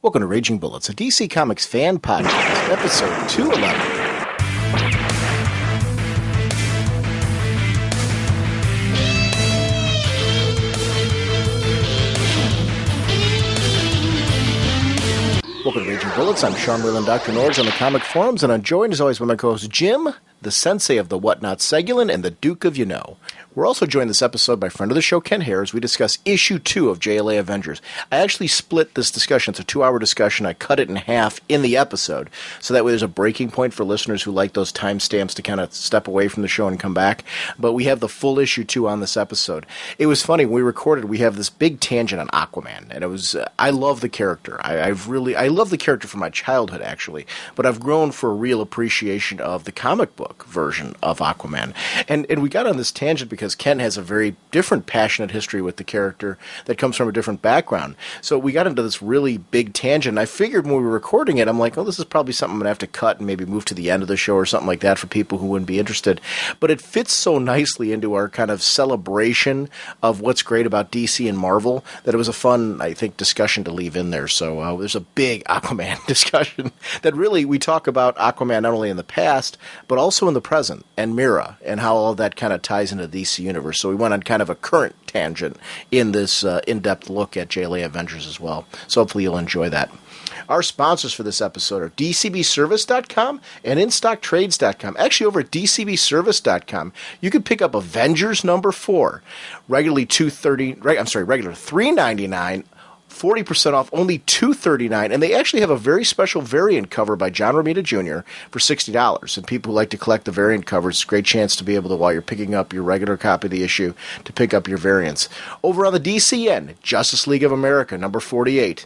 Welcome to Raging Bullets, a DC Comics fan podcast, episode 211. Welcome to Raging Bullets. I'm Sean Moreland, drnorge on the comic forums, and I'm joined as always by my co-host Jim, the sensei of the whatnot Segulin, and the Duke of You-Know. We're also joined this episode by friend of the show, Kent Hare, as we discuss issue 2 of JLA Avengers. I actually split this discussion. It's a 2-hour discussion. I cut it in half in the episode, so that way there's a breaking point for listeners who like those timestamps to kind of step away from the show and come back. But we have the full issue 2 on this episode. It was funny. When we recorded, we have this big tangent on Aquaman, and it was, I love the character. I love the character from my childhood, actually, but I've grown for a real appreciation of the comic book version of Aquaman. And we got on this tangent because Ken has a very different passionate history with the character that comes from a different background. So we got into this really big tangent. I figured when we were recording it, I'm like, oh, this is probably something I'm going to have to cut and maybe move to the end of the show or something like that for people who wouldn't be interested. But it fits so nicely into our kind of celebration of what's great about DC and Marvel that it was a fun, I think, discussion to leave in there. So there's a big Aquaman discussion that really we talk about Aquaman not only in the past, but also in the present, and Mira, and how all of that kind of ties into the DC universe. So we went on kind of a current tangent in this in-depth look at JLA Avengers as well. So hopefully you'll enjoy that. Our sponsors for this episode are DCBService.com and InStockTrades.com. Actually, over at DCBService.com, you can pick up Avengers number 4, regular $3.99. 40% off, only $2.39, and they actually have a very special variant cover by John Romita Jr. for $60. And people who like to collect the variant covers, it's a great chance to be able to, while you're picking up your regular copy of the issue, to pick up your variants. Over on the DCN, Justice League of America, number 48.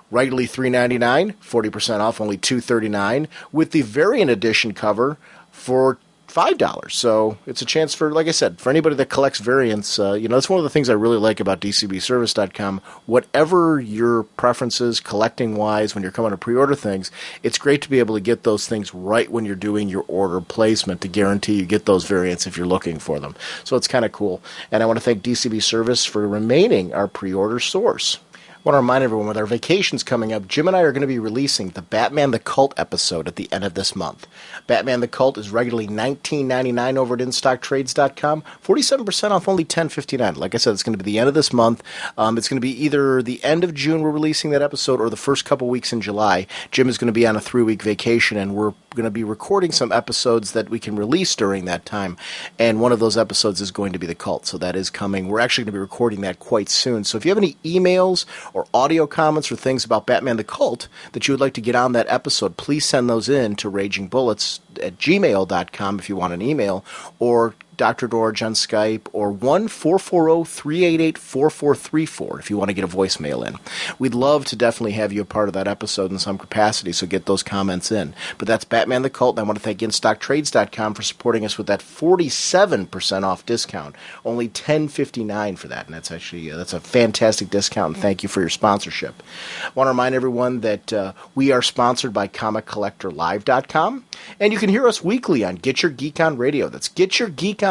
Regularly $3.99, 40% off, only $2.39, with the variant edition cover for $5. So it's a chance for, like I said, for anybody that collects variants. That's one of the things I really like about DCBService.com. Whatever your preferences, collecting-wise, when you're coming to pre-order things, it's great to be able to get those things right when you're doing your order placement to guarantee you get those variants if you're looking for them. So it's kind of cool. And I want to thank DCB Service for remaining our pre-order source. I want to remind everyone, with our vacations coming up, Jim and I are going to be releasing the Batman the Cult episode at the end of this month. Batman the Cult is regularly $19.99 over at InStockTrades.com, 47% off, only $10.59. Like I said, it's going to be the end of this month. It's going to be either the end of June we're releasing that episode or the first couple weeks in July. Jim is going to be on a 3-week vacation, and we're going to be recording some episodes that we can release during that time. And one of those episodes is going to be the Cult, so that is coming. We're actually going to be recording that quite soon. So if you have any emails or audio comments or things about Batman the Cult that you would like to get on that episode, please send those in to ragingbullets@gmail.com if you want an email, or Dr. Dorge on Skype, or 1-440-388-4434 if you want to get a voicemail in. We'd love to definitely have you a part of that episode in some capacity, so get those comments in. But that's Batman the Cult, and I want to thank InStockTrades.com for supporting us with that 47% off discount. Only $10.59 for that, and that's actually that's a fantastic discount, and thank you for your sponsorship. I want to remind everyone that we are sponsored by ComicCollectorLive.com, and you can hear us weekly on Get Your Geek On Radio. That's GetYourGeekOnRadio.com,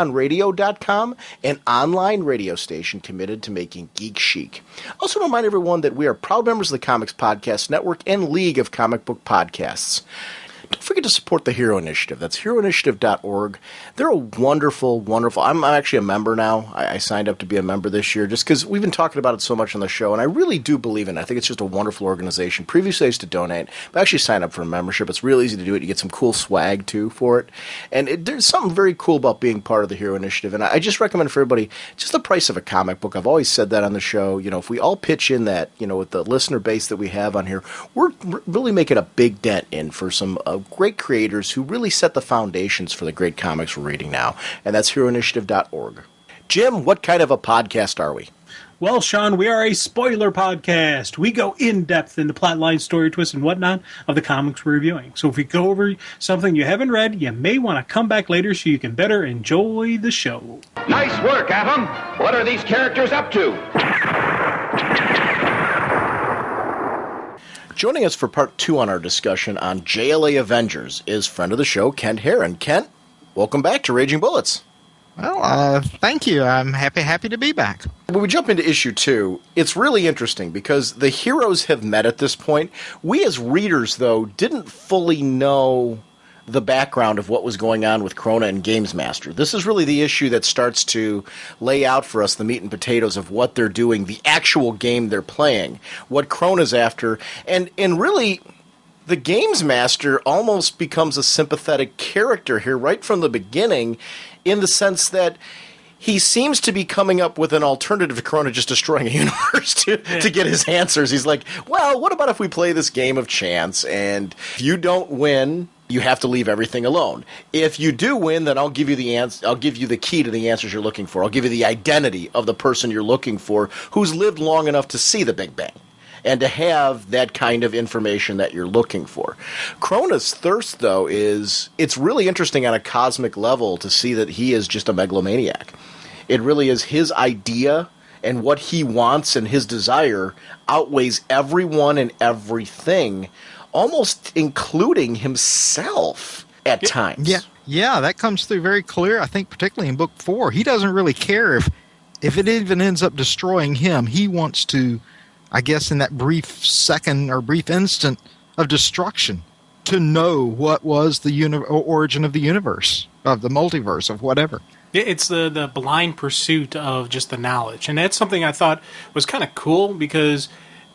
an online radio station committed to making geek chic. Also remind everyone that we are proud members of the Comics Podcast Network and League of Comic Book Podcasts. Don't forget to support the Hero Initiative. That's heroinitiative.org. They're a wonderful, wonderful... I'm actually a member now. I signed up to be a member this year just because we've been talking about it so much on the show, and I really do believe in it. I think it's just a wonderful organization. Previously, I used to donate, but actually sign up for a membership. It's real easy to do it. You get some cool swag, too, for it. And there's something very cool about being part of the Hero Initiative, and I just recommend for everybody, just the price of a comic book. I've always said that on the show. If we all pitch in that, with the listener base that we have on here, we're really making a big dent in for some great creators who really set the foundations for the great comics we're reading now, and that's heroinitiative.org. Jim, what kind of a podcast are we? Well, Sean, we are a spoiler podcast. We go in-depth into plotline, story twists, and whatnot of the comics we're reviewing. So if we go over something you haven't read, you may want to come back later so you can better enjoy the show. Nice work, Atom. What are these characters up to? Joining us for part 2 on our discussion on JLA Avengers is friend of the show, Kent Hare. And Kent, welcome back to Raging Bullets. Well, thank you. I'm happy to be back. When we jump into issue 2, it's really interesting because the heroes have met at this point. We as readers, though, didn't fully know the background of what was going on with Krona and Games Master. This is really the issue that starts to lay out for us the meat and potatoes of what they're doing, the actual game they're playing, what Krona's after, and really the Games Master almost becomes a sympathetic character here right from the beginning, in the sense that he seems to be coming up with an alternative to Krona just destroying a universe to get his answers. He's like, well, what about if we play this game of chance, and if you don't win, you have to leave everything alone. If you do win, then I'll give you the I'll give you the key to the answers you're looking for. I'll give you the identity of the person you're looking for who's lived long enough to see the Big Bang and to have that kind of information that you're looking for. Krona's thirst, though, it's really interesting on a cosmic level to see that he is just a megalomaniac. It really is his idea, and what he wants and his desire outweighs everyone and everything, almost including himself at times. Yeah, that comes through very clear, I think, particularly in Book 4. He doesn't really care if it even ends up destroying him. He wants to, I guess, in that brief second or brief instant of destruction, to know what was the origin of the universe, of the multiverse, of whatever. It's the blind pursuit of just the knowledge. And that's something I thought was kind of cool, because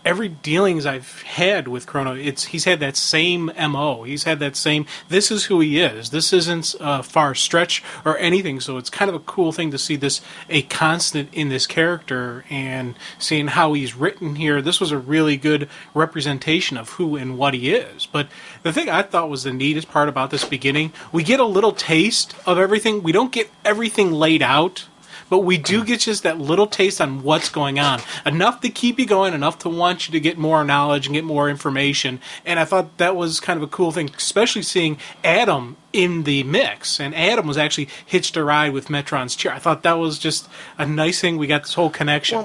every dealings I've had with Krona, he's had that same MO. He's had that same, this is who he is. This isn't a far stretch or anything. So it's kind of a cool thing to see this, a constant in this character, and seeing how he's written here. This was a really good representation of who and what he is. But the thing I thought was the neatest part about this beginning, we get a little taste of everything. We don't get everything laid out, but we do get just that little taste on what's going on. Enough to keep you going, enough to want you to get more knowledge and get more information. And I thought that was kind of a cool thing, especially seeing Adam in the mix. And Adam was actually hitched a ride with Metron's chair. I thought that was just a nice thing. We got this whole connection.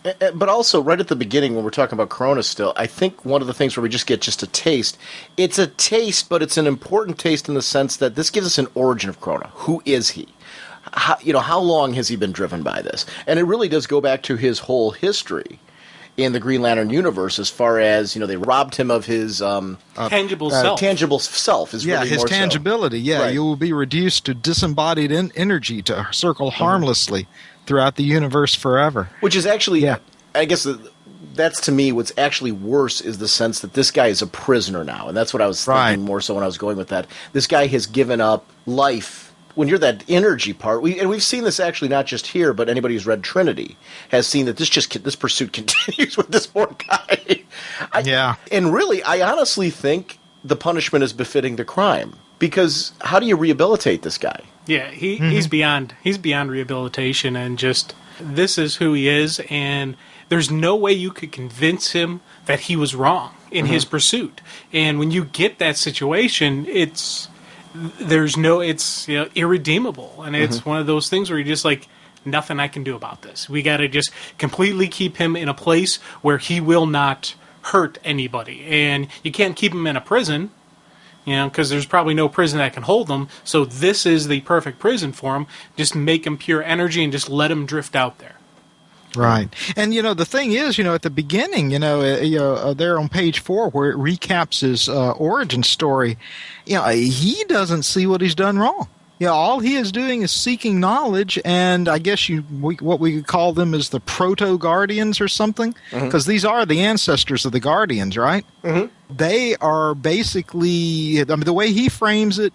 Well, but also, right at the beginning, when we're talking about Krona still, I think one of the things where we just get just a taste, it's a taste, but it's an important taste in the sense that this gives us an origin of Krona. Who is he? How long has he been driven by this? And it really does go back to his whole history in the Green Lantern universe, as far as, they robbed him of his tangible self. Tangible self is really his more tangibility. So. Yeah, right. You will be reduced to disembodied energy to circle harmlessly throughout the universe forever. Which is actually, I guess, that's to me what's actually worse is the sense that this guy is a prisoner now, and that's what I was thinking more so when I was going with that. This guy has given up life. When you're that energy part, we've seen this actually not just here, but anybody who's read Trinity has seen that this pursuit continues with this poor guy. And really, I honestly think the punishment is befitting the crime, because how do you rehabilitate this guy? Yeah, he's beyond rehabilitation, and just this is who he is, and there's no way you could convince him that he was wrong in his pursuit. And when you get that situation, it's irredeemable, and it's one of those things where you're just like, nothing I can do about this. We got to just completely keep him in a place where he will not hurt anybody, and you can't keep him in a prison, because there's probably no prison that can hold him. So this is the perfect prison for him. Just make him pure energy and just let him drift out there. Right. And, the thing is, at the beginning, there on page 4 where it recaps his origin story, he doesn't see what he's done wrong. All he is doing is seeking knowledge, and I guess what we could call them is the proto-guardians or something, because these are the ancestors of the guardians, right? They are basically, the way he frames it,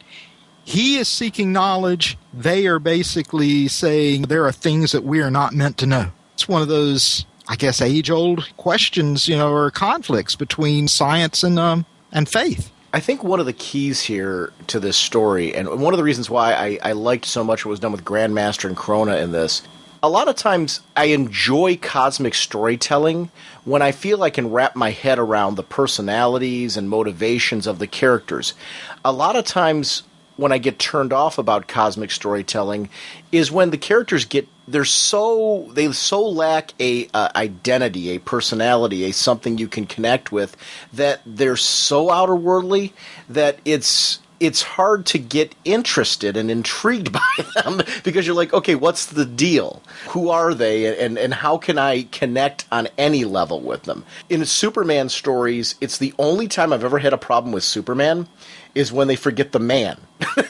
he is seeking knowledge. They are basically saying there are things that we are not meant to know. It's one of those, I guess, age-old questions, or conflicts between science and faith. I think one of the keys here to this story, and one of the reasons why I liked so much what was done with Grandmaster and Krona in this, a lot of times I enjoy cosmic storytelling when I feel I can wrap my head around the personalities and motivations of the characters. A lot of times when I get turned off about cosmic storytelling is when the characters they so lack a identity, a personality, a something you can connect with, that they're so outerworldly that it's it's hard to get interested and intrigued by them because you're like, okay, what's the deal? Who are they? And how can I connect on any level with them? In Superman stories, it's the only time I've ever had a problem with Superman is when they forget the man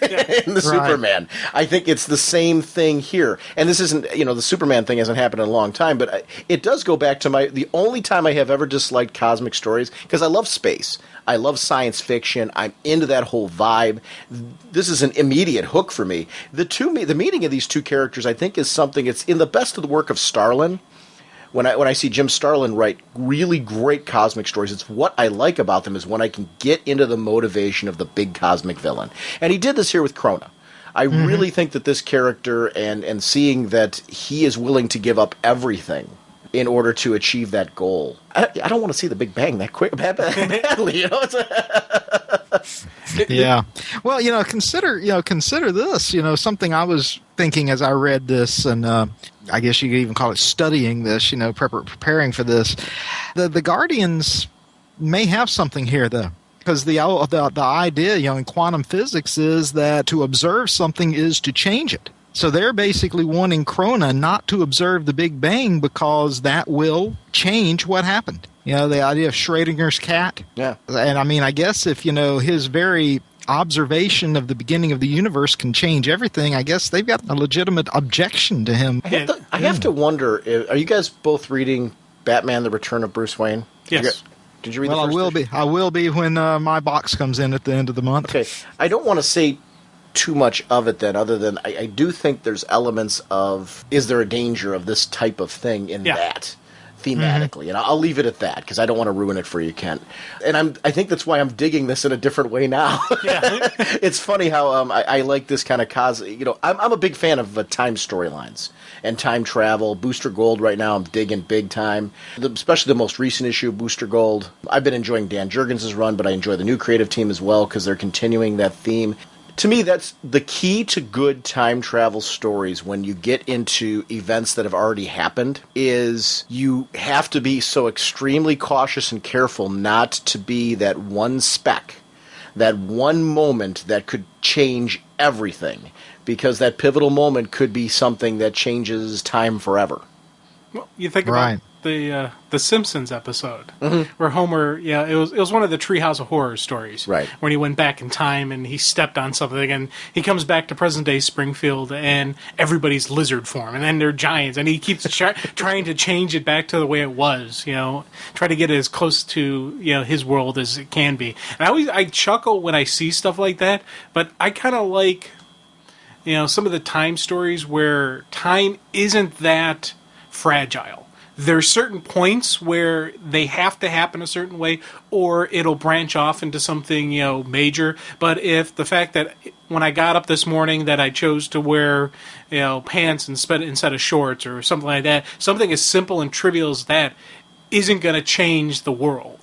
in the Superman. I think it's the same thing here. And this isn't, the Superman thing hasn't happened in a long time, but it does go back to the only time I have ever disliked cosmic stories, because I love space. I love science fiction. I'm into that whole vibe. This is an immediate hook for me. The meeting of these two characters, I think, is something, it's in the best of the work of Starlin. When I see Jim Starlin write really great cosmic stories, it's what I like about them is when I can get into the motivation of the big cosmic villain. And he did this here with Krona. I really think that this character and seeing that he is willing to give up everything in order to achieve that goal. I don't want to see the Big Bang that quick badly. Yeah. Well, consider this. Something I was thinking as I read this, and I guess you could even call it studying this. Preparing for this. The Guardians may have something here, though. Because the idea, in quantum physics is that to observe something is to change it. So they're basically wanting Krona not to observe the Big Bang because that will change what happened. The idea of Schrodinger's cat. Yeah. And I guess if, his very observation of the beginning of the universe can change everything, I guess they've got a legitimate objection to him. I have to wonder, are you guys both reading Batman: The Return of Bruce Wayne? Yes. Did you read the first issue? I will be when my box comes in at the end of the month. Okay. I don't want to say too much of it then, other than I do think there's elements of, is there a danger of this type of thing in that thematically? And I'll leave it at that because I don't want to ruin it for you, Kent. And I think that's why I'm digging this in a different way now. It's funny how I like this kind of I'm a big fan of time storylines and time travel. Booster Gold right now I'm digging big time, especially the most recent issue of Booster Gold. I've been enjoying Dan Jurgens' run, but I enjoy the new creative team as well because they're continuing that theme. To me, that's the key to good time travel stories when you get into events that have already happened, is you have to be so extremely cautious and careful not to be that one speck, that one moment that could change everything, because that pivotal moment could be something that changes time forever. Well, you think about the Simpsons episode where Homer, it was one of the Treehouse of Horror stories, right? When he went back in time and he stepped on something, and he comes back to present day Springfield, and everybody's lizard form, and then they're giants, and he keeps trying to change it back to the way it was, try to get it as close to his world as it can be. And I chuckle when I see stuff like that, but I kind of like some of the time stories where time isn't that fragile. There's certain points where they have to happen a certain way, or it'll branch off into something, major. But if the fact that when I got up this morning that I chose to wear, pants instead of shorts or something like that, something as simple and trivial as that isn't going to change the world.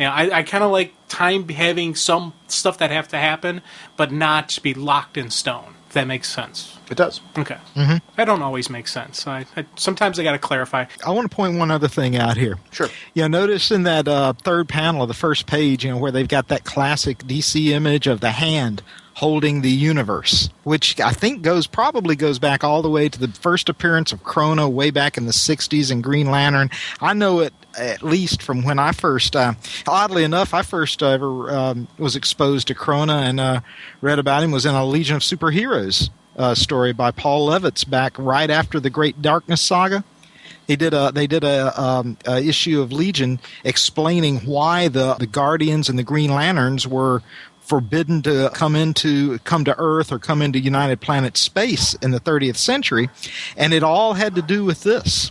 I kind of like time having some stuff that have to happen, but not to be locked in stone. If that makes sense. It does. Okay. That don't always make sense. Sometimes I got to clarify. I want to point one other thing out here. Sure. Notice in that third panel of the first page, where they've got that classic DC image of the hand holding the universe, which I think probably goes back all the way to the first appearance of Krona way back in the 60s in Green Lantern. I know it at least from when I first, oddly enough, I first ever was exposed to Krona and read about him was in a Legion of Superheroes story by Paul Levitz back right after the Great Darkness saga. They did a issue of Legion explaining why the Guardians and the Green Lanterns were forbidden to come to Earth or come into United Planet space in the 30th century, and it all had to do with this.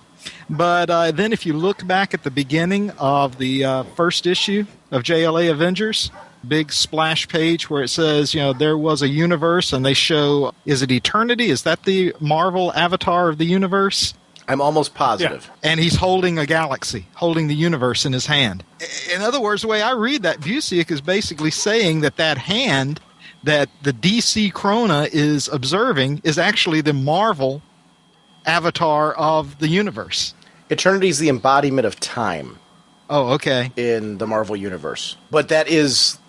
But then if you look back at the beginning of the first issue of JLA Avengers, big splash page where it says, there was a universe, and they show, is it Eternity? Is that the Marvel avatar of the universe? I'm almost positive. Yeah. And he's holding a galaxy, holding the universe in his hand. In other words, the way I read that, Busiek is basically saying that hand that the DC Krona is observing is actually the Marvel avatar of the universe. Eternity is the embodiment of time. Oh, okay. In the Marvel universe. But that is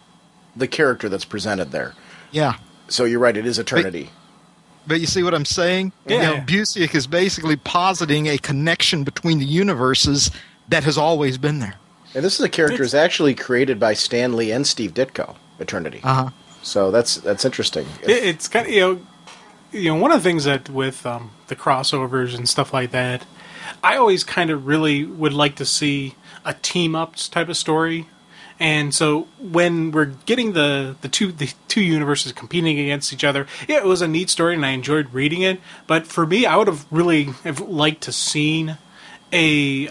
the character that's presented there. Yeah. So you're right, it is Eternity. But you see what I'm saying? Yeah. Busiek is basically positing a connection between the universes that has always been there. And this is a character that's actually created by Stan Lee and Steve Ditko, Eternity. Uh-huh. So that's interesting. It's kind of, one of the things that with the crossovers and stuff like that, I always kind of really would like to see a team-ups type of story. And so when we're getting the two universes competing against each other, it was a neat story and I enjoyed reading it. But for me, I would have really liked to seen a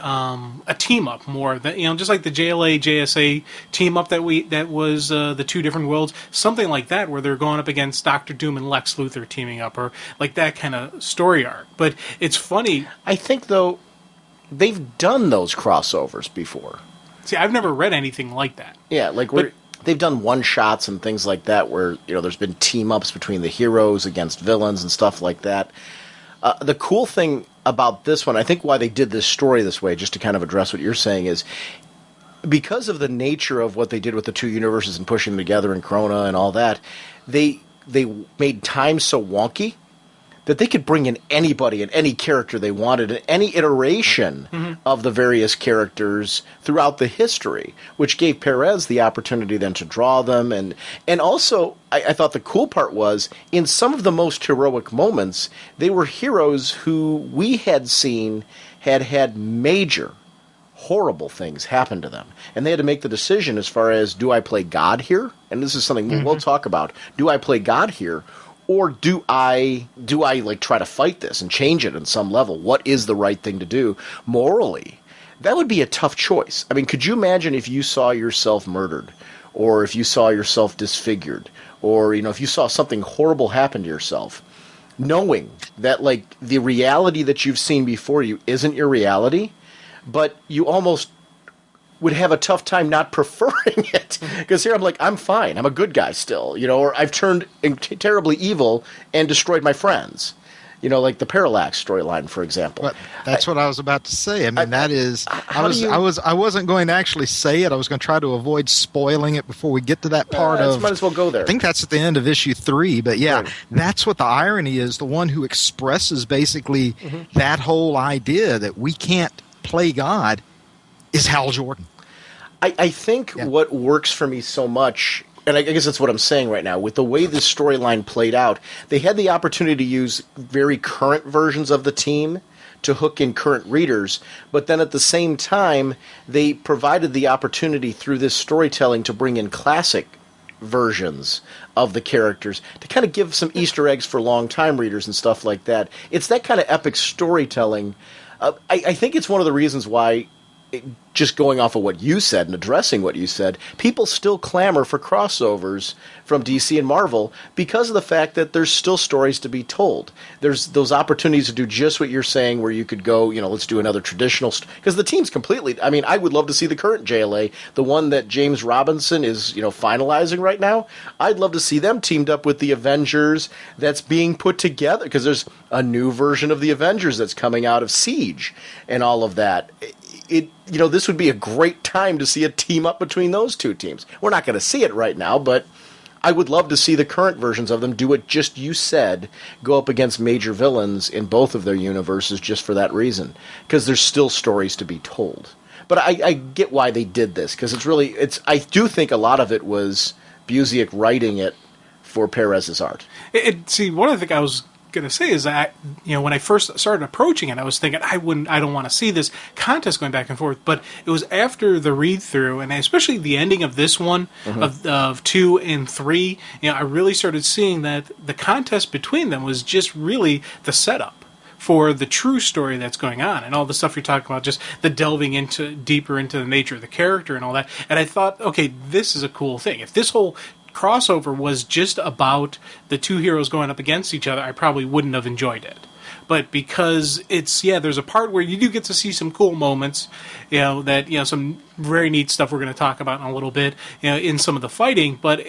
team up more that just like the JLA JSA team up that was the two different worlds, something like that where they're going up against Doctor Doom and Lex Luthor teaming up, or like that kind of story arc. But it's funny. I think though they've done those crossovers before. See, I've never read anything like that. Yeah, they've done one-shots and things like that where, there's been team-ups between the heroes against villains and stuff like that. The cool thing about this one, I think why they did this story this way, just to kind of address what you're saying, is because of the nature of what they did with the two universes and pushing them together in Krona and all that, they made time so wonky that they could bring in anybody and any character they wanted in any iteration of the various characters throughout the history, which gave Perez the opportunity then to draw them. And also, I thought the cool part was, in some of the most heroic moments, they were heroes who we had seen had major, horrible things happen to them. And they had to make the decision as far as, do I play God here? And this is something we'll talk about. Do I play God here? Or do I like try to fight this and change it in some level? What is the right thing to do morally? That would be a tough choice. I mean, could you imagine if you saw yourself murdered, or if you saw yourself disfigured, or if you saw something horrible happen to yourself, knowing that like the reality that you've seen before you isn't your reality, but you almost would have a tough time not preferring it. Because here I'm like, I'm fine. I'm a good guy still. Or I've turned terribly evil and destroyed my friends. Like the Parallax storyline, for example. But that's what I was about to say. I mean, I wasn't going to actually say it. I was going to try to avoid spoiling it before we get to that part of. Might as well go there. I think that's at the end of issue 3. But yeah, right. That's what the irony is. The one who expresses basically that whole idea that we can't play God is Hal Jordan. I think what works for me so much, and I guess that's what I'm saying right now, with the way this storyline played out, they had the opportunity to use very current versions of the team to hook in current readers, but then at the same time, they provided the opportunity through this storytelling to bring in classic versions of the characters to kind of give some Easter eggs for long-time readers and stuff like that. It's that kind of epic storytelling. I think it's one of the reasons why, just going off of what you said and addressing what you said, people still clamor for crossovers from DC and Marvel because of the fact that there's still stories to be told. There's those opportunities to do just what you're saying, where you could go, let's do another traditional... Because the team's completely... I mean, I would love to see the current JLA, the one that James Robinson is, finalizing right now. I'd love to see them teamed up with the Avengers that's being put together, because there's a new version of the Avengers that's coming out of Siege and all of that. This would be a great time to see a team up between those two teams. We're not going to see it right now, but I would love to see the current versions of them do what just you said, go up against major villains in both of their universes just for that reason, because there's still stories to be told. But I get why they did this, because I do think a lot of it was Busiek writing it for Perez's art. See, one of the things I was going to say is that when I first started approaching it, I was thinking I don't want to see this contest going back and forth. But it was after the read through, and especially the ending of this one of 2 and 3, I really started seeing that the contest between them was just really the setup for the true story that's going on, and all the stuff you're talking about, just the delving deeper into the nature of the character and all that. And I thought, okay, this is a cool thing. If this whole crossover was just about the two heroes going up against each other, I probably wouldn't have enjoyed it. but because there's a part where you do get to see some cool moments, some very neat stuff we're going to talk about in a little bit, in some of the fighting, but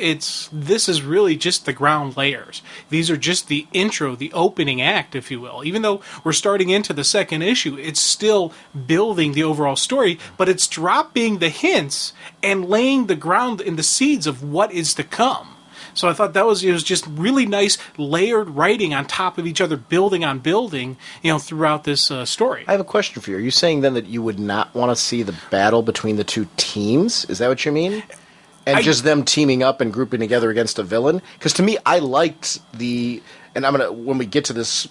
this is really just the ground layers. These are just the intro, the opening act, if you will. Even though we're starting into the second issue, it's still building the overall story, but it's dropping the hints and laying the ground and the seeds of what is to come. So I thought it was just really nice layered writing on top of each other, building on building, throughout this story. I have a question for you. Are you saying then that you would not want to see the battle between the two teams? Is that what you mean? And just them teaming up and grouping together against a villain? Because to me, I liked when we get to this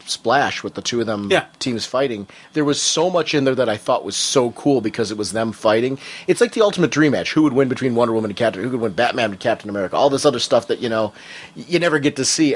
splash with the two of them teams fighting, there was so much in there that I thought was so cool because it was them fighting. It's like the ultimate dream match. Who would win between Wonder Woman and Captain? Who could win Batman and Captain America? All this other stuff that, you never get to see.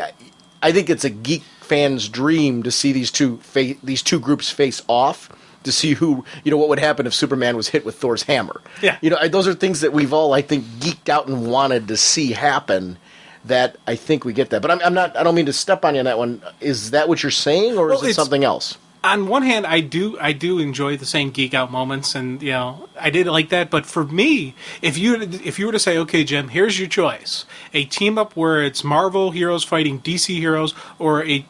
I think it's a geek fan's dream to see these two groups face off, to see who, what would happen if Superman was hit with Thor's hammer. Yeah. Those are things that we've all, I think, geeked out and wanted to see happen. That I think we get that, but I don't mean to step on you on that one. Is that what you're saying, or is it something else? On one hand, I do enjoy the same geek out moments, and I did like that. But for me, if you were to say, okay, Jim, here's your choice: a team up where it's Marvel heroes fighting DC heroes, or a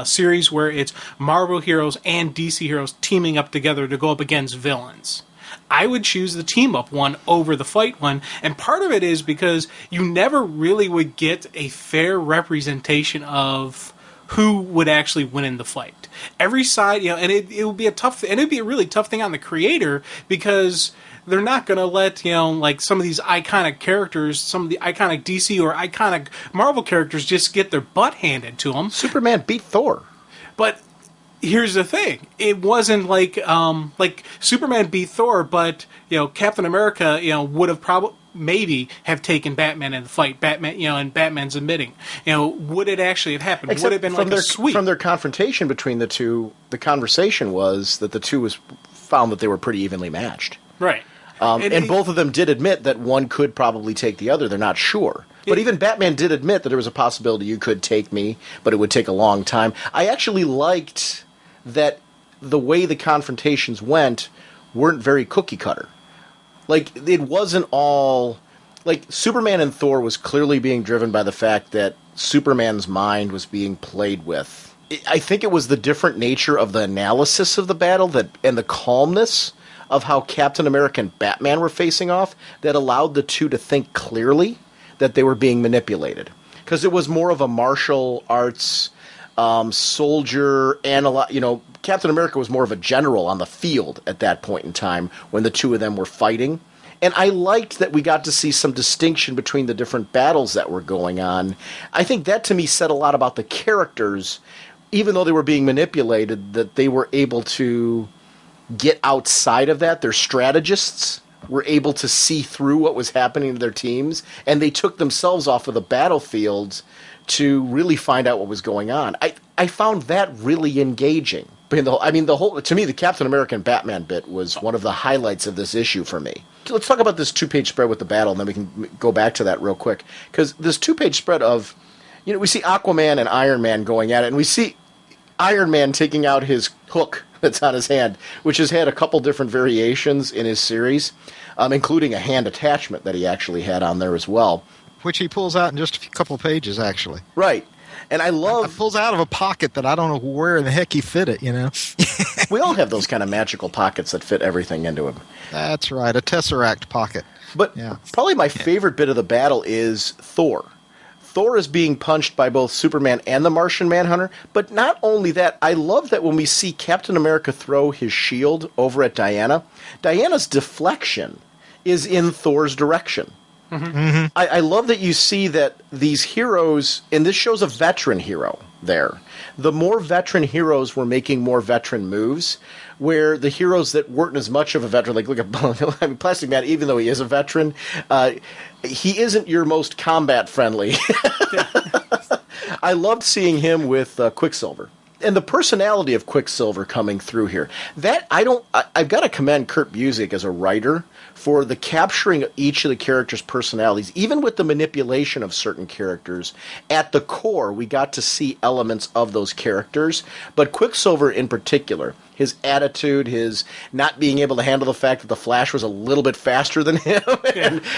series where it's Marvel heroes and DC heroes teaming up together to go up against villains. I would choose the team-up one over the fight one, and part of it is because you never really would get a fair representation of who would actually win in the fight. Every side, and it would be it'd be a really tough thing on the creator, because they're not going to let, like some of these iconic characters, some of the iconic DC or iconic Marvel characters just get their butt handed to them. Superman beat Thor. But here's the thing: it wasn't like Superman beat Thor, but Captain America would have maybe have taken Batman in the fight. Batman, and Batman's admitting, would it actually have happened? Except would it have been like a sweep? From their confrontation between the two, the conversation was that the two found that they were pretty evenly matched. Right. And both of them did admit that one could probably take the other. They're not sure. But even Batman did admit that there was a possibility you could take me, but it would take a long time. I actually liked that the way the confrontations weren't very cookie cutter. Like, it wasn't all... Like, Superman and Thor was clearly being driven by the fact that Superman's mind was being played with. I think it was the different nature of the analysis of the battle and the calmness of how Captain America and Batman were facing off that allowed the two to think clearly that they were being manipulated. Because it was more of a martial arts... soldier, Captain America was more of a general on the field at that point in time when the two of them were fighting. And I liked that we got to see some distinction between the different battles that were going on. I think that to me said a lot about the characters, even though they were being manipulated, that they were able to get outside of that. Their strategists were able to see through what was happening to their teams, and they took themselves off of the battlefield to really find out what was going on. I found that really engaging. To me, the Captain America and Batman bit was one of the highlights of this issue for me. Let's talk about this 2-page spread with the battle, and then we can go back to that real quick. Because this 2-page spread of, we see Aquaman and Iron Man going at it, and we see Iron Man taking out his hook that's on his hand, which has had a couple different variations in his series, including a hand attachment that he actually had on there as well. Which he pulls out in just a couple pages, actually. Right. And I love... It pulls out of a pocket that I don't know where in the heck he fit it, We all have those kind of magical pockets that fit everything into them. That's right, a Tesseract pocket. But probably my favorite bit of the battle is Thor. Thor is being punched by both Superman and the Martian Manhunter. But not only that, I love that when we see Captain America throw his shield over at Diana, Diana's deflection is in Thor's direction. Mm-hmm. I love that you see that these heroes, and this shows a veteran hero there. The more veteran heroes were making more veteran moves, where the heroes that weren't as much of a veteran, like look at Plastic Man, even though he is a veteran, he isn't your most combat friendly. I loved seeing him with Quicksilver. And the personality of Quicksilver coming through here, I've got to commend Kurt Busiek as a writer for the capturing of each of the characters' personalities, even with the manipulation of certain characters. At the core, we got to see elements of those characters, but Quicksilver in particular, his attitude, his not being able to handle the fact that the Flash was a little bit faster than him,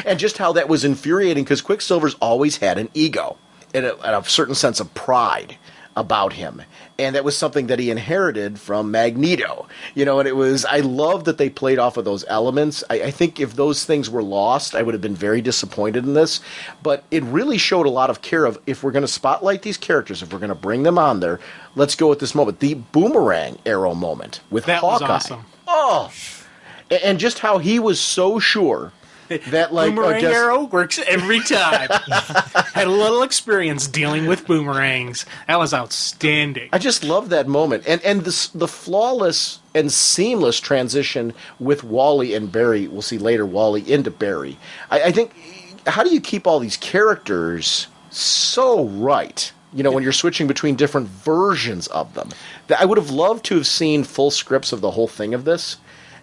and just how that was infuriating, because Quicksilver's always had an ego and a certain sense of pride about him, and that was something that he inherited from Magneto, and I love that they played off of those elements. I think if those things were lost, I would have been very disappointed in this, but it really showed a lot of care of, if we're going to spotlight these characters, if we're going to bring them on there, let's go at this moment, the boomerang arrow moment with that Hawkeye. Was awesome. Oh, and just how he was so sure that boomerang arrow works every time. Had a little experience dealing with boomerangs. That was outstanding. I just love that moment, and the flawless and seamless transition with Wally and Barry. We'll see later, Wally into Barry. I think, how do you keep all these characters so right? When you're switching between different versions of them. I would have loved to have seen full scripts of the whole thing of this,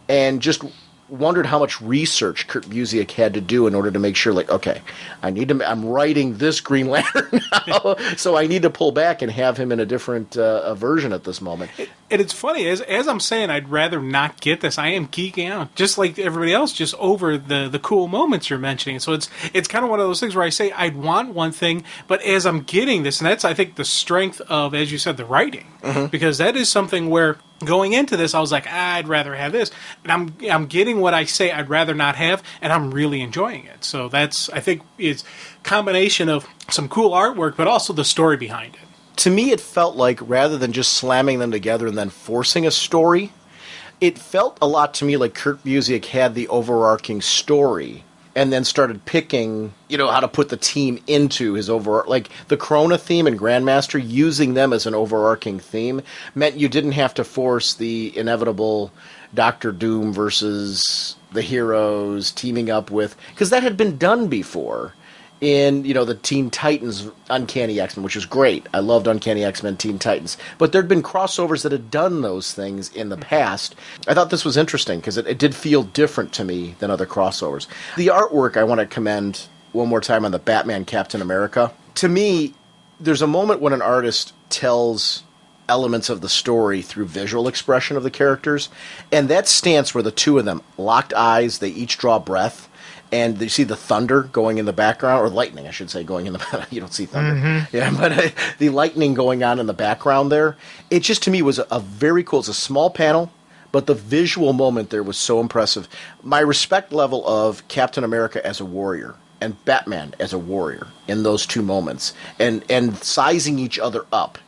and just wondered how much research Kurt Busiek had to do in order to make sure, okay, I'm writing this Green Lantern now, so I need to pull back and have him in a different version at this moment. And it's funny, as I'm saying, I'd rather not get this. I am geeking out, just like everybody else, just over the cool moments you're mentioning. So it's kind of one of those things where I say I'd want one thing, but as I'm getting this, and that's, I think, the strength of, as you said, the writing, because that is something where going into this, I was like, I'd rather have this, and I'm getting what I say I'd rather not have, and I'm really enjoying it. So that's, I think, it's a combination of some cool artwork, but also the story behind it. To me, it felt like, rather than just slamming them together and then forcing a story, it felt a lot to me like Kurt Busiek had the overarching story and then started picking, how to put the team into his like the Krona theme and Grandmaster, using them as an overarching theme meant you didn't have to force the inevitable Doctor Doom versus the heroes teaming up with, because that had been done before in, the Teen Titans Uncanny X-Men, which was great. I loved Uncanny X-Men Teen Titans. But there'd been crossovers that had done those things in the past. I thought this was interesting because it did feel different to me than other crossovers. The artwork, I want to commend one more time on the Batman Captain America. To me, there's a moment when an artist tells elements of the story through visual expression of the characters, and that stance where the two of them locked eyes, they each draw breath, and you see the thunder going in the background, or lightning, I should say, going in the background. You don't see thunder. Yeah, but the lightning going on in the background there, it just, to me, was a very cool, it's a small panel, but the visual moment there was so impressive. My respect level of Captain America as a warrior and Batman as a warrior in those two moments, and sizing each other up.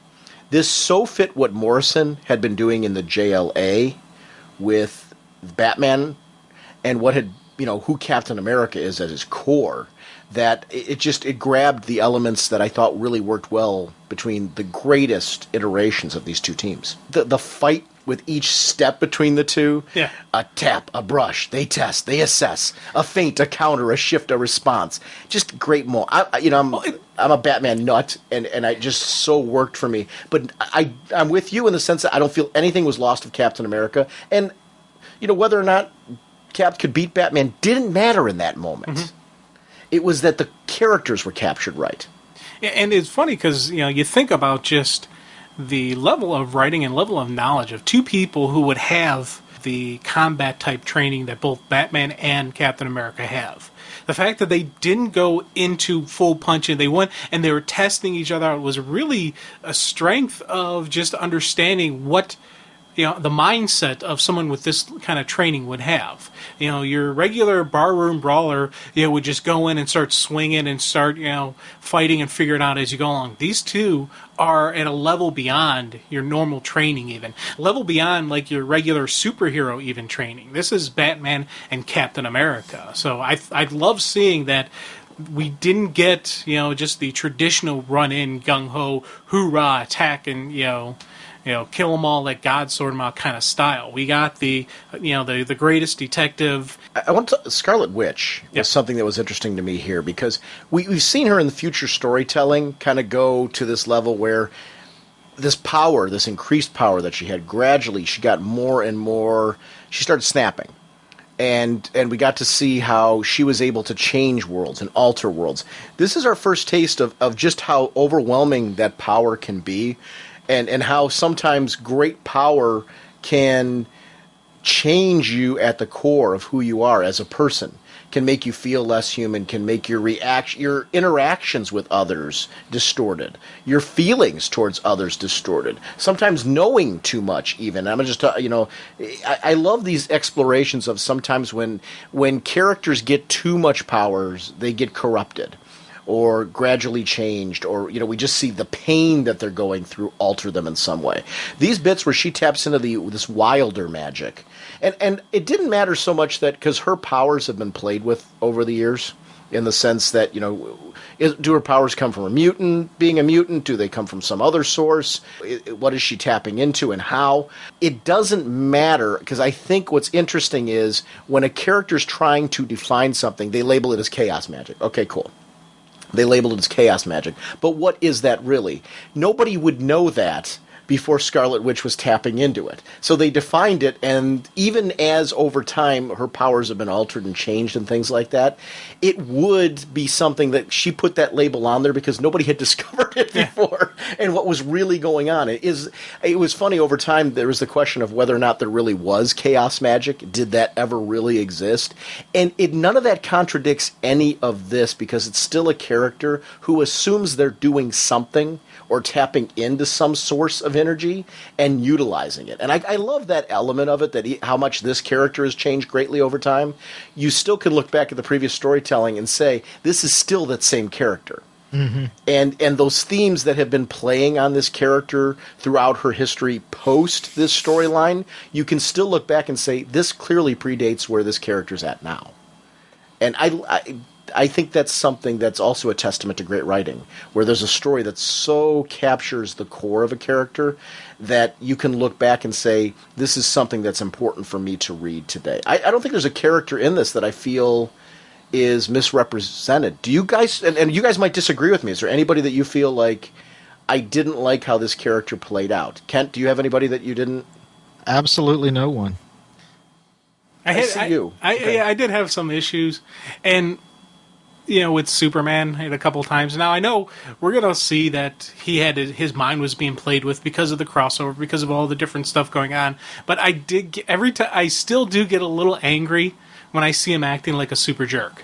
This so fit what Morrison had been doing in the JLA with Batman and what had, who Captain America is at his core, that it grabbed the elements that I thought really worked well between the greatest iterations of these two teams. The fight with each step between the two, a tap, a brush, they test, they assess, a feint, a counter, a shift, a response. Just great I'm a Batman nut, and it just so worked for me. But I'm with you in the sense that I don't feel anything was lost of Captain America, and whether or not Cap could beat Batman didn't matter in that moment. It was that the characters were captured right. And it's funny because, you think about just the level of writing and level of knowledge of two people who would have the combat type training that both Batman and Captain America have. The fact that they didn't go into full punching, they went and they were testing each other out, was really a strength of just understanding what the mindset of someone with this kind of training would have. Your regular barroom brawler, would just go in and start swinging and start, fighting and figure it out as you go along. These two are at a level beyond your normal training even. Level beyond like your regular superhero even training. This is Batman and Captain America. So I love seeing that we didn't get, just the traditional run-in, gung-ho, hoorah, attack, and, kill them all, let God sort them out kind of style. We got the greatest detective. I want to, Scarlet Witch was something that was interesting to me here, because we've seen her in the future storytelling kind of go to this level where this power, this increased power that she had, gradually she got more and more. She started snapping. And we got to see how she was able to change worlds and alter worlds. This is our first taste of just how overwhelming that power can be, and how sometimes great power can change you at the core of who you are as a person, can make you feel less human, can make your interactions with others distorted, your feelings towards others distorted, sometimes knowing too much even. I'm just, I love these explorations of sometimes when characters get too much powers, they get corrupted or gradually changed, or we just see the pain that they're going through alter them in some way. These bits where she taps into this wilder magic, and it didn't matter so much that, because her powers have been played with over the years, in the sense that do her powers come from a mutant being a mutant? Do they come from some other source? What is she tapping into and how? It doesn't matter, because I think what's interesting is when a character's trying to define something, they label it as chaos magic. Okay, cool. They labeled it as chaos magic. But what is that really? Nobody would know that before Scarlet Witch was tapping into it. So they defined it, and even as over time her powers have been altered and changed and things like that, it would be something that she put that label on there because nobody had discovered it before and what was really going on. It was funny, over time there was the question of whether or not there really was chaos magic. Did that ever really exist? And none of that contradicts any of this, because it's still a character who assumes they're doing something or tapping into some source of energy and utilizing it. And I love that element of it, that how much this character has changed greatly over time. You still can look back at the previous storytelling and say, this is still that same character. Mm-hmm. And those themes that have been playing on this character throughout her history post this storyline, you can still look back and say, this clearly predates where this character's at now. And I think that's something that's also a testament to great writing, where there's a story that so captures the core of a character that you can look back and say, this is something that's important for me to read today. I don't think there's a character in this that I feel is misrepresented. Do you guys, and you guys might disagree with me, is there anybody that you feel like, I didn't like how this character played out? Kent, do you have anybody that you didn't? Absolutely no one. I did have some issues, and with Superman, I had a couple times. Now I know we're gonna see that his mind was being played with because of the crossover, because of all the different stuff going on. But I did get, I still do get a little angry when I see him acting like a super jerk.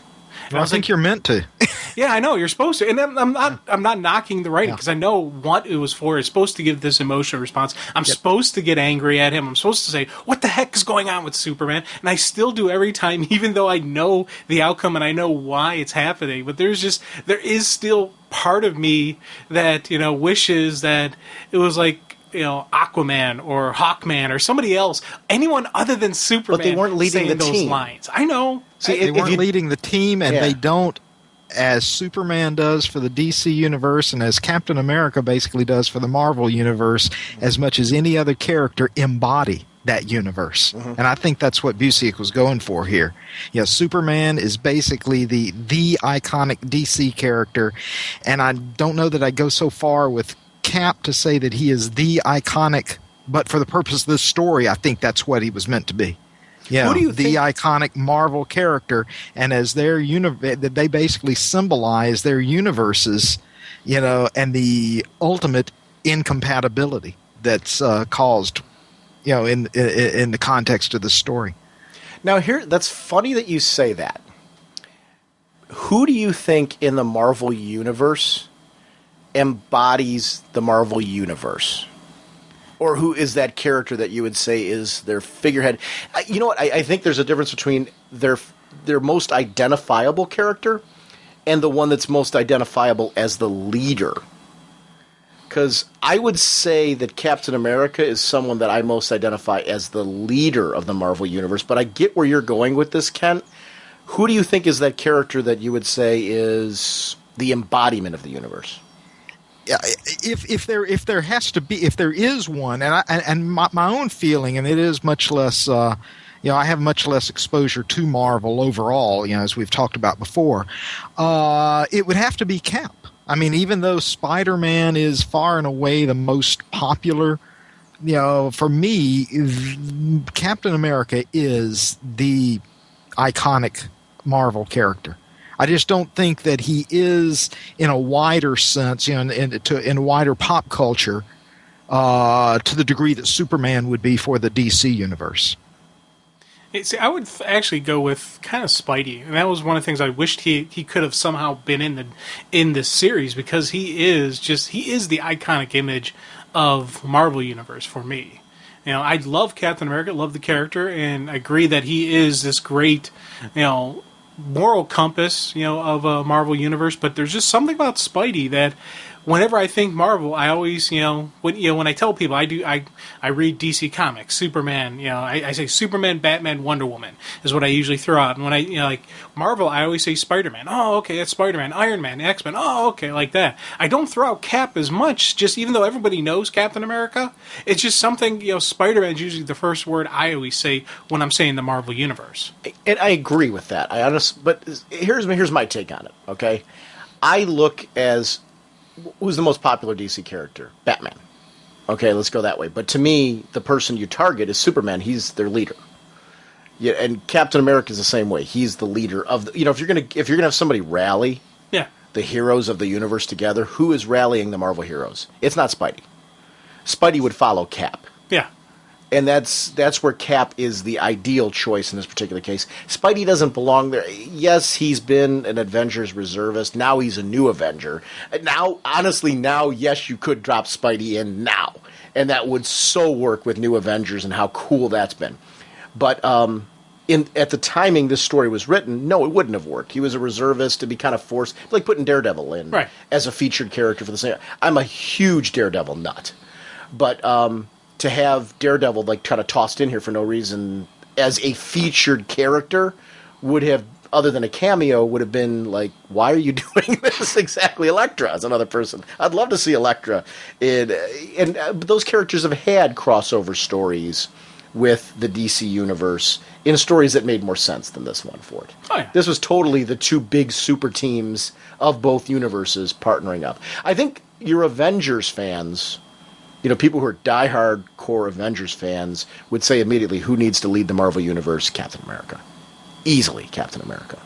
Well, I think you're meant to. Yeah, I know you're supposed to, and I'm not knocking the writing, because I know what it was for. It's supposed to give this emotional response. I'm supposed to get angry at him. I'm supposed to say, "What the heck is going on with Superman?" And I still do every time, even though I know the outcome and I know why it's happening. But there is still part of me that wishes that it was like, Aquaman or Hawkman or somebody else, anyone other than Superman. But they weren't leading the those team. Lines. I know. See, they weren't leading the team, and they don't, as Superman does for the DC universe and as Captain America basically does for the Marvel universe, as much as any other character, embody that universe. Mm-hmm. And I think that's what Busiek was going for here. Superman is basically the iconic DC character, and I don't know that I go so far with Cap to say that he is the iconic, but for the purpose of this story, I think that's what he was meant to be. Who do you the think? Iconic Marvel character, and as their they basically symbolize their universes, and the ultimate incompatibility that's caused, in the context of the story. Now, that's funny that you say that. Who do you think in the Marvel universe embodies the Marvel universe? Or who is that character that you would say is their figurehead? You know what? I think there's a difference between their most identifiable character and the one that's most identifiable as the leader. Because I would say that Captain America is someone that I most identify as the leader of the Marvel universe. But I get where you're going with this, Kent. Who do you think is that character that you would say is the embodiment of the universe? If there is one, and my own feeling, and it is much less, I have much less exposure to Marvel overall, as we've talked about before. It would have to be Cap. I mean, even though Spider-Man is far and away the most popular, for me, Captain America is the iconic Marvel character. I just don't think that he is, in a wider sense, in wider pop culture, to the degree that Superman would be for the DC universe. See, I would actually go with kind of Spidey, and that was one of the things I wished he could have somehow been in this series, because he is the iconic image of Marvel Universe for me. I love Captain America, love the character, and I agree that he is this great, moral compass, of a Marvel Universe. But there's just something about Spidey that, whenever I think Marvel, I always, when I tell people I read DC Comics, Superman, I say Superman, Batman, Wonder Woman is what I usually throw out. And when I, like Marvel, I always say Spider-Man. Oh, okay, that's Spider-Man. Iron Man, X-Men. Oh, okay, like that. I don't throw out Cap as much, just even though everybody knows Captain America, it's just something, Spider-Man is usually the first word I always say when I'm saying the Marvel Universe. And I agree with that. But here's my take on it, okay? I look as... Who's the most popular DC character? Batman. Okay, let's go that way. But to me, the person you target is Superman. He's their leader. Yeah, and Captain America is the same way. He's the leader of the. If you're gonna have somebody rally, the heroes of the universe together, who is rallying the Marvel heroes? It's not Spidey. Spidey would follow Cap. Yeah. And that's where Cap is the ideal choice in this particular case. Spidey doesn't belong there. Yes, he's been an Avengers reservist. Now he's a new Avenger. Now, honestly, yes, you could drop Spidey in now. And that would so work with New Avengers and how cool that's been. But at the timing this story was written, no, it wouldn't have worked. He was a reservist to be kind of forced, like putting Daredevil in as a featured character for the same. I'm a huge Daredevil nut. But... to have Daredevil kind of tossed in here for no reason as a featured character would have, other than a cameo, would have been like, why are you doing this exactly? Elektra as another person. I'd love to see Elektra. And those characters have had crossover stories with the DC universe in stories that made more sense than this one for it. Oh, yeah. This was totally the two big super teams of both universes partnering up. I think your Avengers fans... people who are diehard core Avengers fans would say immediately, who needs to lead the Marvel Universe? Captain America. Easily Captain America.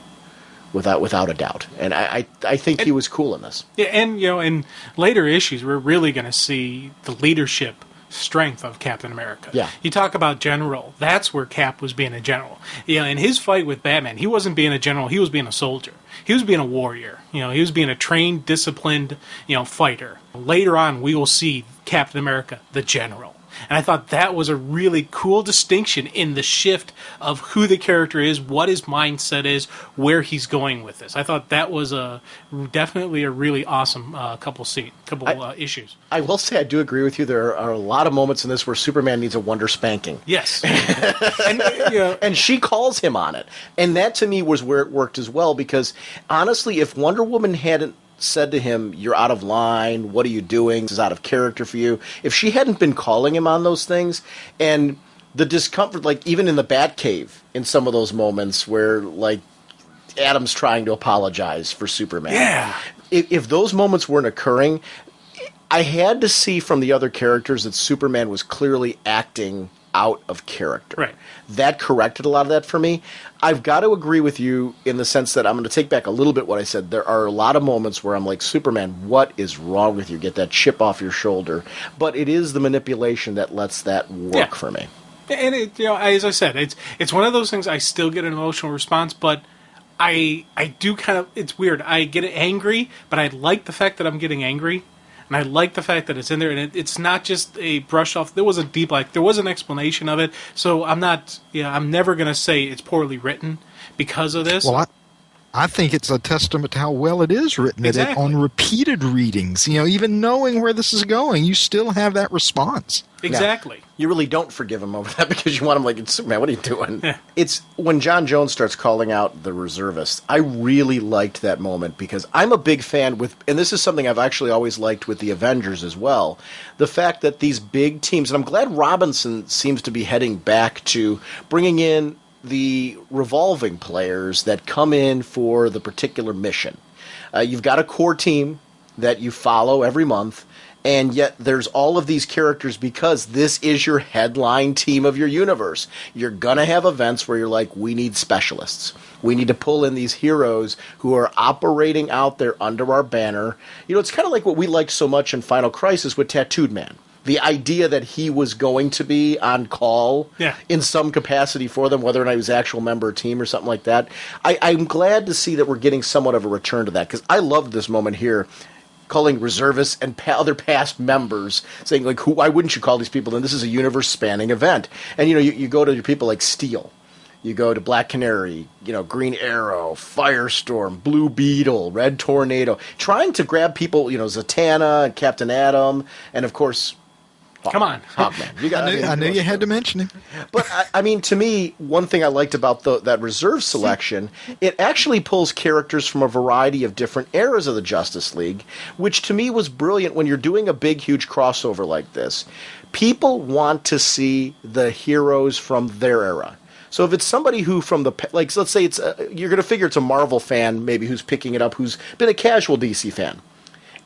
Without a doubt. And I think he was cool in this. Yeah, and, in later issues, we're really going to see the leadership strength of Captain America. Yeah. You talk about general. That's where Cap was being a general. In his fight with Batman, he wasn't being a general. He was being a soldier. He was being a warrior. He was being a trained, disciplined, fighter. Later on, we will see Captain America, the general. And I thought that was a really cool distinction in the shift of who the character is, what his mindset is, where he's going with this. I thought that was definitely a really awesome couple issues. I will say I do agree with you. There are a lot of moments in this where Superman needs a wonder spanking. Yes. And she calls him on it. And that to me was where it worked as well, because honestly, if Wonder Woman hadn't said to him, you're out of line, what are you doing, this is out of character for you, if she hadn't been calling him on those things, and the discomfort, even in the Batcave, in some of those moments where, Adam's trying to apologize for Superman. Yeah. If those moments weren't occurring, I had to see from the other characters that Superman was clearly acting out of character. Right. That corrected a lot of that for me. I've got to agree with you in the sense that I'm going to take back a little bit what I said. There are a lot of moments where I'm like, Superman, what is wrong with you? Get that chip off your shoulder. But it is the manipulation that lets that work for me. And as I said, it's one of those things. I still get an emotional response, but I do kind of. It's weird. I get angry, but I like the fact that I'm getting angry. And I like the fact that it's in there, and it's not just a brush off. There was a deep, there was an explanation of it. So I'm never going to say it's poorly written because of this. Well, I think it's a testament to how well it is written. Exactly. That on repeated readings, even knowing where this is going, you still have that response. Exactly. Now, you really don't forgive him over that because you want him it's Superman, what are you doing? Yeah. It's when John Jones starts calling out the reservists, I really liked that moment because I'm a big fan and this is something I've actually always liked with the Avengers as well, the fact that these big teams, and I'm glad Robinson seems to be heading back to bringing in the revolving players that come in for the particular mission. You've got a core team that you follow every month. And yet there's all of these characters because this is your headline team of your universe. You're going to have events where you're like, we need specialists. We need to pull in these heroes who are operating out there under our banner. You know, it's kind of like what we liked so much in Final Crisis with Tattooed Man. The idea that he was going to be on call in some capacity for them, whether or not he was an actual member of a team or something like that. I'm glad to see that we're getting somewhat of a return to that, because I loved this moment here, calling reservists and other past members, saying, like, why wouldn't you call these people? And this is a universe-spanning event. And, you know, you go to people like Steel. You go to Black Canary, you know, Green Arrow, Firestorm, Blue Beetle, Red Tornado, trying to grab people, you know, Zatanna, Captain Atom, and, of course... Come on. Hawkman. I knew you had to mention him. But, I mean, to me, one thing I liked about that reserve selection, it actually pulls characters from a variety of different eras of the Justice League, which to me was brilliant when you're doing a big, huge crossover like this. People want to see the heroes from their era. So if it's somebody who from the, like, let's say it's, you're going to figure it's a Marvel fan maybe who's picking it up, who's been a casual DC fan,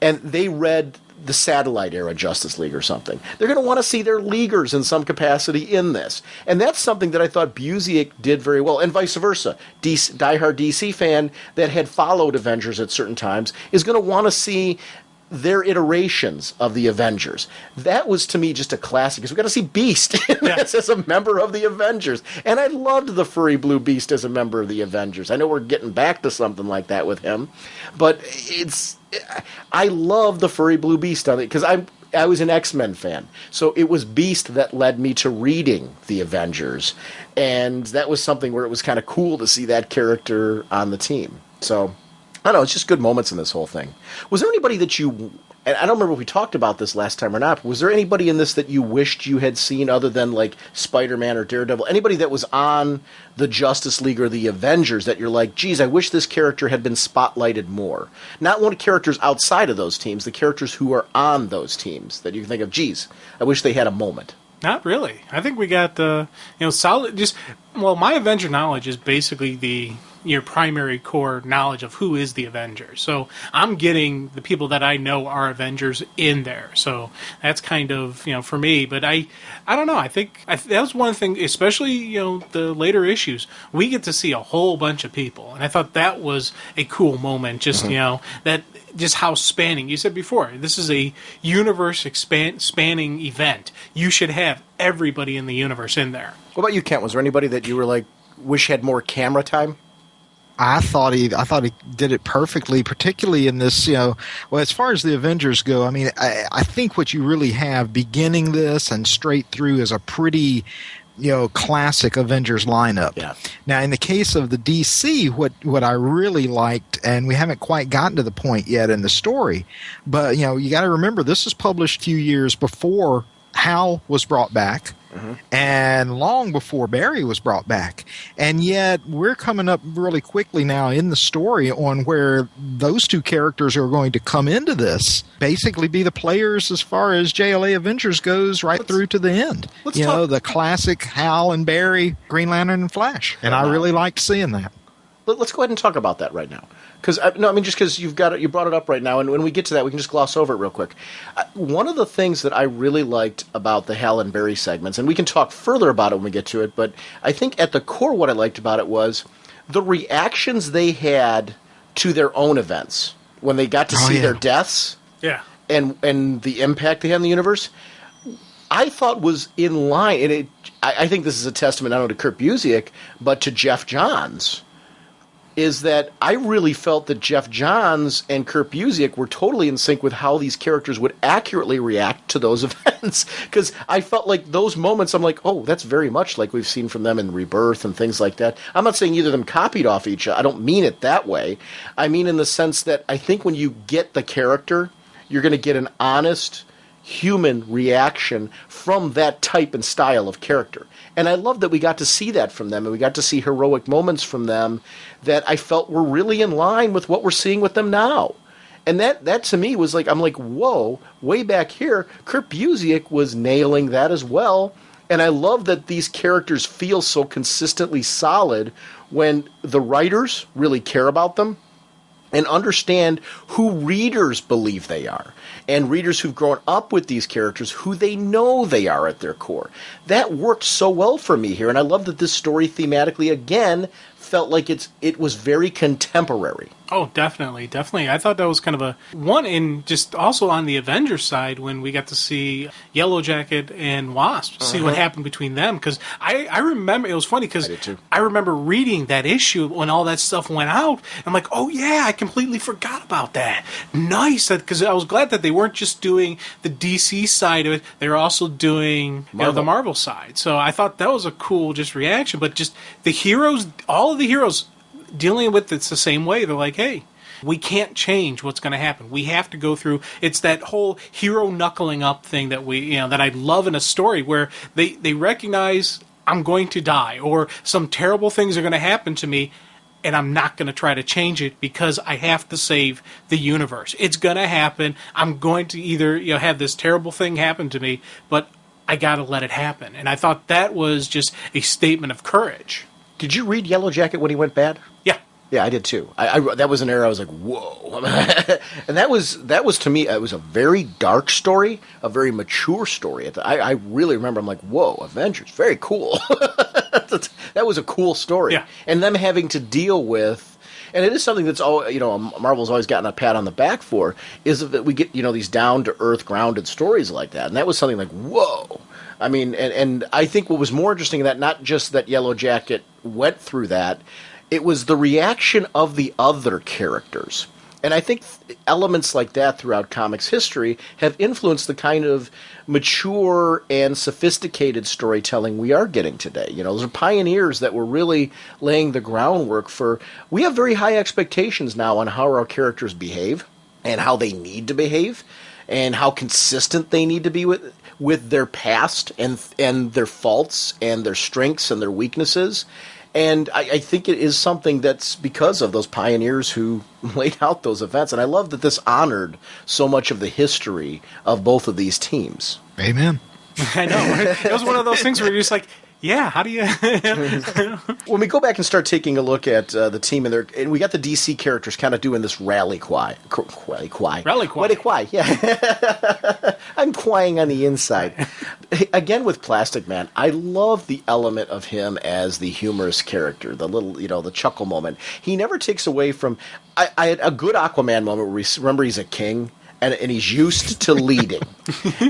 and they read the Satellite era Justice League or something. They're going to want to see their Leaguers in some capacity in this. And that's something that I thought Busiek did very well, and vice versa. Diehard DC fan that had followed Avengers at certain times is going to want to see their iterations of the Avengers. That was, to me, just a classic, because we got to see Beast in this as a member of the Avengers. And I loved the furry blue Beast as a member of the Avengers. I know we're getting back to something like that with him, but I love the furry blue Beast on it, because I was an X-Men fan. So it was Beast that led me to reading the Avengers. And that was something where it was kind of cool to see that character on the team. So I don't know, it's just good moments in this whole thing. Was there anybody that you, and I don't remember if we talked about this last time or not, but was there anybody in this that you wished you had seen other than, like, Spider-Man or Daredevil? Anybody that was on the Justice League or the Avengers that you're like, geez, I wish this character had been spotlighted more? Not one of the characters outside of those teams, the characters who are on those teams that you can think of, geez, I wish they had a moment. Not really. I think we got solid. Just, well, my Avenger knowledge is basically your primary core knowledge of who is the Avengers. So I'm getting the people that I know are Avengers in there. So that's kind of, for me. But I don't know. I think that was one thing, especially, the later issues, we get to see a whole bunch of people. And I thought that was a cool moment. Just, that just how spanning. You said before, this is a universe spanning event. You should have everybody in the universe in there. What about you, Kent? Was there anybody that you were like, wish had more camera time? I thought he did it perfectly, particularly in this, well, as far as the Avengers go, I mean, I think what you really have beginning this and straight through is a pretty, classic Avengers lineup. Yeah. Now, in the case of the DC, what I really liked, and we haven't quite gotten to the point yet in the story, but, you got to remember, this was published a few years before Hal was brought back. Mm-hmm. And long before Barry was brought back. And yet we're coming up really quickly now in the story on where those two characters are going to come into this, basically be the players as far as JLA Avengers goes through to the end. The classic Hal and Barry, Green Lantern and Flash. And I really liked seeing that. Let's go ahead and talk about that right now. Just because you brought it up right now, and when we get to that, we can just gloss over it real quick. One of the things that I really liked about the Hal and Barry segments, and we can talk further about it when we get to it, but I think at the core what I liked about it was the reactions they had to their own events when they got to see their deaths, and the impact they had in the universe. I thought was in line, and I think this is a testament not only to Kurt Busiek but to Jeff Johns. Is that I really felt that Jeff Johns and Kurt Busiek were totally in sync with how these characters would accurately react to those events. Because I felt like those moments, I'm like, oh, that's very much like we've seen from them in Rebirth and things like that. I'm not saying either of them copied off each other. I don't mean it that way. I mean in the sense that I think when you get the character, you're going to get an honest human reaction from that type and style of character. And I love that we got to see that from them, and we got to see heroic moments from them that I felt were really in line with what we're seeing with them now. And that to me was like, I'm like, whoa, way back here, Kurt Busiek was nailing that as well. And I love that these characters feel so consistently solid when the writers really care about them. and understand who readers believe they are, and readers who've grown up with these characters, who they know they are at their core. That worked so well for me here, and I love that this story thematically, again, felt like it was very contemporary. Oh, definitely. I thought that was kind of a one in just also on the Avengers side when we got to see Yellow Jacket and Wasp, see what happened between them. Because I remember, it was funny because I remember reading that issue when all that stuff went out. I'm like, oh yeah, I completely forgot about that. Nice. Because I was glad that they weren't just doing the DC side of it, they were also doing the Marvel side. So I thought that was a cool just reaction. But just the heroes, all of the heroes, dealing with it's the same way. They're like, hey, we can't change what's going to happen. We have to go through. It's that whole hero knuckling up thing that that I love in a story where they recognize I'm going to die or some terrible things are going to happen to me, and I'm not going to try to change it because I have to save the universe. It's going to happen. I'm going to either have this terrible thing happen to me, but I got to let it happen. And I thought that was just a statement of courage. Did you read Yellow Jacket when he went bad? Yeah. Yeah, I did too. I that was an era I was like, whoa. And that was to me, it was a very dark story, a very mature story. I really remember, I'm like, whoa, Avengers, very cool. That was a cool story. Yeah. And them having to deal with, and it is something that's all Marvel's always gotten a pat on the back for, is that we get these down to earth, grounded stories like that, and that was something like, whoa. I mean, and I think what was more interesting that not just that Yellow Jacket went through that, it was the reaction of the other characters. And I think elements like that throughout comics history have influenced the kind of mature and sophisticated storytelling we are getting today. Those are pioneers that were really laying the groundwork for. We have very high expectations now on how our characters behave and how they need to behave and how consistent they need to be with their past and their faults and their strengths and their weaknesses. And I think it is something that's because of those pioneers who laid out those events. And I love that this honored so much of the history of both of these teams. Amen. I know, right? It was one of those things where you're just like, yeah, how do you... When we go back and start taking a look at the team, and we got the DC characters kind of doing this rally cry. Rally cry. Yeah. I'm crying on the inside. Again, with Plastic Man, I love the element of him as the humorous character, the little, the chuckle moment. He never takes away from... I had a good Aquaman moment where remember he's a king, and he's used to leading.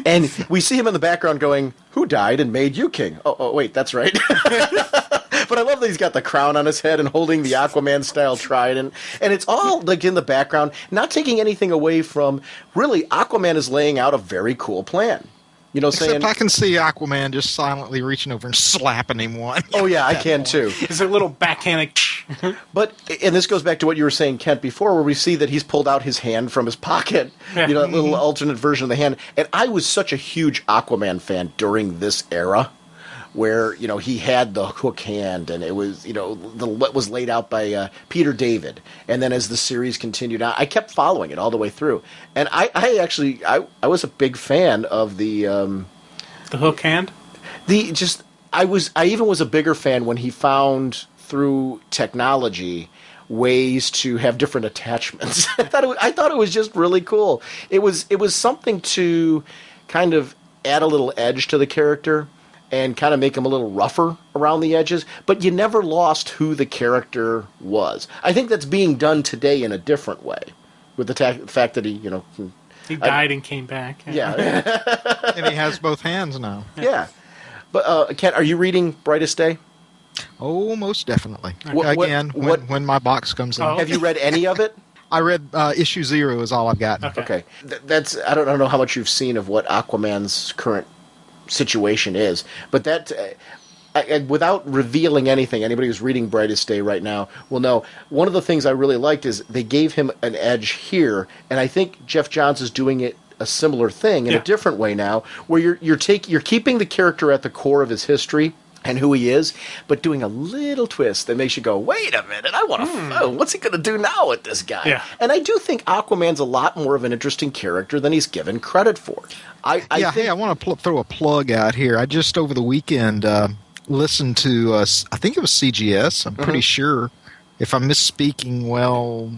And we see him in the background going, who died and made you king? Oh wait, that's right. But I love that he's got the crown on his head and holding the Aquaman-style trident. And it's all like in the background, not taking anything away from, really, Aquaman is laying out a very cool plan. Except I can see Aquaman just silently reaching over and slapping him one. Oh, yeah, I can, too. It's a little backhanded... But, and this goes back to what you were saying, Kent, before, where we see that he's pulled out his hand from his pocket, that little alternate version of the hand. And I was such a huge Aquaman fan during this era, where, he had the hook hand, and it was, what was laid out by Peter David. And then as the series continued on, I kept following it all the way through. And I actually was a big fan of the hook hand? I even was a bigger fan when he found, through technology, ways to have different attachments. I thought it was just really cool. It was something to kind of add a little edge to the character and kind of make him a little rougher around the edges, but you never lost who the character was. I think that's being done today in a different way, with the fact that he died and came back. Yeah. And he has both hands now. Yeah. But, Kent, are you reading Brightest Day? Oh, most definitely. When my box comes in. Have you read any of it? I read issue 0 is all I've got. Okay. I don't know how much you've seen of what Aquaman's current situation is, but that without revealing anything, anybody who's reading Brightest Day right now will know one of the things I really liked is they gave him an edge here, and I think Jeff Johns is doing it a similar thing in a different way now, where you're keeping the character at the core of his history and who he is, but doing a little twist that makes you go, wait a minute, I want to what's he going to do now with this guy? Yeah. And I do think Aquaman's a lot more of an interesting character than he's given credit for. I want to throw a plug out here. I just, over the weekend, listened to, I think it was CGS, I'm pretty sure. If I'm misspeaking, well,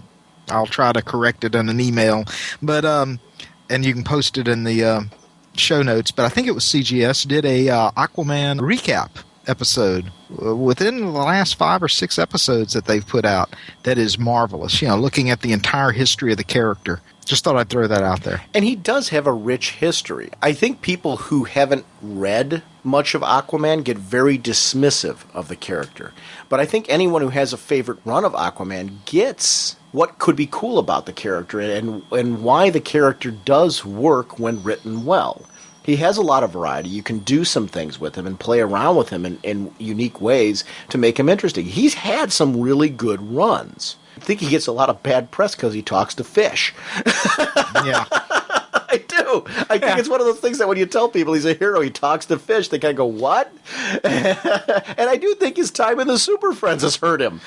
I'll try to correct it in an email. But and you can post it in the show notes. But I think it was CGS did a Aquaman recap episode within the last 5 or 6 episodes that they've put out. That is marvelous. Looking at the entire history of the character. Just thought I'd throw that out there. And he does have a rich history. I think people who haven't read much of Aquaman get very dismissive of the character. But I think anyone who has a favorite run of Aquaman gets what could be cool about the character and why the character does work when written well. He has a lot of variety. You can do some things with him and play around with him in unique ways to make him interesting. He's had some really good runs. I think he gets a lot of bad press because he talks to fish. Yeah. I do. I think it's one of those things that when you tell people he's a hero, he talks to fish, they kind of go, what? And I do think his time in the Super Friends has hurt him.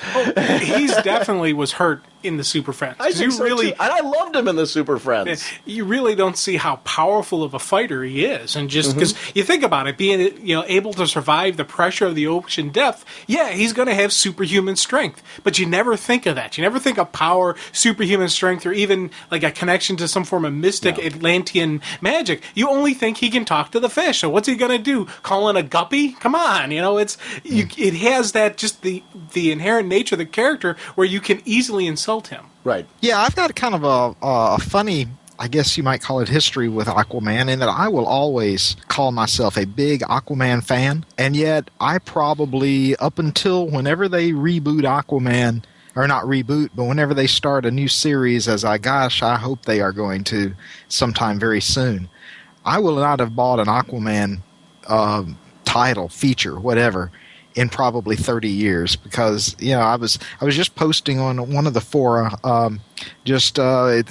He's definitely was hurt in the Super Friends. I think so too. And I loved him in the Super Friends. You really don't see how powerful of a fighter he is. And just because you think about it, being able to survive the pressure of the ocean depth, he's going to have superhuman strength. But you never think of that. You never think of power, superhuman strength, or even like a connection to some form of mystic Atlantean magic. You only think he can talk to the fish. So what's he going to do? Call in a guppy? Come on. It has that just the inherent nature of the character where you can easily insult him. Right. Yeah, I've got kind of a funny, I guess you might call it, history with Aquaman, in that I will always call myself a big Aquaman fan, and yet I probably, up until whenever they reboot Aquaman, or not reboot, but whenever they start a new series, I hope they are going to sometime very soon, I will not have bought an Aquaman title, feature, whatever, in probably 30 years, because I was just posting on one of the fora,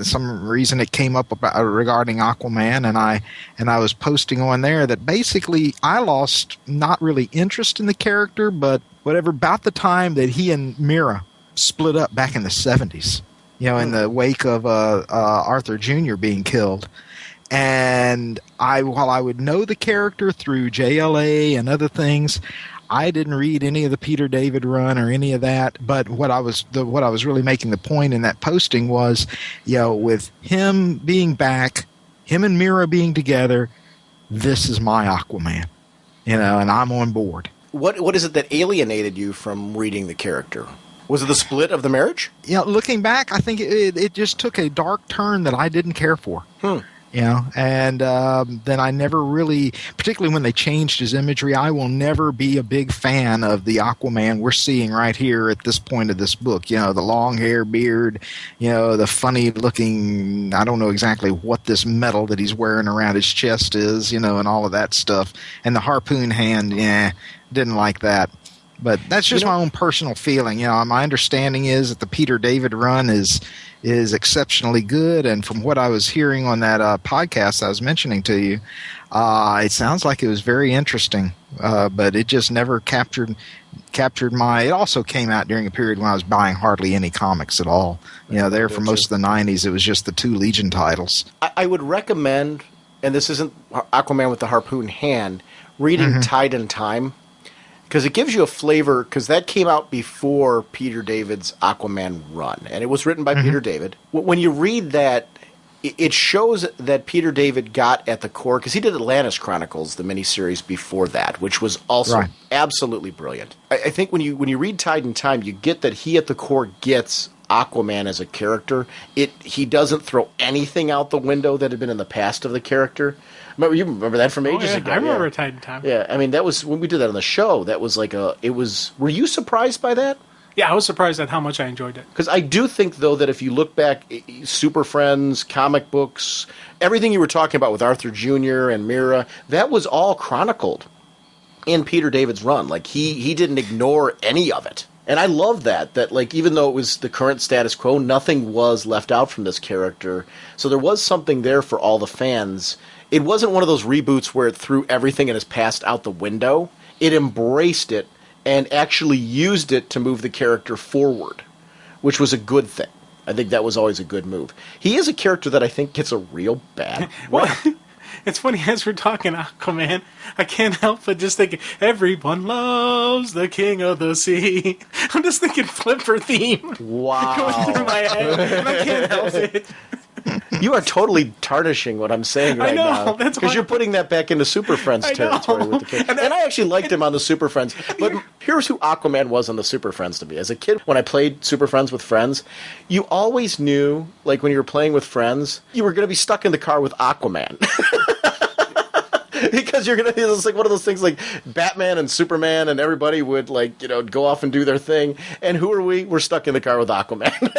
some reason it came up regarding Aquaman, and I was posting on there that basically I lost not really interest in the character, but whatever, about the time that he and Mera split up back in the 70s, in the wake of Arthur Jr. being killed. And while I would know the character through JLA and other things, I didn't read any of the Peter David run or any of that. But what I was really making the point in that posting was, with him being back, him and Mera being together, this is my Aquaman, and I'm on board. What is it that alienated you from reading the character? Was it the split of the marriage? Looking back, I think it just took a dark turn that I didn't care for. And then I never really, particularly when they changed his imagery, I will never be a big fan of the Aquaman we're seeing right here at this point of this book. The long hair, beard, the funny looking, I don't know exactly what this metal that he's wearing around his chest is, and all of that stuff. And the harpoon hand, didn't like that. But that's just my own personal feeling. My understanding is that the Peter David run is exceptionally good, and from what I was hearing on that podcast I was mentioning to you, it sounds like it was very interesting. But it just never captured my. It also came out during a period when I was buying hardly any comics at all. There for most of the '90s, it was just the 2 Legion titles. I would recommend, and this isn't Aquaman with the harpoon hand, reading Tide in Time. Because it gives you a flavor, because that came out before Peter David's Aquaman run, and it was written by Peter David. When you read that, it shows that Peter David got at the core, because he did Atlantis Chronicles, the miniseries before that, which was also absolutely brilliant. I think when you read Tide in Time, you get that he at the core gets Aquaman as a character. He doesn't throw anything out the window that had been in the past of the character. You remember that from ages ago? I remember Tide in Time. Yeah, I mean, that was when we did that on the show. That was were you surprised by that? Yeah, I was surprised at how much I enjoyed it. Because I do think, though, that if you look back, Super Friends, comic books, everything you were talking about with Arthur Jr. and Mera, that was all chronicled in Peter David's run. Like, he didn't ignore any of it. And I love that even though it was the current status quo, nothing was left out from this character. So there was something there for all the fans. It wasn't one of those reboots where it threw everything in his past out the window. It embraced it and actually used it to move the character forward, which was a good thing. I think that was always a good move. He is a character that I think gets a real bad rap. It's funny, as we're talking Aquaman, I can't help but just thinking, everyone loves the king of the sea. I'm just thinking Flipper theme. Wow. Going through my head, and I can't help it. You are totally tarnishing what I'm saying right now. That's because why- you're putting that back into Super Friends I territory know. with the kid. And I actually liked him on the Super Friends. But here's who Aquaman was on the Super Friends to me. As a kid, when I played Super Friends with friends, you always knew, like when you were playing with friends, you were going to be stuck in the car with Aquaman. Because you're gonna, it's like one of those things like Batman and Superman and everybody would like, you know, go off and do their thing. And who are we? We're stuck in the car with Aquaman.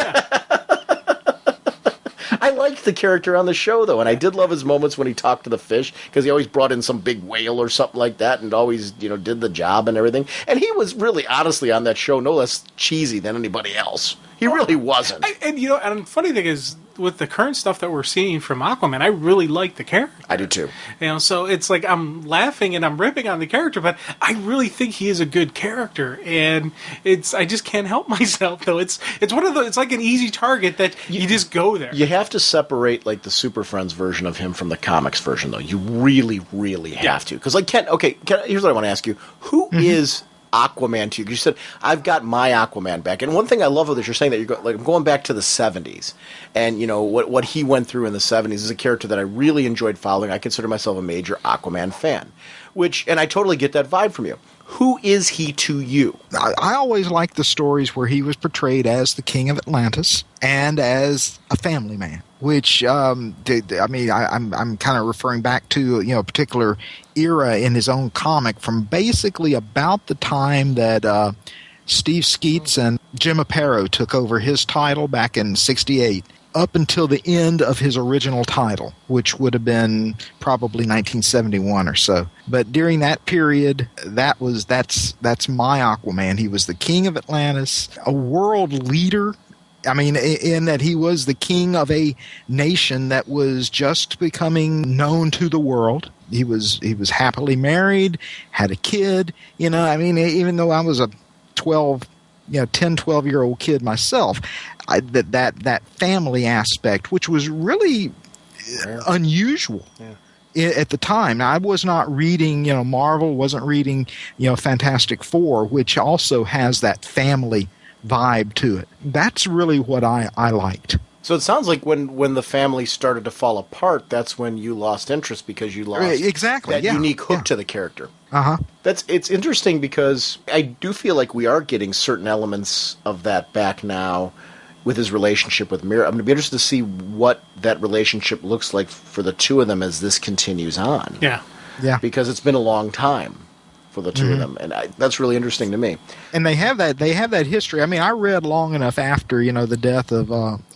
I liked the character on the show, though, and I did love his moments when he talked to the fish, because he always brought in some big whale or something like that, and always, you know, did the job and everything. And he was really, honestly, on that show, no less cheesy than anybody else. He really wasn't. And you know, and the funny thing is, with the current stuff that we're seeing from Aquaman, I really like the character. I do too. You know, so it's like I'm laughing and I'm ripping on the character, but I really think he is a good character, and I just can't help myself though. It's one of those. It's like an easy target that you just go there. You have to separate like the Super Friends version of him from the comics version, though. You really, really have to, because like Kent. Okay, Kent, here's what I want to ask you: who is Aquaman to you? 'Cause you said, I've got my Aquaman back. And one thing I love of this, you're saying that I'm going back to the 70s. And, you know, what he went through in the 70s is a character that I really enjoyed following. I consider myself a major Aquaman fan. And I totally get that vibe from you. Who is he to you? I always liked the stories where he was portrayed as the king of Atlantis and as a family man, which, I'm kind of referring back to, you know, a particular era in his own comic from basically about the time that Steve Skeets and Jim Aparo took over his title back in '68. Up until the end of his original title, which would have been probably 1971 or so. But during that period, that's my Aquaman. He was the king of Atlantis, a world leader. I mean, in that he was the king of a nation that was just becoming known to the world. He was happily married, had a kid. You know, I mean, even though I was a 10, 12-year-old kid myself, that family aspect, which was really unusual at the time. Now, I was not reading, you know, Marvel, wasn't reading, you know, Fantastic Four, which also has that family vibe to it. That's really what I liked. So it sounds like when the family started to fall apart, that's when you lost interest, because you lost exactly that unique hook to the character. Uh-huh. It's interesting, because I do feel like we are getting certain elements of that back now with his relationship with Mira. I'm going to be interested to see what that relationship looks like for the two of them as this continues on. Yeah. Because it's been a long time for the two of them, and that's really interesting to me. And they have that history. I mean, I read long enough after, you know, the death of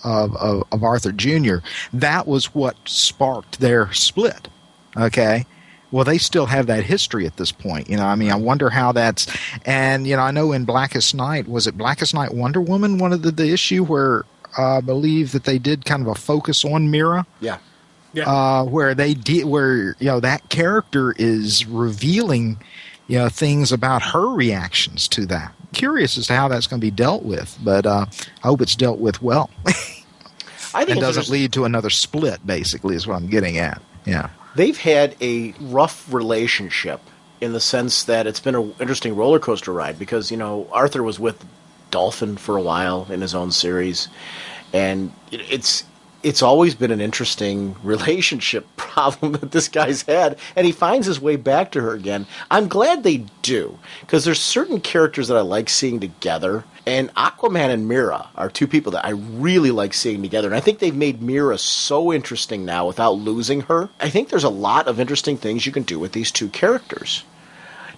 Arthur Jr. That was what sparked their split. Okay. Well, they still have that history at this point. You know, I mean, I wonder how that's... And, you know, I know in Blackest Night, was it Blackest Night Wonder Woman, one of the issue where I believe that they did kind of a focus on Mira? Yeah. Where you know, that character is revealing, you know, things about her reactions to that. Curious as to how that's going to be dealt with, but I hope it's dealt with well. I think it doesn't lead to another split, basically, is what I'm getting at. Yeah. They've had a rough relationship in the sense that it's been an interesting roller coaster ride, because, you know, Arthur was with Dolphin for a while in his own series, and it's always been an interesting relationship problem that this guy's had, and he finds his way back to her again. I'm glad they do, because there's certain characters that I like seeing together, and Aquaman and Mira are two people that I really like seeing together, and I think they've made Mira so interesting now without losing her. I think there's a lot of interesting things you can do with these two characters.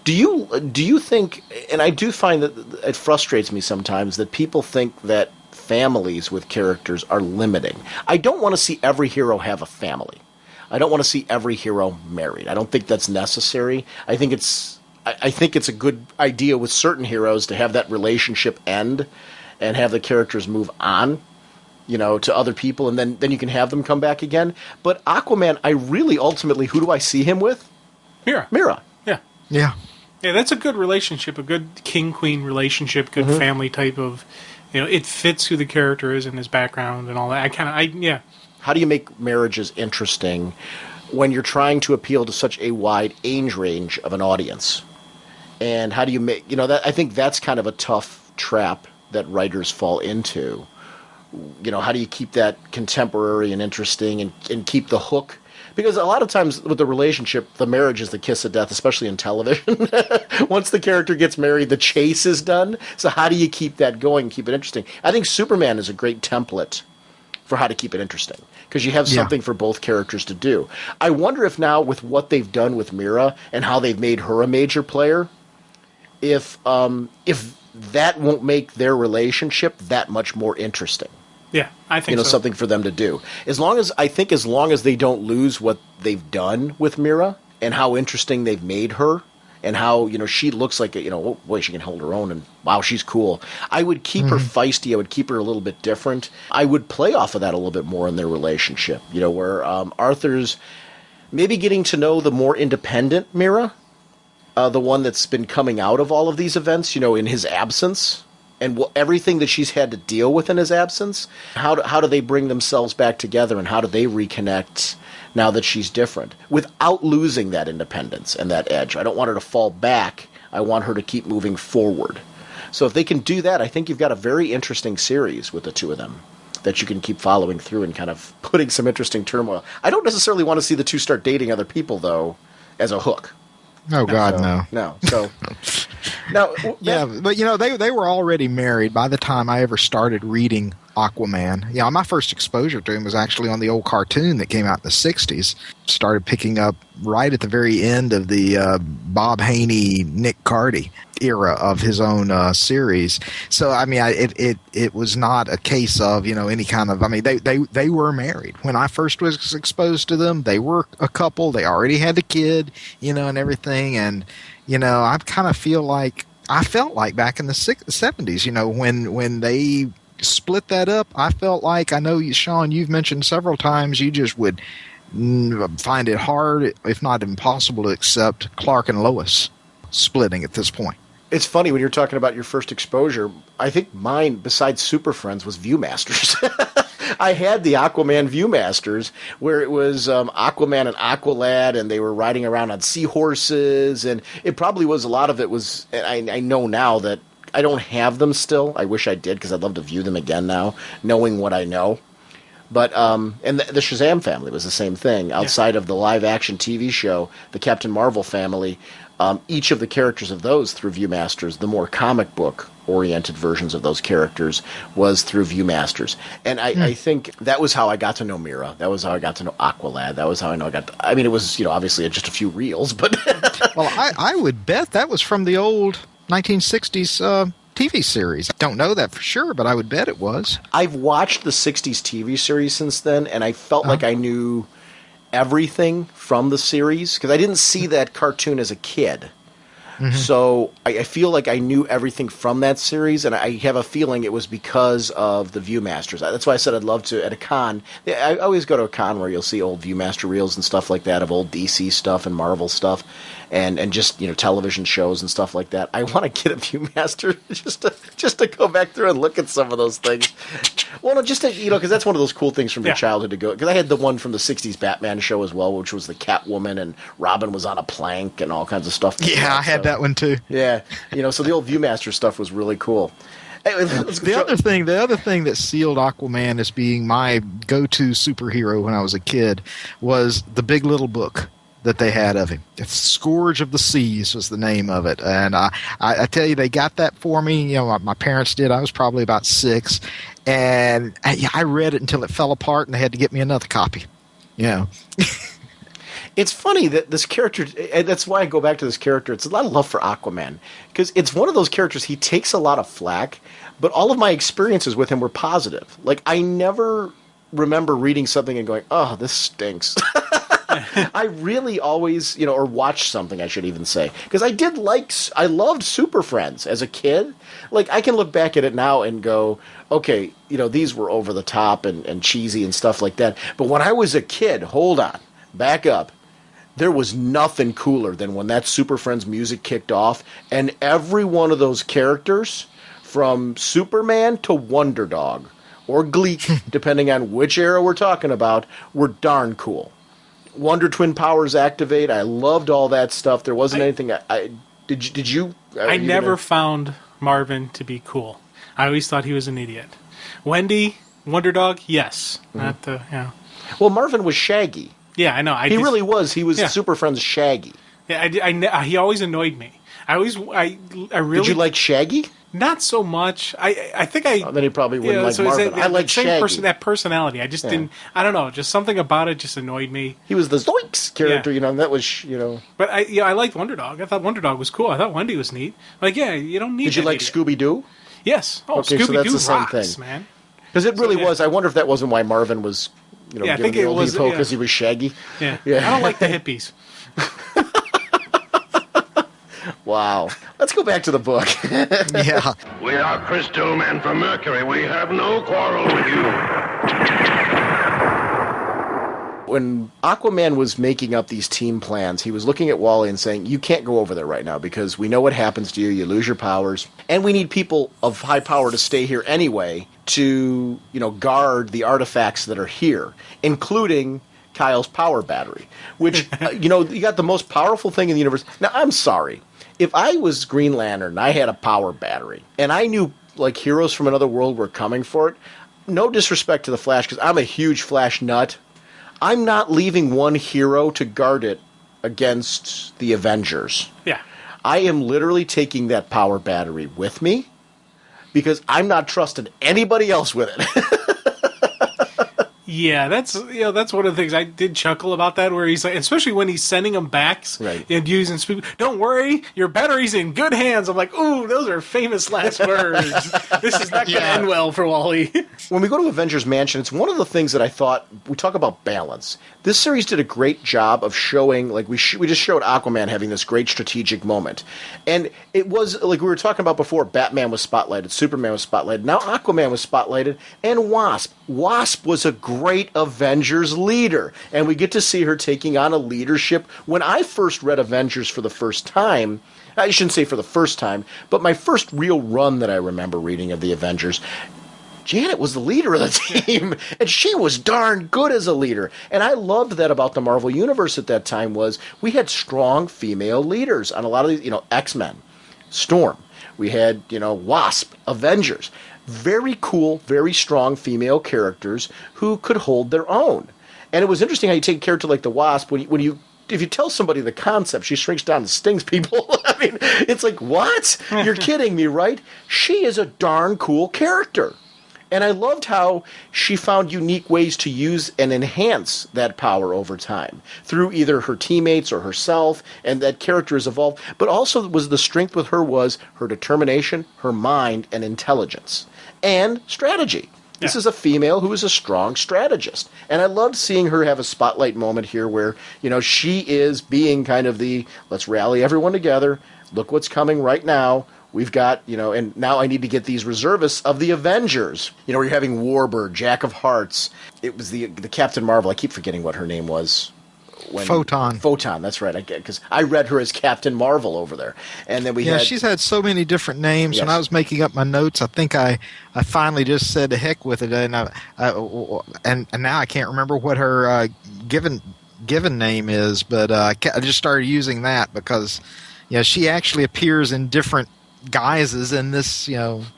Do you think, and I do find that it frustrates me sometimes that people think that families with characters are limiting. I don't want to see every hero have a family. I don't want to see every hero married. I don't think that's necessary. I think it's a good idea with certain heroes to have that relationship end and have the characters move on, you know, to other people, and then you can have them come back again. But Aquaman, I really ultimately, who do I see him with? Mira. Yeah, that's a good relationship, a good king-queen relationship, good family type of, you know, it fits who the character is and his background and all that. How do you make marriages interesting when you're trying to appeal to such a wide age range of an audience? And how do you make, that, I think that's kind of a tough trap that writers fall into. How do you keep that contemporary and interesting and keep the hook? Because a lot of times with the relationship, the marriage is the kiss of death, especially in television. Once the character gets married, the chase is done. So how do you keep that going, keep it interesting? I think Superman is a great template for how to keep it interesting, because you have something for both characters to do. I wonder if now, with what they've done with Mira and how they've made her a major player, if that won't make their relationship that much more interesting. Yeah, I think so. Something for them to do. As long as they don't lose what they've done with Mira and how interesting they've made her and how, she looks like, oh boy, she can hold her own and wow, she's cool. I would keep her feisty. I would keep her a little bit different. I would play off of that a little bit more in their relationship, where Arthur's maybe getting to know the more independent Mira, the one that's been coming out of all of these events, in his absence. And everything that she's had to deal with in his absence, how do they bring themselves back together, and how do they reconnect now that she's different without losing that independence and that edge? I don't want her to fall back. I want her to keep moving forward. So if they can do that, I think you've got a very interesting series with the two of them that you can keep following through and kind of putting some interesting turmoil. I don't necessarily want to see the two start dating other people, though, as a hook. Oh, God, no. No. So, now, yeah, but, they were already married by the time I ever started reading Aquaman. Yeah, my first exposure to him was actually on the old cartoon that came out in the 60s. Started picking up right at the very end of the Bob Haney, Nick Cardy era of his own series. So, I mean, it was not a case of, any kind of, they were married. When I first was exposed to them, they were a couple. They already had a kid, and everything. And, I kind of felt like back in the 70s, when they split that up, I felt like, I know, Sean, you've mentioned several times, you just would find it hard, if not impossible, to accept Clark and Lois splitting at this point. It's funny when you're talking about your first exposure. I think mine, besides Super Friends, was Viewmasters. I had the Aquaman Viewmasters, where it was Aquaman and Aqualad, and they were riding around on seahorses, and it probably was, a lot of it was, I know now that I don't have them still. I wish I did, because I'd love to view them again now, knowing what I know. But and the Shazam family was the same thing. Outside of the live-action TV show, the Captain Marvel family, each of the characters of those through Viewmasters, the more comic book-oriented versions of those characters, was through Viewmasters. And I think that was how I got to know Mira. That was how I got to know Aqualad. That was how it was, obviously just a few reels, but... Well, I would bet that was from the old 1960s TV series. I don't know that for sure, but I would bet it was. I've watched the 60s TV series since then, and I felt like I knew everything from the series, because I didn't see that cartoon as a kid. Mm-hmm. So I feel like I knew everything from that series, and I have a feeling it was because of the Viewmasters. That's why I said I'd love to, at a con. I always go to a con where you'll see old Viewmaster reels and stuff like that of old DC stuff and Marvel stuff. And just, television shows and stuff like that. I want to get a Viewmaster just to go back through and look at some of those things. Well, no, just to, because that's one of those cool things from your childhood to go. Because I had the one from the 60s Batman show as well, which was the Catwoman and Robin was on a plank and all kinds of stuff. I had that one too. Yeah. So the old Viewmaster stuff was really cool. Anyway, the other thing that sealed Aquaman as being my go-to superhero when I was a kid was the Big Little Book that they had of him. It's Scourge of the Seas was the name of it. And I tell you, they got that for me. My parents did. I was probably about 6. And I read it until it fell apart, and they had to get me another copy. It's funny that this character, and that's why I go back to this character, it's a lot of love for Aquaman. Because it's one of those characters, he takes a lot of flack, but all of my experiences with him were positive. Like, I never remember reading something and going, oh, this stinks. I really always, or watched something, I should even say. Because I loved Super Friends as a kid. Like, I can look back at it now and go, okay, these were over the top and cheesy and stuff like that. But when I was a kid, hold on, back up. There was nothing cooler than when that Super Friends music kicked off, and every one of those characters, from Superman to Wonder Dog, or Gleek, depending on which era we're talking about, were darn cool. Wonder Twin powers activate. I loved all that stuff. There wasn't anything. Did you? I never found Marvin to be cool. I always thought he was an idiot. Wendy, Wonder Dog, yes. Not the, Well, Marvin was Shaggy. Yeah, I know. He really was. He was Super Friends Shaggy. Yeah, he always annoyed me. I really. Did you like Shaggy? Not so much. I think I. Then he probably wouldn't like Marvin. I like Shaggy. That personality. I just didn't. I don't know. Just something about it just annoyed me. He was the Zoinks character, and that was, But I liked Wonder Dog. I thought Wonder Dog was cool. I thought Wendy was neat. Like, you don't need. Did you like Scooby Doo? Yes. Oh, okay, Scooby so that's Doo the same rocks, thing, man. Because it really was. I wonder if that wasn't why Marvin was, I think it was because he was Shaggy. Yeah. I don't like the hippies. Wow. Let's go back to the book. Yeah. We are crystal men from Mercury. We have no quarrel with you. When Aquaman was making up these team plans, he was looking at Wally and saying, you can't go over there right now because we know what happens to you. You lose your powers. And we need people of high power to stay here anyway to, guard the artifacts that are here, including Kyle's power battery, which, you got the most powerful thing in the universe. Now, I'm sorry. If I was Green Lantern and I had a power battery and I knew, heroes from another world were coming for it, no disrespect to the Flash, because I'm a huge Flash nut, I'm not leaving one hero to guard it against the Avengers. Yeah. I am literally taking that power battery with me because I'm not trusting anybody else with it. Yeah, that's one of the things I did chuckle about that, where he's like, especially when he's sending them back and using don't worry, your battery's in good hands. I'm like, ooh, those are famous last words. This is not going to end well for Wally. When we go to Avengers Mansion, it's one of the things that I thought, we talk about balance. This series did a great job of showing, we just showed Aquaman having this great strategic moment. And it was, we were talking about before, Batman was spotlighted, Superman was spotlighted, now Aquaman was spotlighted, and Wasp. Wasp was a great Avengers leader, and we get to see her taking on a leadership. When I first read Avengers for the first time, I shouldn't say for the first time, but my first real run that I remember reading of the Avengers, Janet was the leader of the team, and she was darn good as a leader. And I loved that about the Marvel Universe at that time was we had strong female leaders on a lot of these, X-Men, Storm. We had, Wasp, Avengers. Very cool, very strong female characters who could hold their own. And it was interesting how you take a character like the Wasp, if you tell somebody the concept, she shrinks down and stings people. I mean, it's like, what? You're kidding me, right? She is a darn cool character. And I loved how she found unique ways to use and enhance that power over time through either her teammates or herself, and that character has evolved. But also was the strength with her was her determination, her mind, and intelligence. And strategy. This is a female who is a strong strategist. And I loved seeing her have a spotlight moment here where, she is being kind of the, let's rally everyone together, look what's coming right now. We've got, and now I need to get these reservists of the Avengers. You're having Warbird, Jack of Hearts. It was the Captain Marvel. I keep forgetting what her name was. Photon. Photon, that's right. Because I read her as Captain Marvel over there. And then she's had so many different names. Yes. When I was making up my notes, I think I finally just said the heck with it. And and now I can't remember what her given name is, but I just started using that because she actually appears in different guises in this,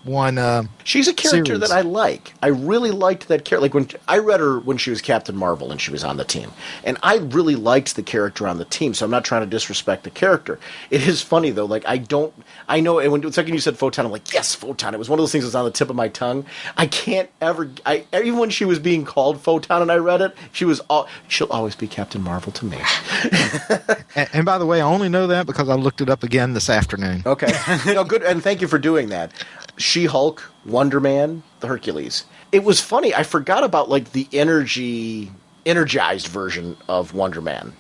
one she's a character series that I like. I really liked that character. Like when I read her when she was Captain Marvel and she was on the team. And I really liked the character on the team, so I'm not trying to disrespect the character. It is funny though, I know, and when the second you said Photon, I'm like, yes, Photon. It was one of those things that was on the tip of my tongue. I can't ever even when she was being called Photon and I read it, she'll always be Captain Marvel to me. and by the way, I only know that because I looked it up again this afternoon. Okay. Good, and thank you for doing that. She-Hulk, Wonder Man, the Hercules. It was funny. I forgot about the energized version of Wonder Man.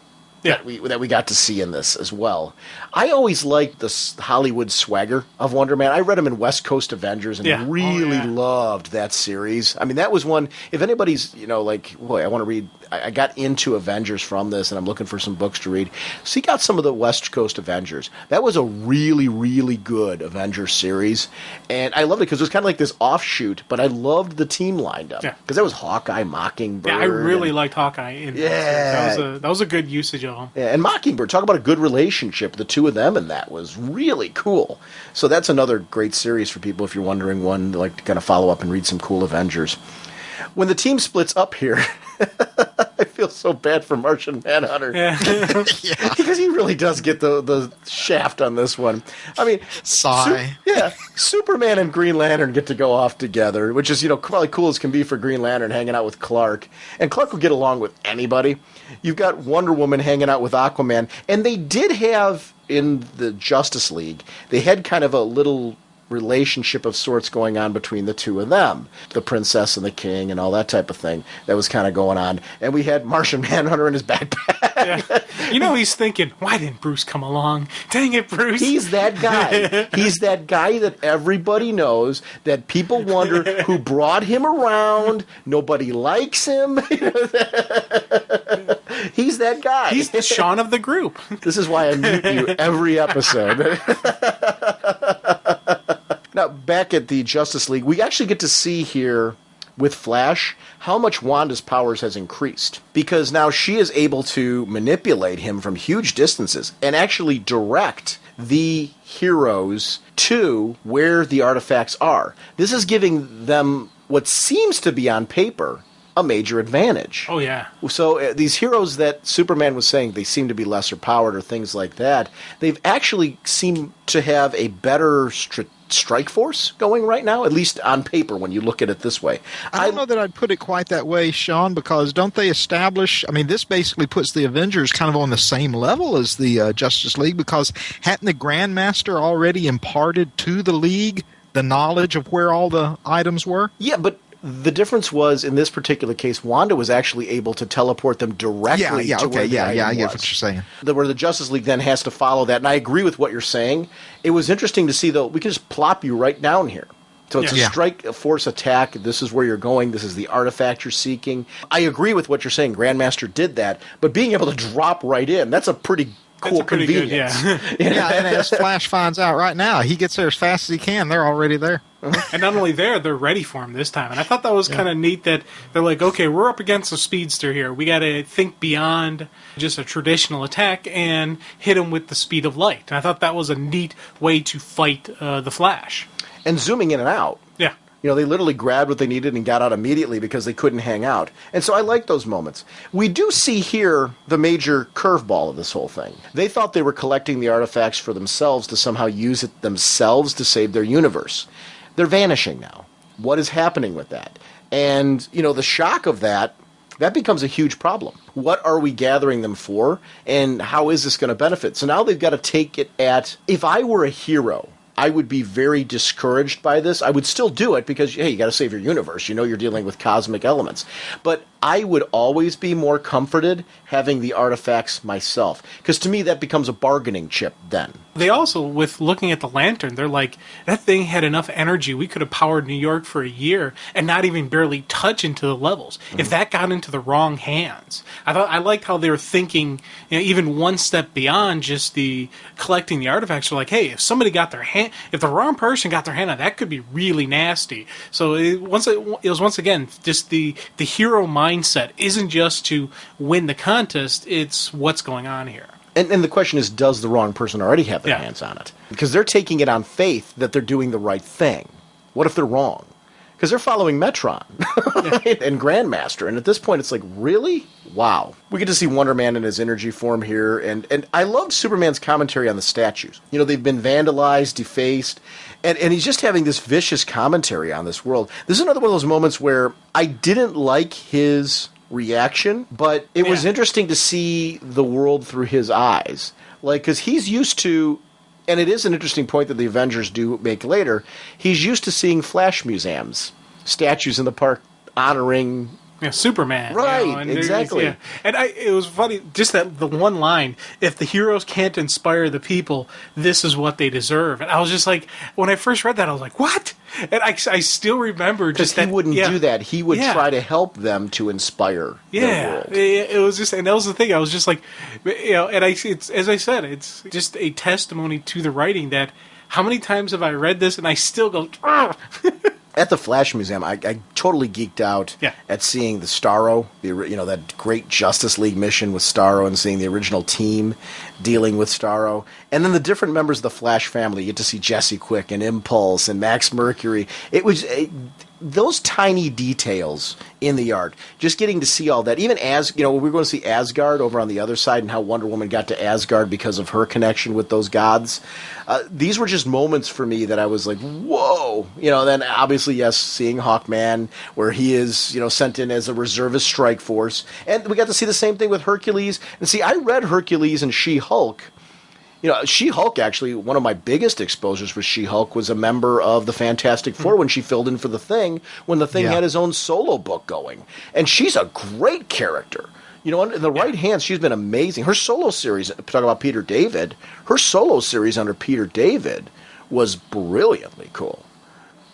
that we got to see in this as well. I always liked the Hollywood swagger of Wonder Man. I read him in West Coast Avengers and really loved that series. I mean, that was one, if anybody's, like, boy, I want to read, I got into Avengers from this and I'm looking for some books to read. Seek out some of the West Coast Avengers. That was a really, really good Avengers series. And I loved it because it was kind of like this offshoot, but I loved the team lined up. Because that was Hawkeye, Mockingbird. Yeah, I really liked Hawkeye. That was a good usage of him. Yeah, and Mockingbird, talk about a good relationship. The two of them in that was really cool. So that's another great series for people if you're wondering one, like to kind of follow up and read some cool Avengers. When the team splits up here, I feel so bad for Martian Manhunter. Yeah. Because he really does get the shaft on this one. I mean, sigh. Superman and Green Lantern get to go off together, which is, probably cool as can be for Green Lantern hanging out with Clark. And Clark will get along with anybody. You've got Wonder Woman hanging out with Aquaman. And they did have, in the Justice League, they had kind of a little relationship of sorts going on between the two of them, the princess and the king and all that type of thing that was kind of going on. And we had Martian Manhunter in his backpack. He's thinking, why didn't Bruce come along? Dang it, Bruce. He's that guy. He's that guy that everybody knows, that people wonder who brought him around. Nobody likes him. He's that guy. He's the Sean of the group. This is why I mute you every episode. Now, back at the Justice League, we actually get to see here with Flash how much Wanda's powers has increased. Because now she is able to manipulate him from huge distances and actually direct the heroes to where the artifacts are. This is giving them what seems to be on paper a major advantage. Oh, yeah. So these heroes that Superman was saying they seem to be lesser powered or things like that, they've actually seemed to have a better strike force going right now, at least on paper when you look at it this way. I don't know that I'd put it quite that way, Sean, because don't they establish, this basically puts the Avengers kind of on the same level as the Justice League, because hadn't the Grandmaster already imparted to the League the knowledge of where all the items were? Yeah, but the difference was, in this particular case, Wanda was actually able to teleport them directly to where the item was. I get what you're saying. Where the Justice League then has to follow that, and I agree with what you're saying. It was interesting to see, though, we can just plop you right down here. So it's a strike force attack. This is where you're going. This is the artifact you're seeking. I agree with what you're saying. Grandmaster did that, but being able to drop right in, that's a pretty cool convenience. Good, and as Flash finds out right now, he gets there as fast as he can. They're already there. And not only there, they're ready for him this time. And I thought that was kind of neat that they're like, okay, we're up against a speedster here. We got to think beyond just a traditional attack and hit him with the speed of light. And I thought that was a neat way to fight the Flash. And zooming in and out. Yeah. They literally grabbed what they needed and got out immediately because they couldn't hang out. And so I like those moments. We do see here the major curveball of this whole thing. They thought they were collecting the artifacts for themselves to somehow use it themselves to save their universe. They're vanishing now. What is happening with that? And, the shock of that becomes a huge problem. What are we gathering them for? And how is this going to benefit? So now they've got to take it at, if I were a hero, I would be very discouraged by this. I would still do it because, hey, you got to save your universe. You're dealing with cosmic elements. But I would always be more comforted having the artifacts myself. Because to me, that becomes a bargaining chip then. They also, with looking at the Lantern, they're like, that thing had enough energy. We could have powered New York for a year and not even barely touch into the levels. Mm-hmm. If that got into the wrong hands. I liked how they were thinking, even one step beyond just the collecting the artifacts. They're like, hey, if somebody got their hand, if the wrong person got their hand on that, could be really nasty. So it was once again just the hero mindset isn't just to win the contest; it's what's going on here. And the question is, does the wrong person already have their hands on it? Because they're taking it on faith that they're doing the right thing. What if they're wrong? Because they're following Metron and Grandmaster. And at this point, it's like, really? Wow. We get to see Wonder Man in his energy form here. And I loved Superman's commentary on the statues. They've been vandalized, defaced. And he's just having this vicious commentary on this world. This is another one of those moments where I didn't like his reaction, but it was interesting to see the world through his eyes. Because he's used to, and it is an interesting point that the Avengers do make later, he's used to seeing Flash museums, statues in the park honoring Yeah, Superman. Right, and exactly. Yeah. And it was funny, just that the one line, if the heroes can't inspire the people, this is what they deserve. And I was just like, when I first read that, I was like, what? And I still remember just that. He wouldn't do that. He would try to help them to inspire their world. It was just, and that was the thing. I was just like, and it's, as I said, it's just a testimony to the writing that how many times have I read this and I still go, ah! At the Flash Museum, I totally geeked out Yeah. at seeing the Starro, that great Justice League mission with Starro, and seeing the original team dealing with Starro. And then the different members of the Flash family. You get to see Jesse Quick and Impulse and Max Mercury. It was those tiny details in the art, just getting to see all that. Even as, we were going to see Asgard over on the other side and how Wonder Woman got to Asgard because of her connection with those gods. These were just moments for me that I was like, whoa. Then obviously, yes, seeing Hawkman, where he is, sent in as a reservist strike force. And we got to see the same thing with Hercules. And see, I read Hercules and She-Hulk. She-Hulk, actually, one of my biggest exposures for She-Hulk was a member of the Fantastic Four when she filled in for the Thing, when the Thing had his own solo book going. And she's a great character. In the right hands, she's been amazing. Her solo series, talk about Peter David, her solo series under Peter David was brilliantly cool.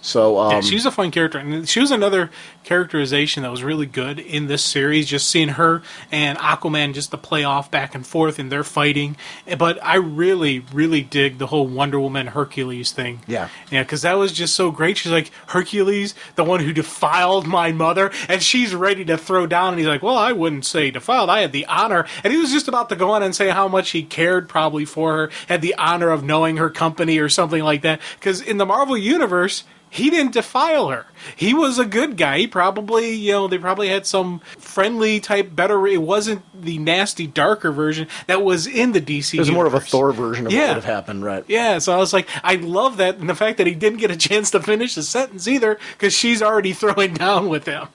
So she's a fun character, and she was another characterization that was really good in this series. Just seeing her and Aquaman just to play off back and forth in their fighting. But I really, really dig the whole Wonder Woman Hercules thing. Yeah, because that was just so great. She's like, Hercules, the one who defiled my mother, and she's ready to throw down. And he's like, well, I wouldn't say defiled. I had the honor, and he was just about to go on and say how much he cared probably for her, had the honor of knowing her company or something like that. Because in the Marvel Universe, he didn't defile her. He was a good guy. He probably, they probably had some friendly type better. It wasn't the nasty, darker version that was in the DC. It was universe. more of a Thor version of what would have happened, right? Yeah, so I was like, I love that. And the fact that he didn't get a chance to finish the sentence either, because she's already throwing down with him.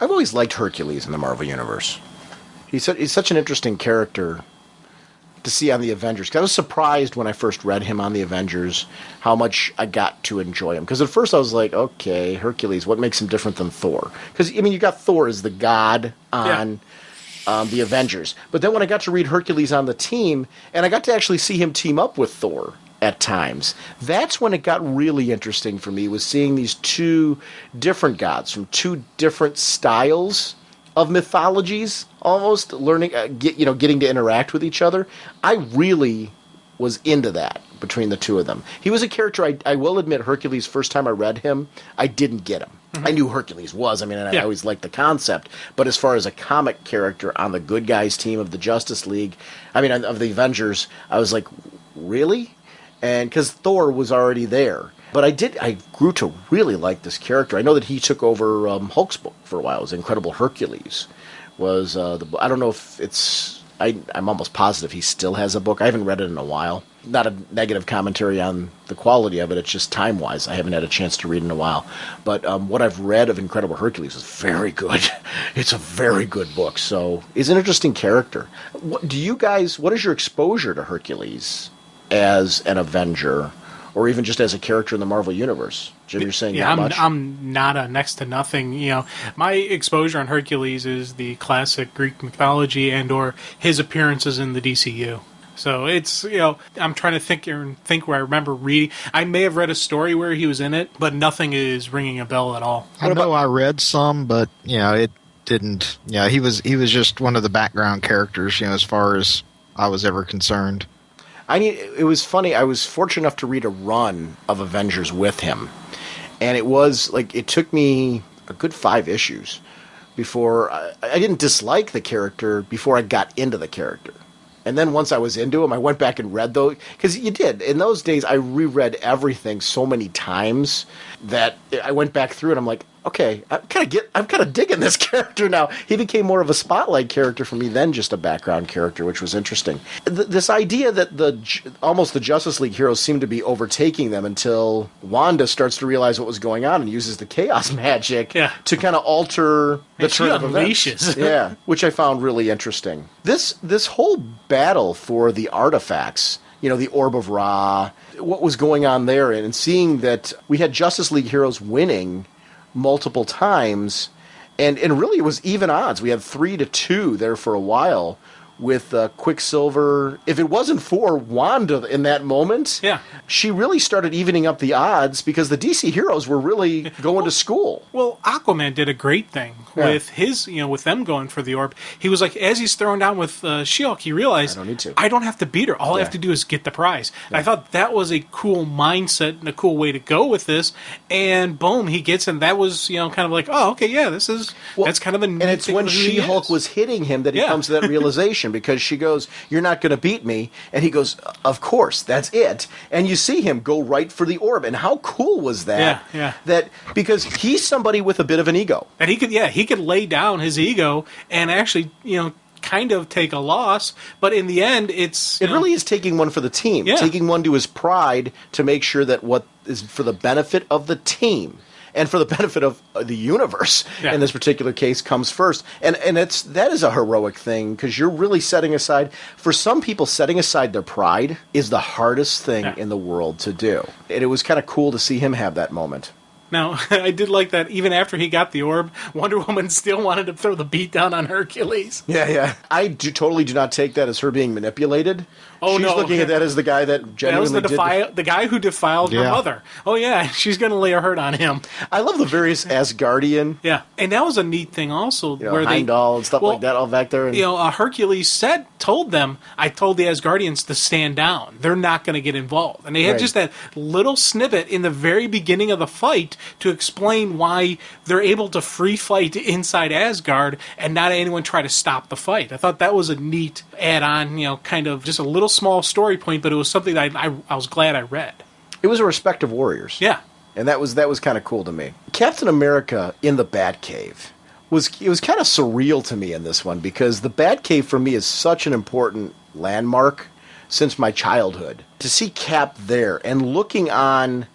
I've always liked Hercules in the Marvel Universe. He's such an interesting character to see on the Avengers. 'Cause I was surprised when I first read him on the Avengers how much I got to enjoy him. Because at first I was like, okay, Hercules, what makes him different than Thor? Because, you got Thor as the god on the Avengers. But then when I got to read Hercules on the team, and I got to actually see him team up with Thor at times, that's when it got really interesting for me, was seeing these two different gods from two different styles of mythologies, almost learning, getting to interact with each other. I really was into that between the two of them. He was a character, I will admit, Hercules, first time I read him, I didn't get him. Mm-hmm. I knew Hercules was, and I always liked the concept, but as far as a comic character on the good guys team of the Justice League, of the Avengers, I was like, really? And because Thor was already there. But I grew to really like this character. I know that he took over Hulk's book for a while. It was Incredible Hercules. I don't know if it's... I'm almost positive he still has a book. I haven't read it in a while. Not a negative commentary on the quality of it. It's just time-wise. I haven't had a chance to read in a while. But what I've read of Incredible Hercules is very good. It's a very good book. So he's an interesting character. What is your exposure to Hercules as an Avenger, or even just as a character in the Marvel Universe? Jim, you're saying not much? I'm not a next to nothing. My exposure on Hercules is the classic Greek mythology and or his appearances in the DCU. So it's, I'm trying to think where I remember reading. I may have read a story where he was in it, but nothing is ringing a bell at all. I know I read some, but, it didn't. Yeah, he was just one of the background characters, as far as I was ever concerned. It was funny. I was fortunate enough to read a run of Avengers with him. And it was it took me a good 5 issues before I didn't dislike the character before I got into the character. And then once I was into him, I went back and read those. Because you did. In those days, I reread everything so many times that I went back through and I'm like, okay, I'm kind of digging this character now. He became more of a spotlight character for me than just a background character, which was interesting. This idea that almost the Justice League heroes seem to be overtaking them until Wanda starts to realize what was going on and uses the chaos magic to kind of alter the turn of events. Yeah, which I found really interesting. This whole battle for the artifacts, the Orb of Ra, what was going on there, and seeing that we had Justice League heroes winning multiple times, And really, it was even odds. We had 3-2 there for a while with Quicksilver. If it wasn't for Wanda in that moment, she really started evening up the odds because the DC heroes were really going to school. Well, Aquaman did a great thing with his, with them going for the orb. He was like, as he's throwing down with She-Hulk, he realized, I don't have to beat her. All I have to do is get the prize. I thought that was a cool mindset and a cool way to go with this. And boom, he gets, and that was, kind of like, oh, okay, this is, that's kind of a neat and it's when She-Hulk was hitting him that he comes to that realization. Because she goes, you're not going to beat me. And he goes, of course, that's it. And you see him go right for the orb. And how cool was that? That because he's somebody with a bit of an ego. And he could lay down his ego and actually, kind of take a loss. But in the end, it really is taking one for the team. Taking one to his pride to make sure that what is for the benefit of the team. And for the benefit of the universe, in this particular case, comes first. And that is a heroic thing, because you're really setting aside, for some people, setting aside their pride is the hardest thing in the world to do. And it was kind of cool to see him have that moment. Now, I did like that even after he got the orb, Wonder Woman still wanted to throw the beat down on Hercules. Yeah. I totally do not take that as her being manipulated. Oh, she's looking at that as the guy that genuinely the guy who defiled her mother. Oh, yeah, she's going to lay a hurt on him. I love the various Asgardian. Yeah, and that was a neat thing also. Where Heimdall and stuff like that all back there. And, Hercules told them, I told the Asgardians to stand down. They're not going to get involved. And they had just that little snippet in the very beginning of the fight to explain why they're able to free fight inside Asgard and not anyone try to stop the fight. I thought that was a neat add-on, kind of just a little small story point, but it was something that I was glad I read. It was a respect of warriors. Yeah. And that was kind of cool to me. Captain America in the Batcave was kind of surreal to me in this one, because the Batcave for me is such an important landmark since my childhood. To see Cap there and looking on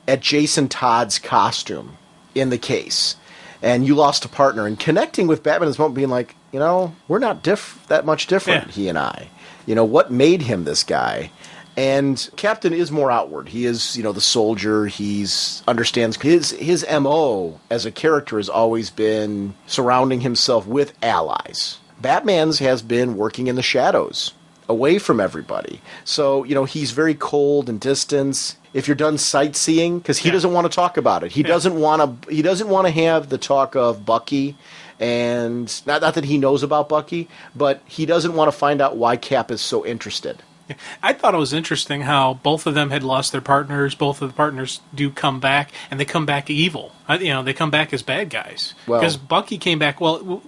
at Jason Todd's costume in the case, and you lost a partner, and connecting with Batman in this moment, being like, we're not that much different, he and I. What made him this guy? And Captain is more outward. He is, the soldier. He's understands his MO as a character has always been surrounding himself with allies. Batman's has been working in the shadows, away from everybody. So, he's very cold and distant. If you're done sightseeing, because he doesn't want to talk about it. He doesn't want to have the talk of Bucky. And not that he knows about Bucky, but he doesn't want to find out why Cap is so interested. I thought it was interesting how both of them had lost their partners. Both of the partners do come back, and they come back evil. They come back as bad guys. Because Bucky came back,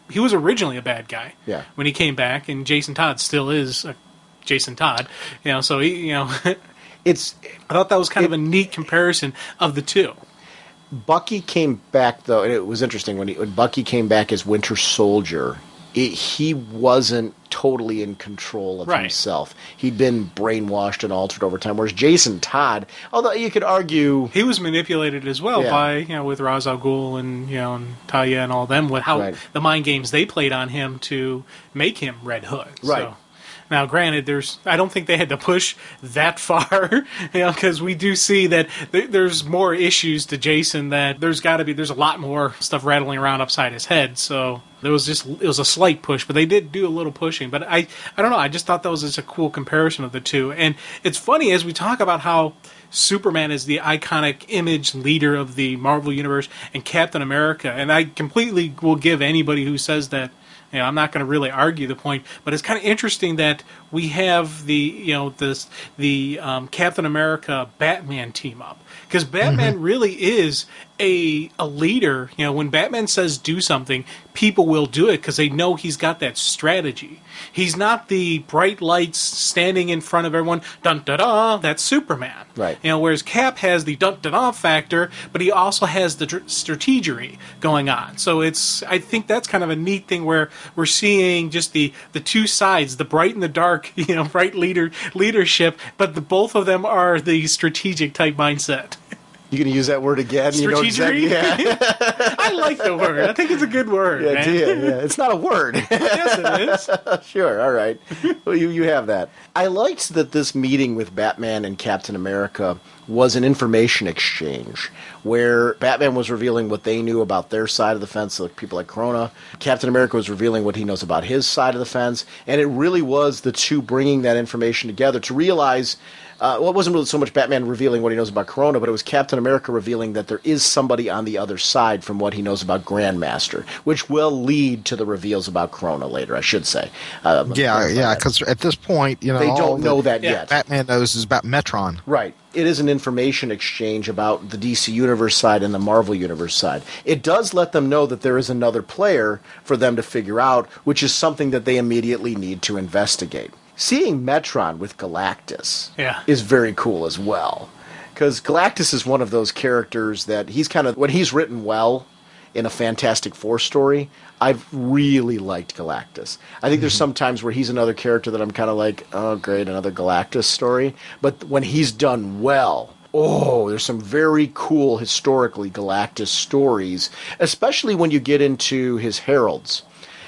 he was originally a bad guy when he came back, and Jason Todd still is Jason Todd. So he, I thought that was kind of a neat comparison of the two. Bucky came back, though, and it was interesting when Bucky came back as Winter Soldier. He wasn't totally in control of himself. He'd been brainwashed and altered over time. Whereas Jason Todd, although you could argue he was manipulated as well by with Ra's al Ghul and and Talia and all them, with how the mind games they played on him to make him Red Hood. Right. So. Now, granted, I don't think they had to push that far, because we do see that there's more issues to Jason, that there's a lot more stuff rattling around upside his head. So it was a slight push, but they did do a little pushing. But I don't know. I just thought that was just a cool comparison of the two. And it's funny as we talk about how Superman is the iconic image leader of the Marvel Universe and Captain America. And I completely will give anybody who says that, I'm not going to really argue the point, but it's kind of interesting that we have the Captain America Batman team up, because Batman really is a leader. When Batman says do something, people will do it because they know he's got that strategy. He's not the bright lights standing in front of everyone. Dun da da. That's Superman. Right. Whereas Cap has the dun da da factor, but he also has the strategery going on. So I think that's kind of a neat thing where we're seeing just the two sides, the bright and the dark, bright leadership, but both of them are the strategic type mindset. You going to use that word again? Strategery? You know exactly. Yeah. I like the word. I think it's a good word. Yeah, man. it's not a word. Yes, it is. Sure, all right. Well, you have that. I liked that this meeting with Batman and Captain America was an information exchange where Batman was revealing what they knew about their side of the fence, like people like Corona. Captain America was revealing what he knows about his side of the fence, and it really was the two bringing that information together to realize well, it wasn't really so much Batman revealing what he knows about Corona, but it was Captain America revealing that there is somebody on the other side from what he knows about Grandmaster, which will lead to the reveals about Corona later, I should say. Because at this point, they don't know that yet. Batman knows is about Metron. Right. It is an information exchange about the DC Universe side and the Marvel Universe side. It does let them know that there is another player for them to figure out, which is something that they immediately need to investigate. Seeing Metron with Galactus is very cool as well. Because Galactus is one of those characters that he's kind of, when he's written well in a Fantastic Four story, I've really liked Galactus. I think there's some times where he's another character that I'm kind of like, oh, great, another Galactus story. But when he's done well, there's some very cool, historically, Galactus stories, especially when you get into his heralds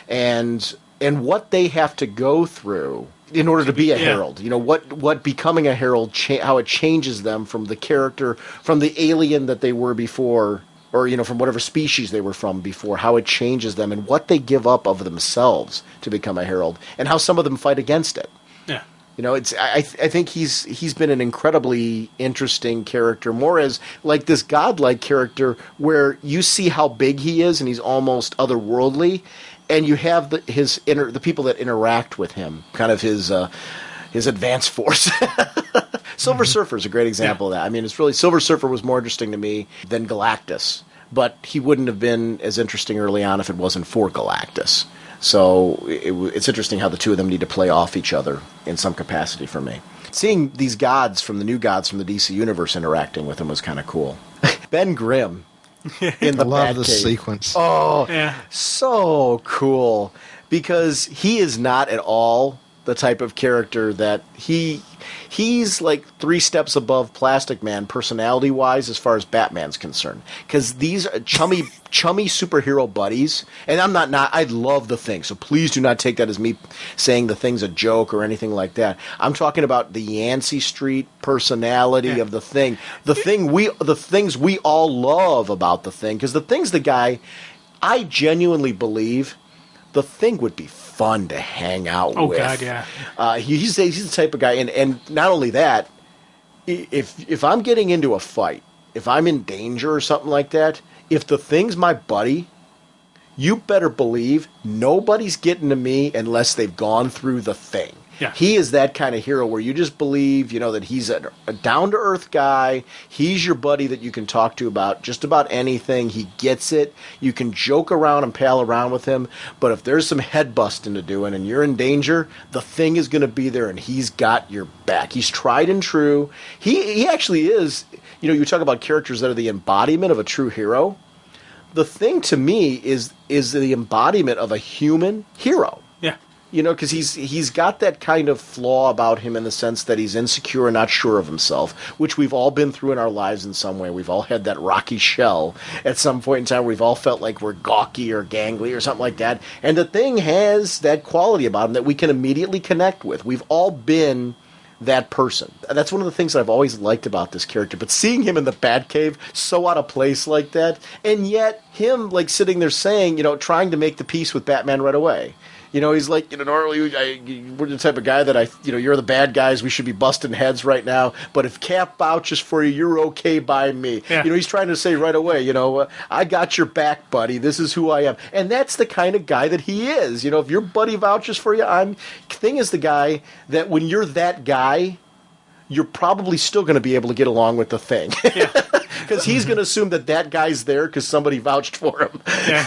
and what they have to go through in order to be a herald. You know, what becoming a herald, how it changes them from the character, from the alien that they were before, or, you know, from whatever species they were from before, how it changes them and what they give up of themselves to become a herald, and how some of them fight against it. Yeah. You know, I think he's been an incredibly interesting character, more as like this godlike character where you see how big he is and he's almost otherworldly, and you have the people that interact with him, kind of his advanced force. Silver Surfer is a great example of that. I mean, it's really, Silver Surfer was more interesting to me than Galactus, but he wouldn't have been as interesting early on if it wasn't for Galactus. So it's interesting how the two of them need to play off each other in some capacity for me. Seeing these gods from the new gods from the DC Universe interacting with him was kind of cool. Ben Grimm in the love the Batcave. sequence. Oh, so cool. Because he is not at all the type of character that he's like 3 steps above Plastic Man personality-wise as far as Batman's concerned. Because these are chummy superhero buddies, and I love the Thing, so please do not take that as me saying the Thing's a joke or anything like that. I'm talking about the Yancey Street personality of the Thing. The things we all love about the Thing, because the Thing's the guy, I genuinely believe the Thing would be fun to hang out with. Oh, God, yeah. He's the type of guy, and not only that, if I'm getting into a fight, if I'm in danger or something like that, if the Thing's my buddy, you better believe nobody's getting to me unless they've gone through the Thing. Yeah. He is that kind of hero where you just believe, you know, that he's a down-to-earth guy. He's your buddy that you can talk to about just about anything. He gets it. You can joke around and pal around with him. But if there's some head busting to do and you're in danger, the Thing is going to be there and he's got your back. He's tried and true. He actually is, you know, you talk about characters that are the embodiment of a true hero. The Thing to me is the embodiment of a human hero. Yeah. You know, because he's got that kind of flaw about him in the sense that he's insecure and not sure of himself, which we've all been through in our lives in some way. We've all had that rocky shell at some point in time where we've all felt like we're gawky or gangly or something like that. And the Thing has that quality about him that we can immediately connect with. We've all been that person. That's one of the things that I've always liked about this character. But seeing him in the Batcave, so out of place like that, and yet him like sitting there saying, you know, trying to make the peace with Batman right away. You know, he's like, you know, normally we're the type of guy that you're the bad guys. We should be busting heads right now. But if Cap vouches for you, you're okay by me. Yeah. You know, he's trying to say right away, you know, I got your back, buddy. This is who I am. And that's the kind of guy that he is. You know, if your buddy vouches for you, Thing is the guy that when you're that guy, you're probably still going to be able to get along with the Thing. Because he's going to assume that guy's there because somebody vouched for him. Yeah.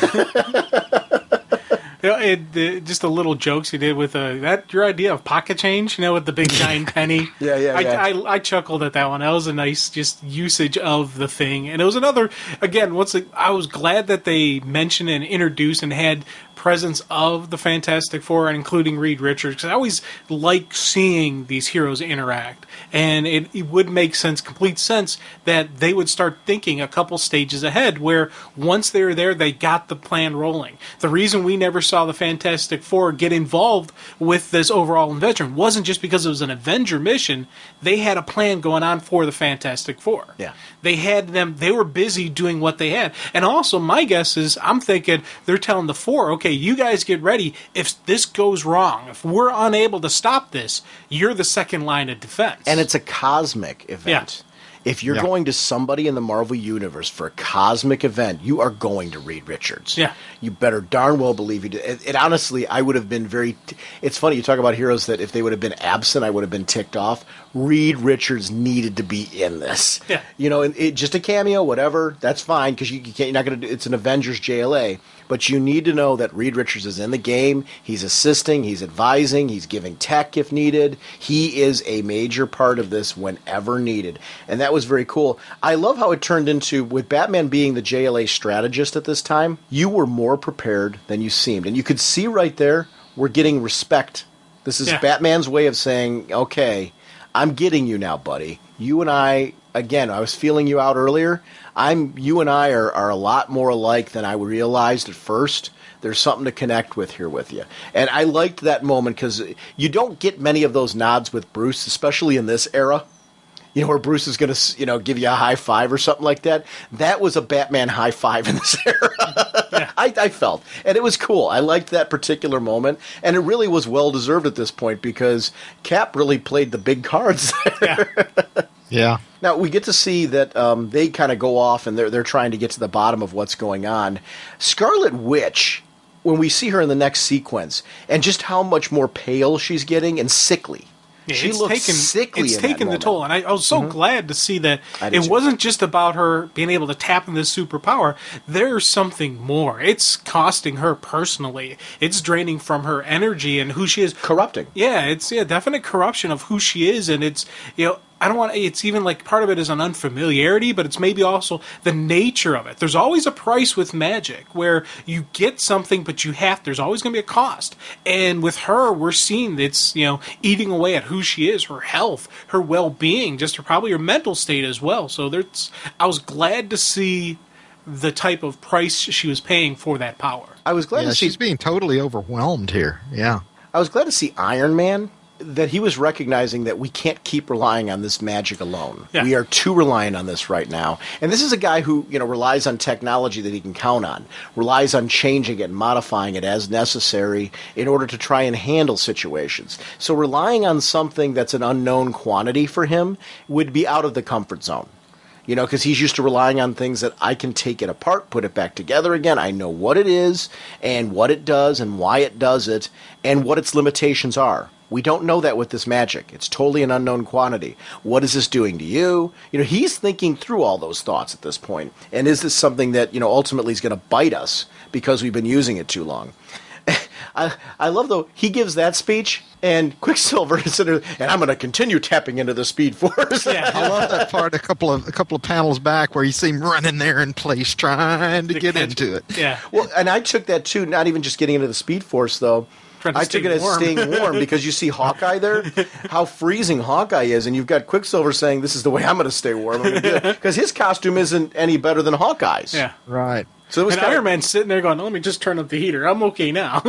You know, just the little jokes he did with that your idea of pocket change, you know, with the big giant penny. I chuckled at that one. That was a nice just usage of the Thing, and it was another. Again, I was glad that they mentioned and introduced and had presence of the Fantastic Four, and including Reed Richards, because I always like seeing these heroes interact. And it would make complete sense, that they would start thinking a couple stages ahead, where once they were there, they got the plan rolling. The reason we never saw the Fantastic Four get involved with this overall invasion wasn't just because it was an Avenger mission. They had a plan going on for the Fantastic Four. Yeah. They were busy doing what they had. And also, my guess is, I'm thinking they're telling the Four, okay, you guys get ready. If this goes wrong, if we're unable to stop this, you're the second line of defense. And it's a cosmic event. Yeah. If you're going to somebody in the Marvel Universe for a cosmic event, you are going to Reed Richards. Yeah. You better darn well believe you do. It honestly, I would have been it's funny, you talk about heroes that if they would have been absent, I would have been ticked off. Reed Richards needed to be in this. Yeah. Just a cameo, whatever, that's fine, because you're not going to do, it's an Avengers JLA. But you need to know that Reed Richards is in the game. He's assisting, he's advising, he's giving tech if needed. He is a major part of this whenever needed. And that was very cool. I love how it turned into, with Batman being the JLA strategist at this time, you were more prepared than you seemed. And you could see right there, we're getting respect. This is Batman's way of saying, okay, I'm getting you now, buddy. You and I, again, I was feeling you out earlier. You and I are a lot more alike than I realized at first. There's something to connect with here with you. And I liked that moment, because you don't get many of those nods with Bruce, especially in this era. Where Bruce is going to, give you a high five or something like that. That was a Batman high five in this era. Yeah. I felt. And it was cool. I liked that particular moment. And it really was well-deserved at this point, because Cap really played the big cards there. Yeah. Yeah. Now, we get to see that they kind of go off, and they're trying to get to the bottom of what's going on. Scarlet Witch, when we see her in the next sequence, and just how much more pale she's getting and sickly. Yeah, she looks sickly. It's in taken that the toll, and I was so glad to see that it wasn't just about her being able to tap into this superpower. There's something more. It's costing her personally. It's draining from her energy and who she is. Corrupting. Yeah, it's definite corruption of who she is, and it's I don't want. It's even like part of it is an unfamiliarity, but it's maybe also the nature of it. There's always a price with magic, where you get something, but there's always going to be a cost. And with her, we're seeing it's eating away at who she is, her health, her well-being, probably her mental state as well. So I was glad to see the type of price she was paying for that power. I was glad to see she's being totally overwhelmed here. Yeah. I was glad to see Iron Man, that he was recognizing that we can't keep relying on this magic alone. Yeah. We are too reliant on this right now. And this is a guy who, relies on technology that he can count on, relies on changing it and modifying it as necessary in order to try and handle situations. So relying on something that's an unknown quantity for him would be out of the comfort zone. Because he's used to relying on things that I can take it apart, put it back together again. I know what it is and what it does and why it does it and what its limitations are. We don't know that with this magic. It's totally an unknown quantity. What is this doing to you? He's thinking through all those thoughts at this point. And is this something that, ultimately is going to bite us because we've been using it too long? I love, though, he gives that speech, and Quicksilver is and I'm going to continue tapping into the Speed Force. Yeah. I love that part a couple of panels back where you see him running there in place trying to get into it. Yeah. Well, and I took that, too, not even just getting into the Speed Force, though. I took it as staying warm, because you see Hawkeye there, how freezing Hawkeye is, and you've got Quicksilver saying, this is the way I'm going to stay warm. Because his costume isn't any better than Hawkeye's. Yeah. Right. So it was Iron Man's sitting there going, let me just turn up the heater. I'm okay now.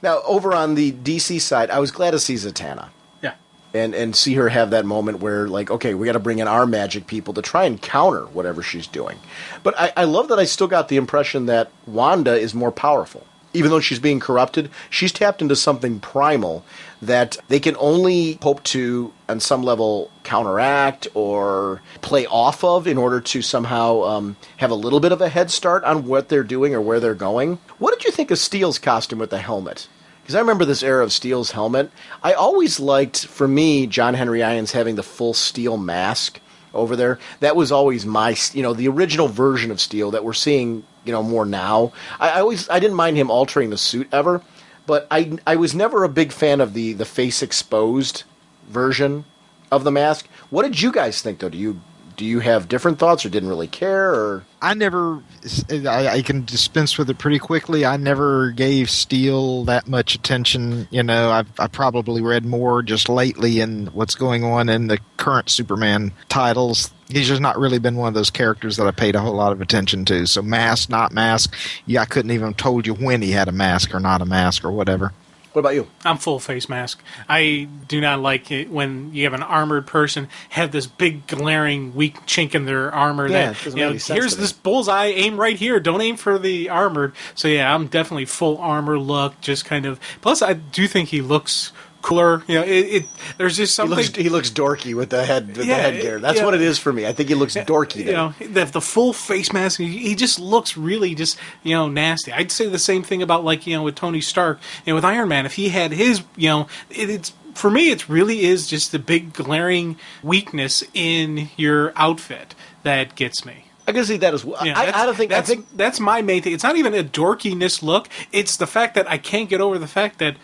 Now, over on the DC side, I was glad to see Zatanna. Yeah. And see her have that moment where, okay, we got to bring in our magic people to try and counter whatever she's doing. But I love that I still got the impression that Wanda is more powerful. Even though she's being corrupted, she's tapped into something primal that they can only hope to, on some level, counteract or play off of in order to somehow have a little bit of a head start on what they're doing or where they're going. What did you think of Steele's costume with the helmet? Because I remember this era of Steele's helmet. I always liked, for me, John Henry Irons having the full Steele mask over there. That was always my, the original version of Steele that we're seeing, more now. I didn't mind him altering the suit ever, but I was never a big fan of the face exposed version of the mask. What did you guys think, though? Do Do you have different thoughts or didn't really care? Or I can dispense with it pretty quickly. I never gave Steel that much attention. I probably read more just lately in what's going on in the current Superman titles. He's just not really been one of those characters that I paid a whole lot of attention to. So mask, not mask, I couldn't even have told you when he had a mask or not a mask or whatever. What about you? I'm full face mask. I do not like it when you have an armored person have this big glaring weak chink in their armor. Yeah, that here's this bullseye, aim right here. Don't aim for the armored. So yeah, I'm definitely full armor look. Just kind of. Plus, I do think he looks cooler. There's just something. He looks dorky with the headgear. That's what it is for me. I think he looks dorky. The full face mask. He just looks really just nasty. I'd say the same thing about with Tony Stark. With Iron Man, if he had his it's for me it really is just the big glaring weakness in your outfit that gets me. I can see that as well. I think that's my main thing. It's not even a dorkiness look. It's the fact that I can't get over the fact that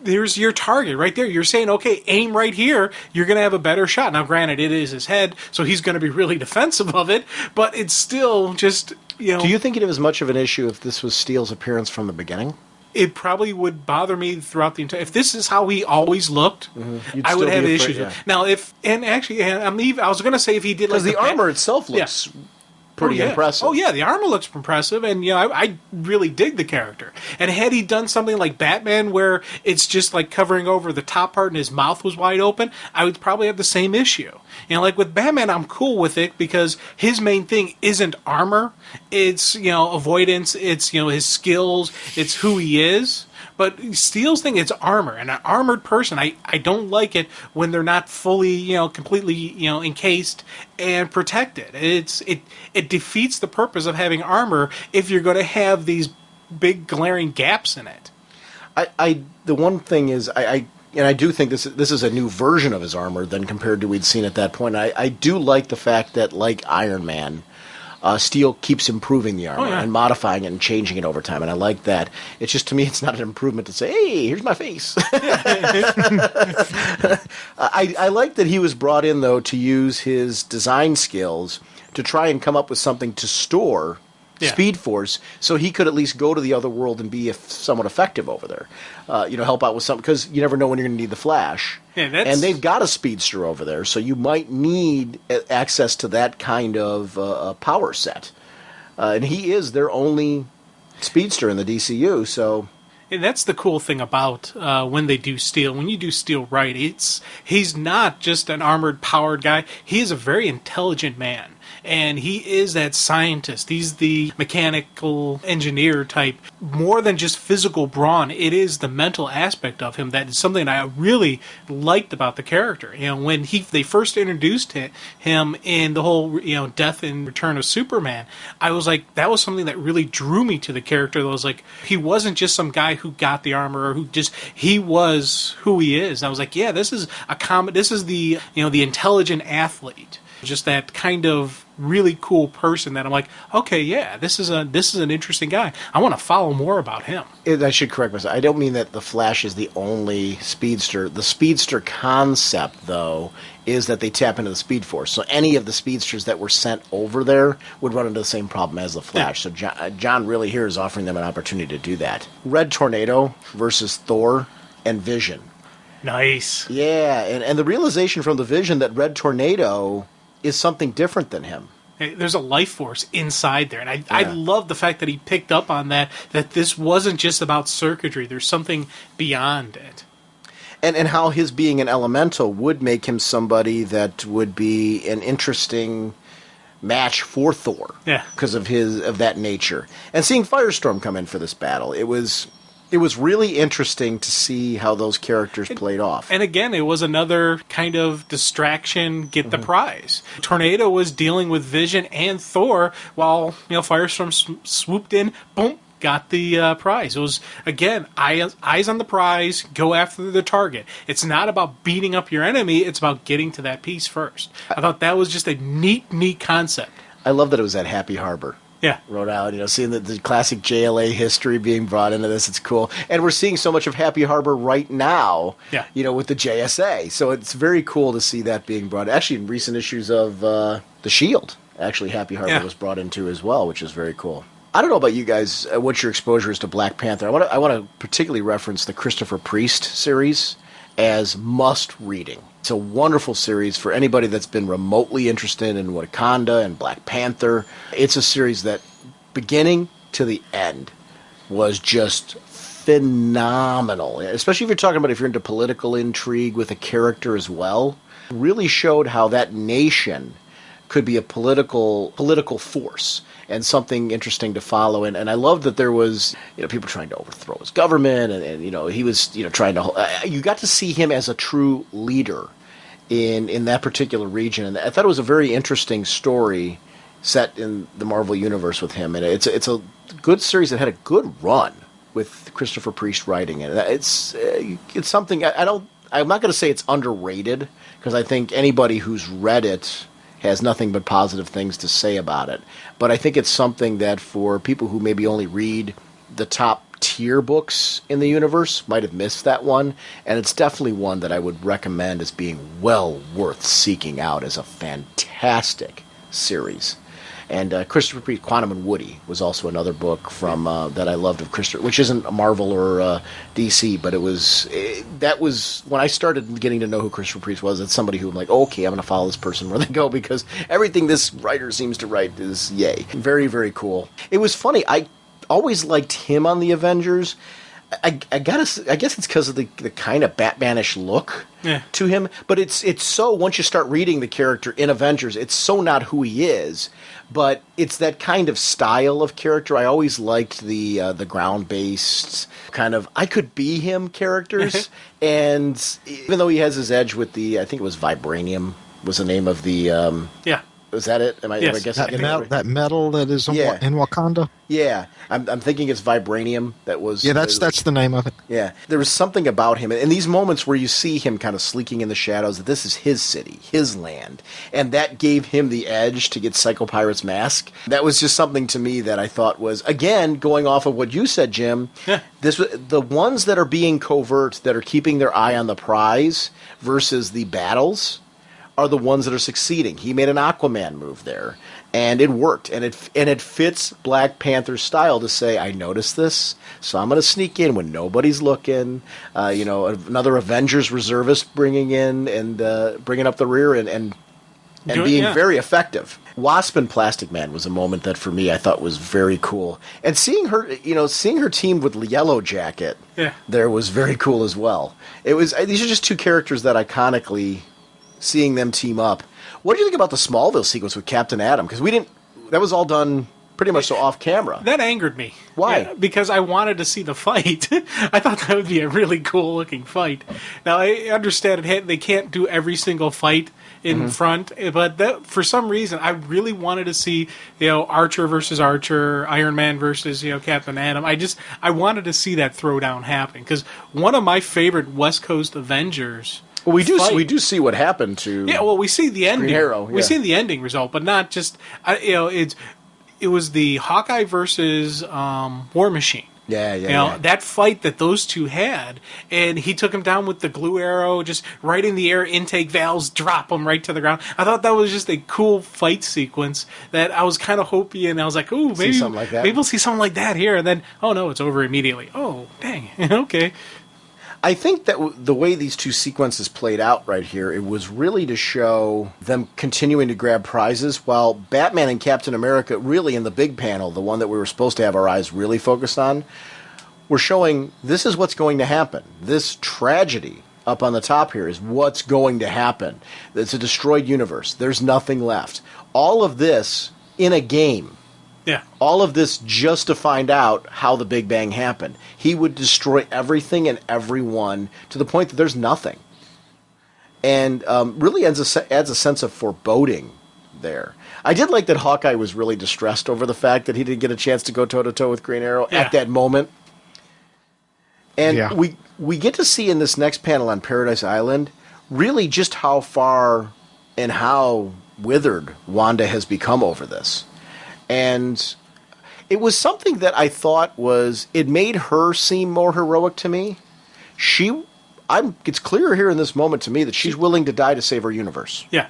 there's your target right there. You're saying, okay, aim right here. You're going to have a better shot. Now, granted, it is his head, so he's going to be really defensive of it, but it's still just, Do you think it was much of an issue if this was Steele's appearance from the beginning? It probably would bother me throughout the entire... If this is how he always looked, I would have issues with it. Now, I was going to say if he did... Because the armor itself looks... pretty impressive. Oh, yeah, the armor looks impressive, and I really dig the character. And had he done something like Batman, where it's just like covering over the top part and his mouth was wide open, I would probably have the same issue. Like with Batman, I'm cool with it because his main thing isn't armor. It's, avoidance. It's, his skills. It's who he is. But Steele's thing, it's armor. And an armored person, I don't like it when they're not fully, completely, encased and protected. It defeats the purpose of having armor if you're going to have these big glaring gaps in it. The one thing is, I do think this is a new version of his armor than compared to we'd seen at that point. I do like the fact that, like Iron Man, Steele keeps improving the armor and modifying it and changing it over time, and I like that. It's just, to me, it's not an improvement to say, hey, here's my face. I like that he was brought in, though, to use his design skills to try and come up with something to store Speed Force, so he could at least go to the other world and be somewhat effective over there. Help out with something, because you never know when you're going to need the Flash. Yeah, and they've got a speedster over there, so you might need access to that kind of power set. And he is their only speedster in the DCU, so... And that's the cool thing about when they do Steel. When you do Steel right, he's not just an armored, powered guy. He is a very intelligent man. And he is that scientist. He's the mechanical engineer type. More than just physical brawn, it is the mental aspect of him that is something I really liked about the character. When they first introduced him in the whole Death and Return of Superman, I was like, that was something that really drew me to the character. That was like, he wasn't just some guy who got the armor, or he was who he is. And I was like, yeah, this is the the intelligent athlete. Just that kind of really cool person that I'm like, okay, yeah, this is an interesting guy. I want to follow more about him. I should correct myself. I don't mean that the Flash is the only speedster. The speedster concept, though, is that they tap into the Speed Force. So any of the speedsters that were sent over there would run into the same problem as the Flash. Yeah. So John really here is offering them an opportunity to do that. Red Tornado versus Thor and Vision. Nice. Yeah, and the realization from the Vision that Red Tornado is something different than him. There's a life force inside there, and I love the fact that he picked up on that this wasn't just about circuitry. There's something beyond it. And how his being an elemental would make him somebody that would be an interesting match for Thor. Yeah. Because of that nature. And seeing Firestorm come in for this battle, it was really interesting to see how those characters played off. And again, it was another kind of distraction, get the prize. Tornado was dealing with Vision and Thor, while Firestorm swooped in, boom, got the prize. It was, again, eyes on the prize, go after the target. It's not about beating up your enemy, it's about getting to that piece first. I thought that was just a neat concept. I love that it was at Happy Harbor. wrote out. Seeing the classic JLA history being brought into this, it's cool. And we're seeing so much of Happy Harbor right now, with the JSA. So it's very cool to see that being brought. Actually, in recent issues of The Shield, actually Happy Harbor was brought into as well, which is very cool. I don't know about you guys, what your exposure is to Black Panther. I want to particularly reference the Christopher Priest series as must-reading. It's a wonderful series for anybody that's been remotely interested in Wakanda and Black Panther. It's a series that, beginning to the end, was just phenomenal. Especially if you're talking about if you're into political intrigue with a character as well. Really showed how that nation could be a political force and something interesting to follow. And I love that there was, people trying to overthrow his government, and he was, trying to. You got to see him as a true leader in that particular region, and I thought it was a very interesting story set in the Marvel universe with him. And it's a good series that had a good run with Christopher Priest writing it. It's something I'm not going to say it's underrated, because I think anybody who's read it has nothing but positive things to say about it. But I think it's something that for people who maybe only read the top tier books in the universe might have missed that one. And it's definitely one that I would recommend as being well worth seeking out as a fantastic series. And Christopher Priest, Quantum and Woody was also another book from that I loved of Christopher, which isn't a Marvel or DC, but that was when I started getting to know who Christopher Priest was. It's somebody who I'm like, okay, I'm going to follow this person where they go, because everything this writer seems to write is yay. Very, very cool. It was funny. I always liked him on the Avengers. I guess it's because of the kind of Batmanish look to him. But it's so, once you start reading the character in Avengers, it's so not who he is. But it's that kind of style of character. I always liked the ground-based kind of I could be him characters. And even though he has his edge with I think it was Vibranium was the name of the Was that it? Am I guessing that metal that is in Wakanda? Yeah, I'm thinking it's Vibranium. That was that's the name of it. Yeah, there was something about him in these moments where you see him kind of sleeking in the shadows that this is his city, his land, and that gave him the edge to get Psycho Pirate's mask. That was just something to me that I thought was, again, going off of what you said, Jim. Yeah. The ones that are being covert, that are keeping their eye on the prize versus the battles, are the ones that are succeeding. He made an Aquaman move there, and it worked, and it fits Black Panther's style to say, I noticed this, so I'm going to sneak in when nobody's looking. Another Avengers reservist bringing in and bringing up the rear and being very effective. Wasp and Plastic Man was a moment that for me I thought was very cool, and seeing her teamed with Yellow Jacket, there was very cool as well. These are just two characters that iconically. Seeing them team up. What did you think about the Smallville sequence with Captain Atom? Because that was all done pretty much so off camera. That angered me. Why? Yeah, because I wanted to see the fight. I thought that would be a really cool looking fight. Now I understand they can't do every single fight in front, but for some reason I really wanted to see Archer versus Archer, Iron Man versus Captain Atom. I wanted to see that throwdown happen, because one of my favorite West Coast Avengers. Well, we do see what happened to. Yeah, well, we see the ending. Green Arrow, We see the ending result, but not just. It was the Hawkeye versus War Machine. Yeah. That fight that those two had, and he took him down with the glue arrow, just right in the air, intake valves, drop him right to the ground. I thought that was just a cool fight sequence that I was kind of hoping, and I was like, ooh, maybe we'll see something like that here, and then, oh no, it's over immediately. Oh, dang, okay. I think that the way these two sequences played out right here, it was really to show them continuing to grab prizes, while Batman and Captain America, really in the big panel, the one that we were supposed to have our eyes really focused on, were showing this is what's going to happen. This tragedy up on the top here is what's going to happen. It's a destroyed universe. There's nothing left. All of this in a game. Yeah. All of this just to find out how the Big Bang happened. He would destroy everything and everyone to the point that there's nothing. And really adds a sense of foreboding there. I did like that Hawkeye was really distressed over the fact that he didn't get a chance to go toe-to-toe with Green Arrow at that moment. And we get to see in this next panel on Paradise Island really just how far and how withered Wanda has become over this. And It was something that I thought it made her seem more heroic to me. It's clear here in this moment to me that she's willing to die to save her universe. Yeah.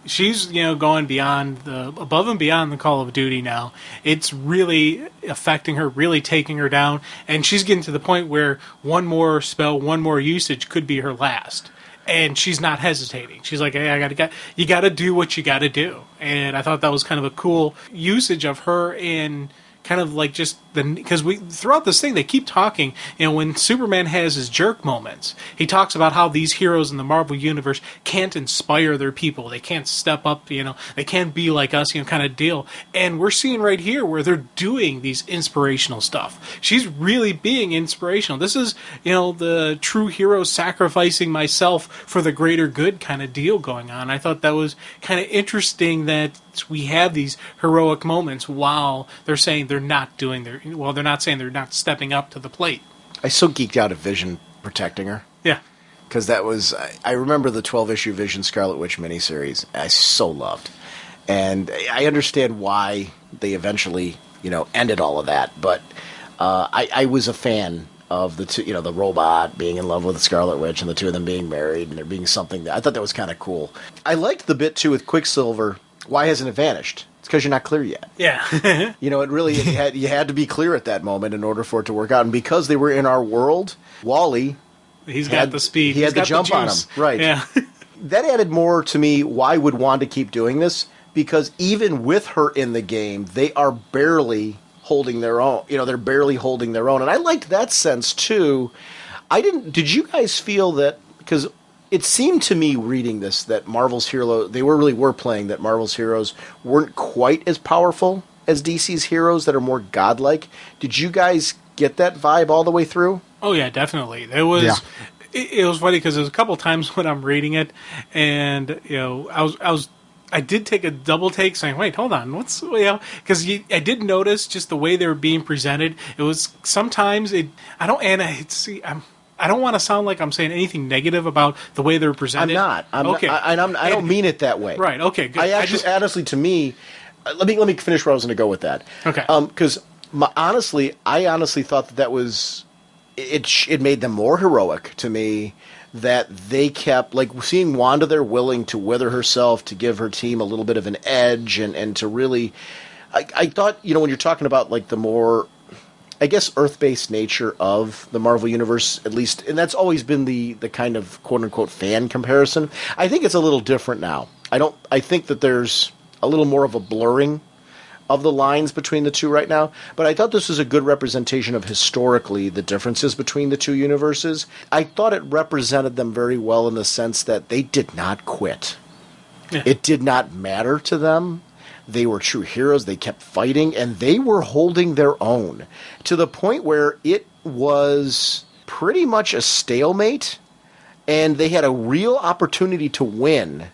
She's, going above and beyond the Call of Duty now. It's really affecting her, really taking her down, and she's getting to the point where one more spell, one more usage could be her last. And she's not hesitating. She's like, hey, you got to do what you got to do. And I thought that was kind of a cool usage of her in kind of like just because throughout this thing they keep talking, when Superman has his jerk moments, he talks about how these heroes in the Marvel universe can't inspire their people, they can't step up, they can't be like us, kind of deal. And we're seeing right here where they're doing these inspirational stuff. She's really being inspirational. This is the true hero sacrificing myself for the greater good kind of deal going on. I thought that was kind of interesting that we have these heroic moments while they're saying they're not stepping up to the plate. I so geeked out at Vision protecting her. Yeah. Because I remember the 12-issue Vision Scarlet Witch miniseries. I so loved. And I understand why they eventually, ended all of that. But I was a fan of the two, the robot being in love with the Scarlet Witch and the two of them being married and there being something that I thought that was kind of cool. I liked the bit, too, with Quicksilver. Why hasn't it vanished? It's because you're not clear yet. Yeah. You had to be clear at that moment in order for it to work out. And because they were in our world, Wally... He's got the speed. He had the jump on him. Right. Yeah. That added more to me. Why would Wanda keep doing this? Because even with her in the game, they are barely holding their own. They're barely holding their own. And I liked that sense, too. Did you guys feel that... Because... It seemed to me reading this that Marvel's heroes, they really were playing that Marvel's heroes weren't quite as powerful as DC's heroes that are more godlike. Did you guys get that vibe all the way through? Oh yeah, definitely. There was. Yeah. It was funny because there's a couple times when I'm reading it, and I did take a double take, saying, "Wait, hold on, what's Because I did notice just the way they were being presented. It was sometimes I don't want to sound like I'm saying anything negative about the way they're presented. I'm not. Okay. I don't mean it that way. Right. Okay. Good. Honestly, to me, let me finish where I was going to go with that. Okay. Because I honestly thought that was it made them more heroic to me that they kept seeing Wanda there willing to wither herself to give her team a little bit of an edge and to really. I thought when you're talking about the more. I guess Earth-based nature of the Marvel Universe, at least, and that's always been the kind of quote-unquote fan comparison. I think it's a little different now. I think that there's a little more of a blurring of the lines between the two right now, but I thought this was a good representation of historically the differences between the two universes. I thought it represented them very well in the sense that they did not quit. Yeah. It did not matter to them. They were true heroes. They kept fighting, and they were holding their own to the point where it was pretty much a stalemate, and they had a real opportunity to win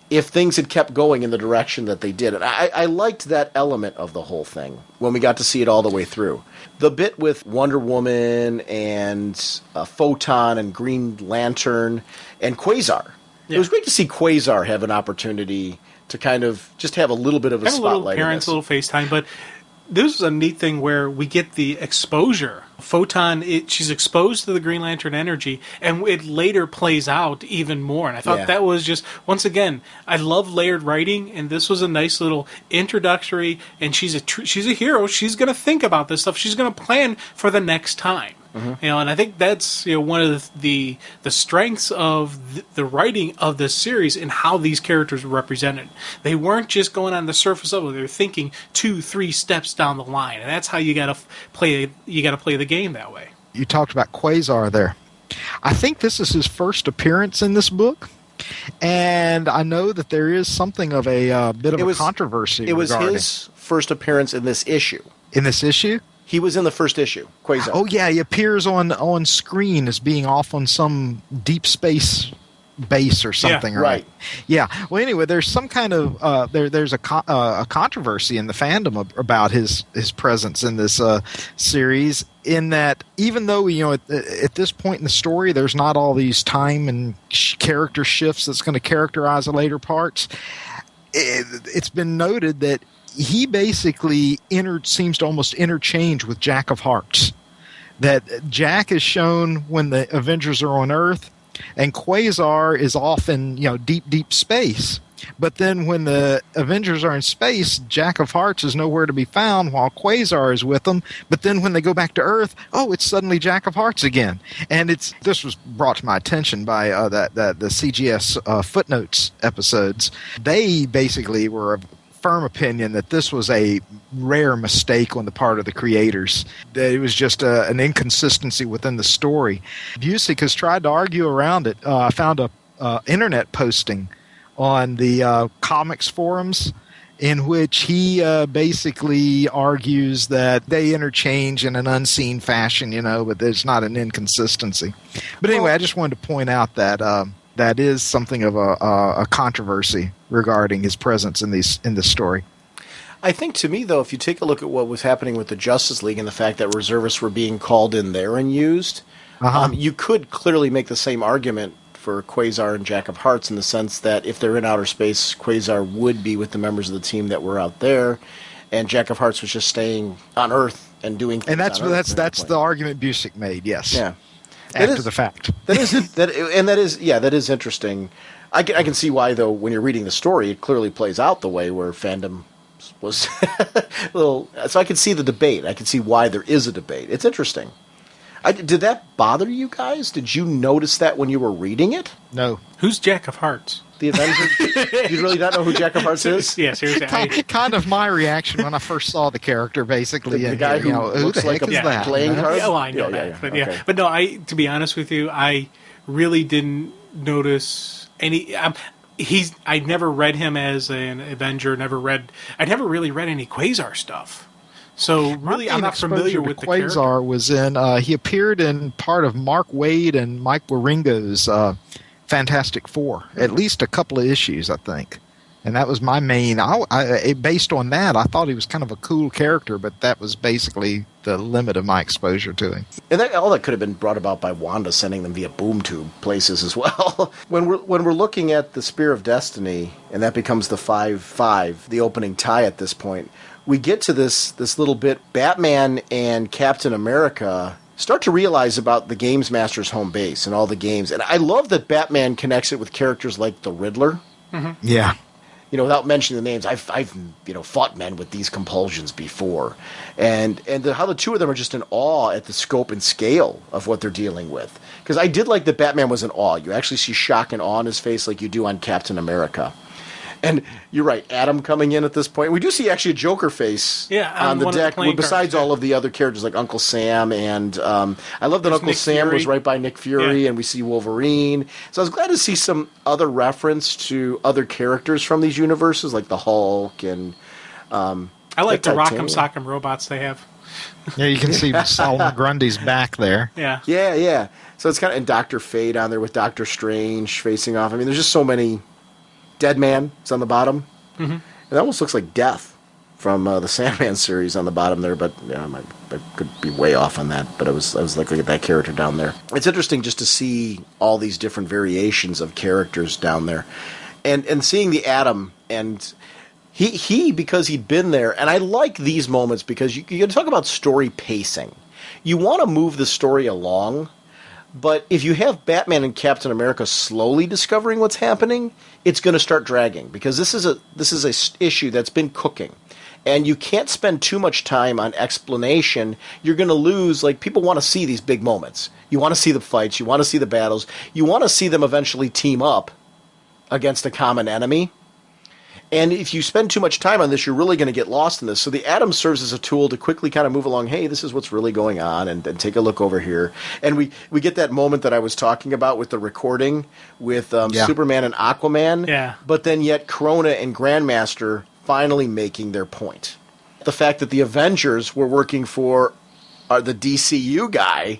if things had kept going in the direction that they did. And I liked that element of the whole thing when we got to see it all the way through. The bit with Wonder Woman and Photon and Green Lantern and Quasar. Yeah. It was great to see Quasar have an opportunity to kind of just have a little bit of a spotlight. A little appearance, a little FaceTime, but this is a neat thing where we get the exposure. Photon, she's exposed to the Green Lantern energy, and it later plays out even more. And I thought that was just, once again, I love layered writing, and this was a nice little introductory, and she's a hero. She's going to think about this stuff. She's going to plan for the next time. Mm-hmm. And I think that's one of the strengths of the writing of this series and how these characters were represented. They weren't just going on the surface level; they were thinking 2-3 steps down the line, and that's how you got to play. You got to play the game that way. You talked about Quasar there. I think this is his first appearance in this book, and I know that there is something of a bit of a controversy. It was his first appearance in this issue. In this issue. He was in the first issue, Quasar. Oh, yeah, he appears on screen as being off on some deep space base or something, right? Yeah. Well, anyway, there's some kind of there's a controversy in the fandom about his presence in this series. In that, even though at this point in the story, there's not all these time and character shifts that's going to characterize the later parts. It's been noted that he basically seems to almost interchange with Jack of Hearts. That Jack is shown when the Avengers are on Earth, and Quasar is off in deep, deep space. But then when the Avengers are in space, Jack of Hearts is nowhere to be found while Quasar is with them. But then when they go back to Earth, it's suddenly Jack of Hearts again. And this was brought to my attention by the CGS footnotes episodes. They basically were of firm opinion that this was a rare mistake on the part of the creators. That it was just an inconsistency within the story. Busiek has tried to argue around it. I found a internet posting on the comics forums in which he basically argues that they interchange in an unseen fashion, but there's not an inconsistency. But anyway, I just wanted to point out that that is something of a controversy regarding his presence in this story. I think, to me, though, if you take a look at what was happening with the Justice League and the fact that reservists were being called in there and used, you could clearly make the same argument for Quasar and Jack of Hearts, in the sense that if they're in outer space, Quasar would be with the members of the team that were out there, and Jack of Hearts was just staying on Earth and doing things. And that's the argument Busiek made. Yes. Yeah. After the fact. That is interesting. I can see why, though, when you're reading the story, it clearly plays out the way where fandom was a little. So I can see the debate. I can see why there is a debate. It's interesting. Did that bother you guys? Did you notice that when you were reading it? No. Who's Jack of Hearts? The Avengers? You really not know who Jack of Hearts is? Yeah, seriously. Kind of my reaction when I first saw the character, basically. The guy who looks like a playing card? Oh, I know that. But okay. But no, to be honest with you, I really didn't notice any. I never read him as an Avenger. I never really read any Quasar stuff. So really, I'm not familiar with the Quasar character. Was in. He appeared in part of Mark Waid and Mike Wieringo's Fantastic Four, at least a couple of issues, I think. And that was my main. Based on that, I thought he was kind of a cool character, but that was basically the limit of my exposure to him. And all that could have been brought about by Wanda sending them via boom tube places as well. When we're looking at the Spear of Destiny, and that becomes the 5-5, the opening tie at this point, we get to this little bit. Batman and Captain America start to realize about the Games Master's home base and all the games. And I love that Batman connects it with characters like the Riddler. Mm-hmm. Yeah. Without mentioning the names, I've fought men with these compulsions before. And how the two of them are just in awe at the scope and scale of what they're dealing with. Because I did like that Batman was in awe. You actually see shock and awe in his face like you do on Captain America. And you're right, Adam coming in at this point. We do see actually a Joker face on the deck, besides all of the other characters like Uncle Sam. And I love that Uncle Sam was right by Nick Fury, and we see Wolverine. So I was glad to see some other reference to other characters from these universes, like the Hulk and I like the Rock'em Sock'em robots they have. Yeah, you can see Solomon Grundy's back there. Yeah. Yeah. So it's kind of, and Dr. Fate on there with Doctor Strange facing off. I mean, there's just so many. Dead Man is on the bottom. Mm-hmm. It almost looks like Death from the Sandman series on the bottom there, but I could be way off on that. But I was looking at that character down there. It's interesting just to see all these different variations of characters down there, and seeing the Atom, and he because he'd been there, and I like these moments because you can talk about story pacing. You want to move the story along. But if you have Batman and Captain America slowly discovering what's happening, it's going to start dragging, because this is a issue that's been cooking, and you can't spend too much time on explanation. You're going to lose. Like, people want to see these big moments. You want to see the fights. You want to see the battles. You want to see them eventually team up against a common enemy. And if you spend too much time on this, you're really going to get lost in this. So the Atom serves as a tool to quickly kind of move along. Hey, this is what's really going on, and take a look over here. And we get that moment that I was talking about with the recording with Superman and Aquaman. Yeah. But then yet Corona and Grandmaster finally making their point. The fact that the Avengers were working for the DCU guy,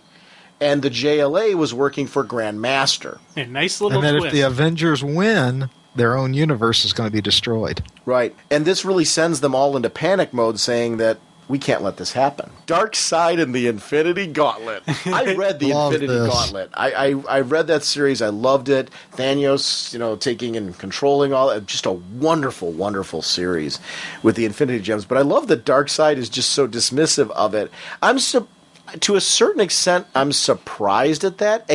and the JLA was working for Grandmaster. Yeah, nice little twist. And then twist. If the Avengers win, their own universe is going to be destroyed. Right. And this really sends them all into panic mode, saying that we can't let this happen. Darkseid and the Infinity Gauntlet. I read the Infinity Gauntlet. I read that series. I loved it. Thanos, taking and controlling all that. Just a wonderful, wonderful series with the Infinity Gems. But I love that Darkseid is just so dismissive of it. To a certain extent, I'm surprised at that,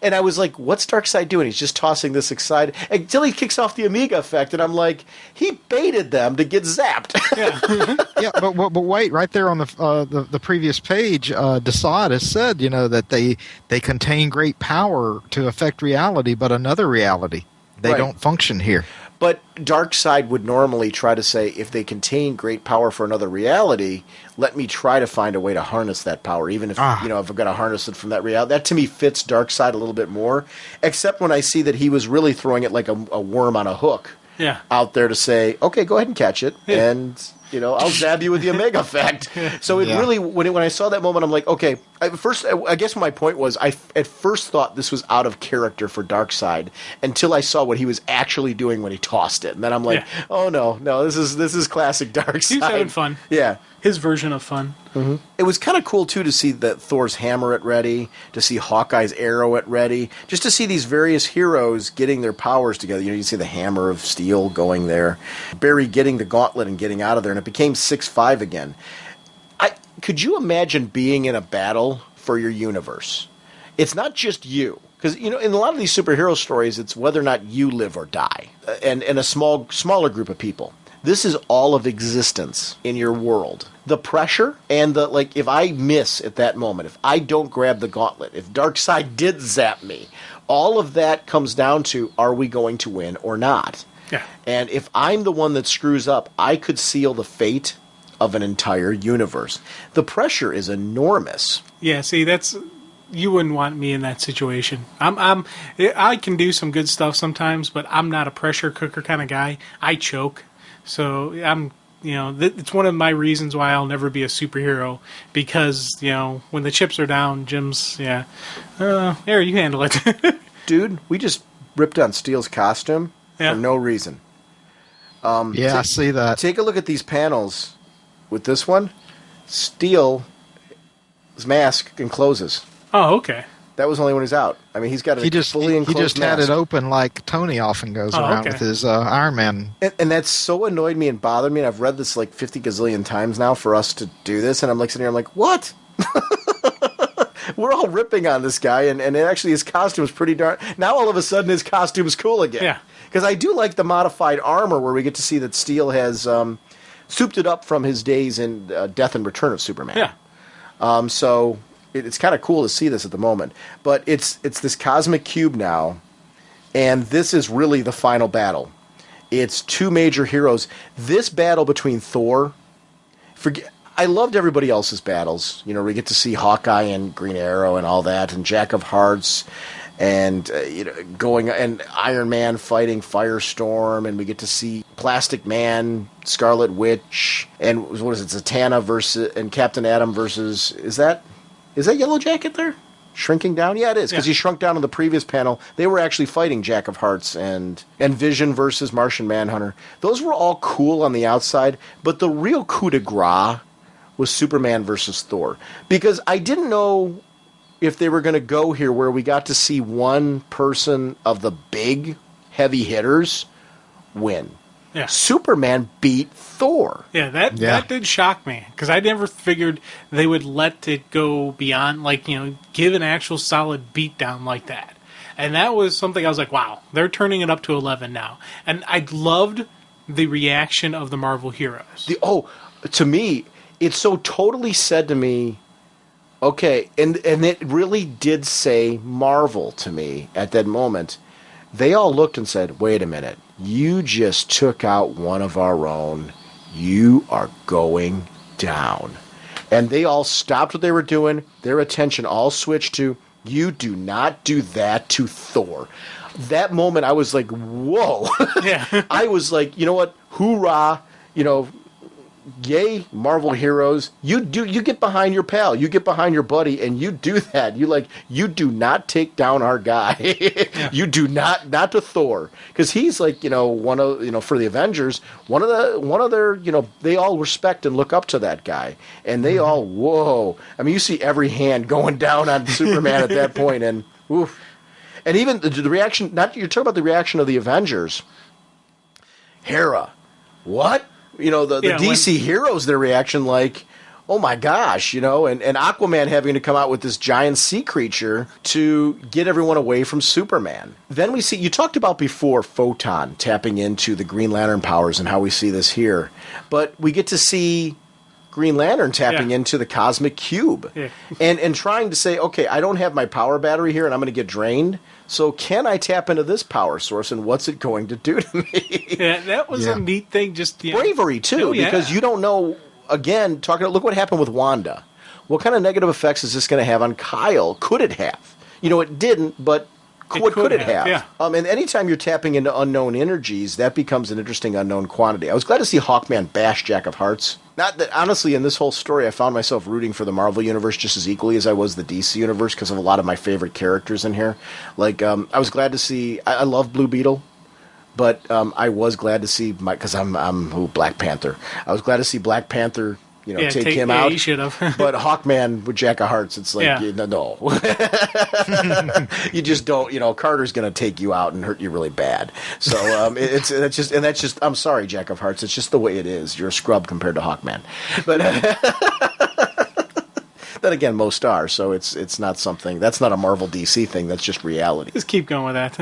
and I was like, what's Darkseid doing? He's just tossing this aside until he kicks off the Omega effect, and I'm like, he baited them to get zapped. Yeah, but wait, right there on the previous page, Desaad has said, that they contain great power to affect reality, but another reality. They don't function here. But Darkseid would normally try to say, if they contain great power for another reality, let me try to find a way to harness that power, even if if I've got to harness it from that reality. That to me fits Darkseid a little bit more, except when I see that he was really throwing it like a worm on a hook out there to say, okay, go ahead and catch it, and I'll zap you with the Omega effect. So it really, when I saw that moment, I'm like, okay. I guess my point was, I at first thought this was out of character for Darkseid until I saw what he was actually doing when he tossed it, and then I'm like, oh no, this is classic Darkseid. He was having fun. Yeah, his version of fun. Mm-hmm. It was kind of cool too to see that Thor's hammer at ready, to see Hawkeye's arrow at ready, just to see these various heroes getting their powers together. You see the hammer of steel going there, Barry getting the gauntlet and getting out of there, and it became 6-5 again. Could you imagine being in a battle for your universe? It's not just you. Because, in a lot of these superhero stories, it's whether or not you live or die. And a smaller group of people. This is all of existence in your world. The pressure and if I miss at that moment, if I don't grab the gauntlet, if Darkseid did zap me, all of that comes down to, are we going to win or not? Yeah. And if I'm the one that screws up, I could seal the fate of an entire universe. The pressure is enormous. Yeah, see, you wouldn't want me in that situation. I can do some good stuff sometimes, but I'm not a pressure cooker kind of guy. I choke. So it's one of my reasons why I'll never be a superhero, because, when the chips are down, Jim's, here, you handle it. Dude, we just ripped on Steele's costume for no reason. I see that. Take a look at these panels. With this one, Steele's mask encloses. Oh, okay. That was only when he's out. I mean, he's got a fully enclosed He just mask. had it open like Tony often goes around with his Iron Man. And that so annoyed me and bothered me, and I've read this like 50 gazillion times now for us to do this, and I'm like sitting here, I'm like, what? We're all ripping on this guy, and actually his costume is pretty darn... Now all of a sudden his costume is cool again. Yeah. Because I do like the modified armor where we get to see that Steele has... souped it up from his days in Death and Return of Superman. Yeah. So it's kind of cool to see this at the moment. But it's this cosmic cube now, and this is really the final battle. It's two major heroes. This battle between Thor... I loved everybody else's battles. We get to see Hawkeye and Green Arrow and all that, and Jack of Hearts... and and Iron Man fighting Firestorm, and we get to see Plastic Man, Scarlet Witch, and what is it, Zatanna versus and Captain Atom versus is that Yellow Jacket there? Shrinking down? Yeah, it is, because he shrunk down in the previous panel. They were actually fighting Jack of Hearts and Vision versus Martian Manhunter. Those were all cool on the outside, but the real coup de grace was Superman versus Thor. Because I didn't know if they were going to go here where we got to see one person of the big heavy hitters win. Yeah. Superman beat Thor. Yeah, that did shock me, because I never figured they would let it go beyond, give an actual solid beatdown like that. And that was something I was like, wow, they're turning it up to 11 now. And I loved the reaction of the Marvel heroes. To me, it so totally said to me, okay, and it really did say Marvel to me at that moment. They all looked and said, wait a minute, you just took out one of our own. You are going down. And they all stopped what they were doing. Their attention all switched to, you do not do that to Thor. That moment, I was like, whoa. Yeah. I was like, you know what, hoorah, yay, Marvel heroes, you get behind your pal, you get behind your buddy, and you do that. You do not take down our guy. Yeah. You do not to Thor, because he's like, one of, for the Avengers, one of their, they all respect and look up to that guy, and they all, whoa. I mean, you see every hand going down on Superman at that point, and oof. And even the reaction, you're talking about the reaction of the Avengers. Hera, what? The DC heroes, their reaction like, oh my gosh, and Aquaman having to come out with this giant sea creature to get everyone away from Superman. Then we see, you talked about before Photon tapping into the Green Lantern powers and how we see this here. But we get to see Green Lantern tapping into the cosmic cube and trying to say, okay, I don't have my power battery here and I'm going to get drained. So can I tap into this power source, and what's it going to do to me? Yeah, that was a neat thing. Just bravery too, because you don't know. Again, look what happened with Wanda. What kind of negative effects is this going to have on Kyle? Could it have? It didn't, but what could it have? Yeah. And anytime you're tapping into unknown energies, that becomes an interesting unknown quantity. I was glad to see Hawkman bash Jack of Hearts. Not that, honestly, in this whole story, I found myself rooting for the Marvel Universe just as equally as I was the DC Universe because of a lot of my favorite characters in here. Like, I was glad to see, I love Blue Beetle, but I was glad to see, because I'm Black Panther. I was glad to see Black Panther, take him out. He should have. But Hawkman with Jack of Hearts, it's like, no. You just don't, Carter's going to take you out and hurt you really bad. So that's just, I'm sorry, Jack of Hearts. It's just the way it is. You're a scrub compared to Hawkman. But then again, most are. So it's not something, that's not a Marvel DC thing. That's just reality. Just keep going with that.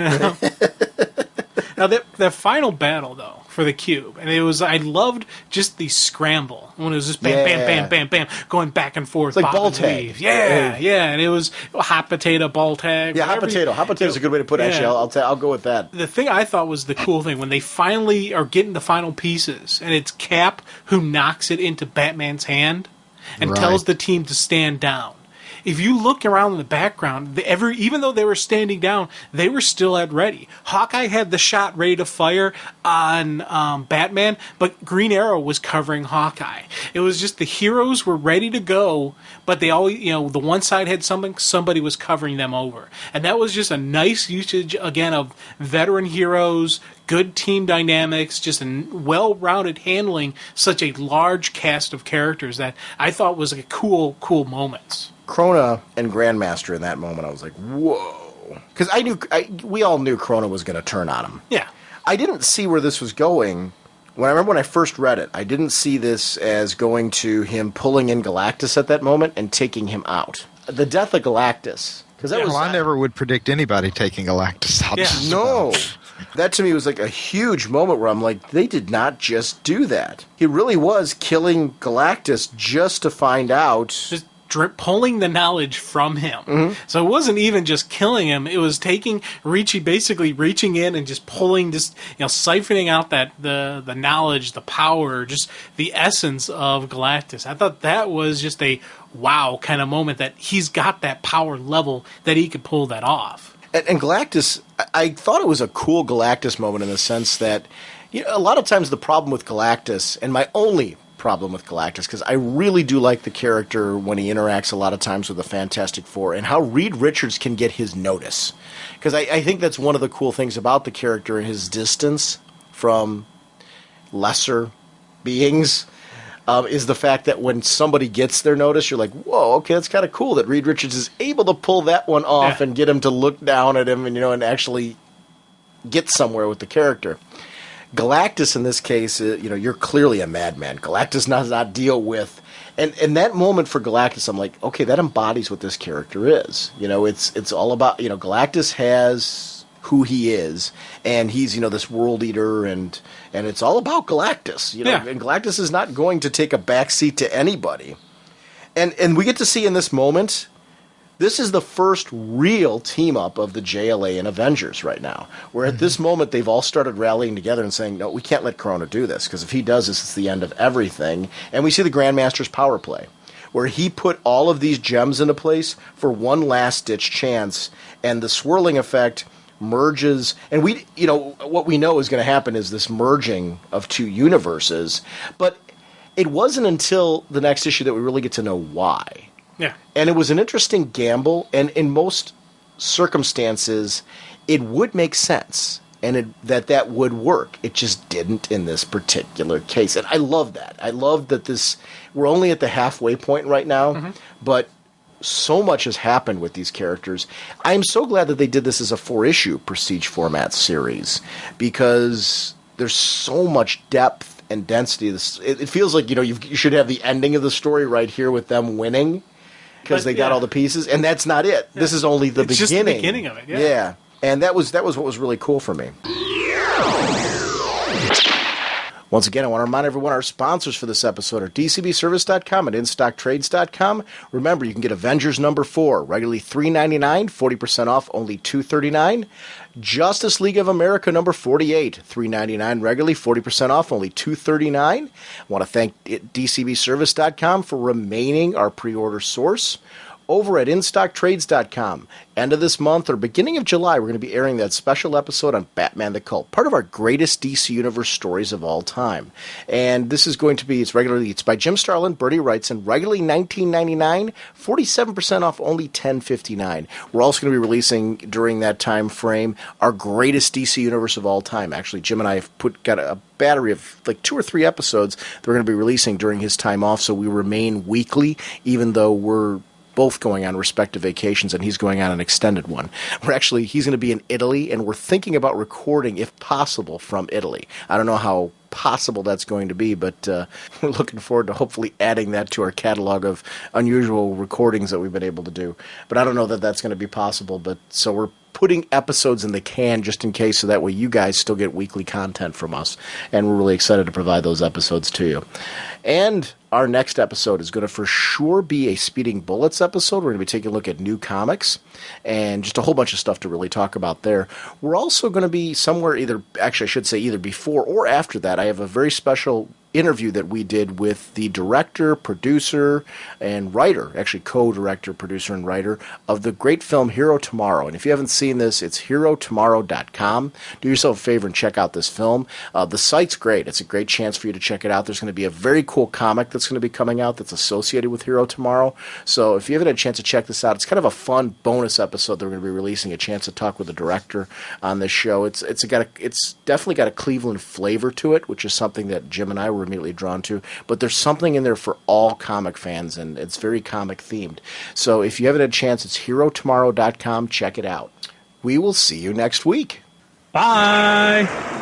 Now, the final battle, though, for the cube, and I loved just the scramble when it was just bam, bam, bam, bam, bam, going back and forth. It's like ball tag. Yeah, and it was hot potato ball tag. Yeah, hot potato. Hot potato is a good way to put it. Actually, I'll go with that. The thing I thought was the cool thing when they finally are getting the final pieces, and it's Cap who knocks it into Batman's hand and tells the team to stand down. If you look around in the background, even though they were standing down, they were still at ready. Hawkeye had the shot ready to fire on Batman, but Green Arrow was covering Hawkeye. It was just the heroes were ready to go, but they all, the one side had something, somebody was covering them over. And that was just a nice usage, again, of veteran heroes, good team dynamics, just a well-rounded handling such a large cast of characters that I thought was a cool moments. Krona and Grandmaster in that moment, I was like, whoa. Because we all knew Krona was going to turn on him. Yeah. I didn't see where this was going. When I first read it, I didn't see this as going to him pulling in Galactus at that moment and taking him out. The death of Galactus. I never would predict anybody taking Galactus out. Yeah. No. That to me was like a huge moment where I'm like, they did not just do that. He really was killing Galactus just to find out. Just pulling the knowledge from him. Mm-hmm. So it wasn't even just killing him. It was basically reaching in and just pulling, just siphoning out the knowledge, the power, just the essence of Galactus. I thought that was just a wow kind of moment that he's got that power level that he could pull that off. And Galactus, I thought it was a cool Galactus moment in the sense that, a lot of times the problem with Galactus, and my only problem with Galactus, because I really do like the character when he interacts a lot of times with the Fantastic Four, and how Reed Richards can get his notice. Because I think that's one of the cool things about the character and his distance from lesser beings. Is the fact that when somebody gets their notice, you're like, whoa, okay, that's kind of cool that Reed Richards is able to pull that one off and get him to look down at him and actually get somewhere with the character. Galactus, in this case, you're clearly a madman. Galactus does not deal with... And that moment for Galactus, I'm like, okay, that embodies what this character is. It's all about... Galactus has who he is, and he's, this world eater, and it's all about Galactus. And Galactus is not going to take a backseat to anybody. And we get to see in this moment... This is the first real team-up of the JLA and Avengers right now, where at this moment they've all started rallying together and saying, no, we can't let Krona do this, because if he does this, it's the end of everything. And we see the Grandmaster's power play, where he put all of these gems into place for one last-ditch chance, and the swirling effect merges, and what we know is going to happen is this merging of two universes, but it wasn't until the next issue that we really get to know why. Yeah. And it was an interesting gamble, and in most circumstances, it would make sense, and that would work. It just didn't in this particular case. And I love that. I love that we're only at the halfway point right now, but so much has happened with these characters. I'm so glad that they did this as a 4-issue prestige format series, because there's so much depth and density. It feels like, you should have the ending of the story right here with them winning, because they got all the pieces, and that's not it. Yeah. This is only the beginning. Just the beginning of it, yeah. And that was what was really cool for me. Once again, I want to remind everyone our sponsors for this episode are DCBService.com and InStockTrades.com. Remember, you can get Avengers number 4, regularly $3.99, 40% off, only $2.39. Justice League of America number 48, $3.99 regularly, 40% off, only $2.39. I want to thank DCBService.com for remaining our pre-order source. Over at InStockTrades.com, end of this month or beginning of July, we're going to be airing that special episode on Batman the Cult, part of our greatest DC Universe stories of all time. And this is going to be, it's by Jim Starlin, Bertie Wrightson, regularly $19.99, 47% off, only $10.59. We're also going to be releasing, during that time frame, our greatest DC Universe of all time. Actually, Jim and I have got a battery of like 2 or 3 episodes that we're going to be releasing during his time off, so we remain weekly, even though we're both going on respective vacations, and he's going on an extended one. He's going to be in Italy, and we're thinking about recording, if possible, from Italy. I don't know how possible that's going to be, but we're looking forward to hopefully adding that to our catalog of unusual recordings that we've been able to do. But I don't know that that's going to be possible, so we're putting episodes in the can just in case, so that way you guys still get weekly content from us, and we're really excited to provide those episodes to you. And our next episode is going to for sure be a Speeding Bullets episode. We're going to be taking a look at new comics and just a whole bunch of stuff to really talk about there. We're also going to be somewhere either before or after that. I have a very special interview that we did with the director, producer, and writer, actually co-director, producer, and writer of the great film Hero Tomorrow. And if you haven't seen this, it's herotomorrow.com. Do yourself a favor and check out this film. The site's great. It's a great chance for you to check it out. There's going to be a very cool comic that's going to be coming out that's associated with Hero Tomorrow. So if you haven't had a chance to check this out, it's kind of a fun bonus episode that we're going to be releasing, a chance to talk with the director on this show. It's definitely got a Cleveland flavor to it, which is something that Jim and I were immediately drawn to, but there's something in there for all comic fans, and it's very comic themed. So if you haven't had a chance, it's herotomorrow.com. Check it out. We will see you next week. Bye.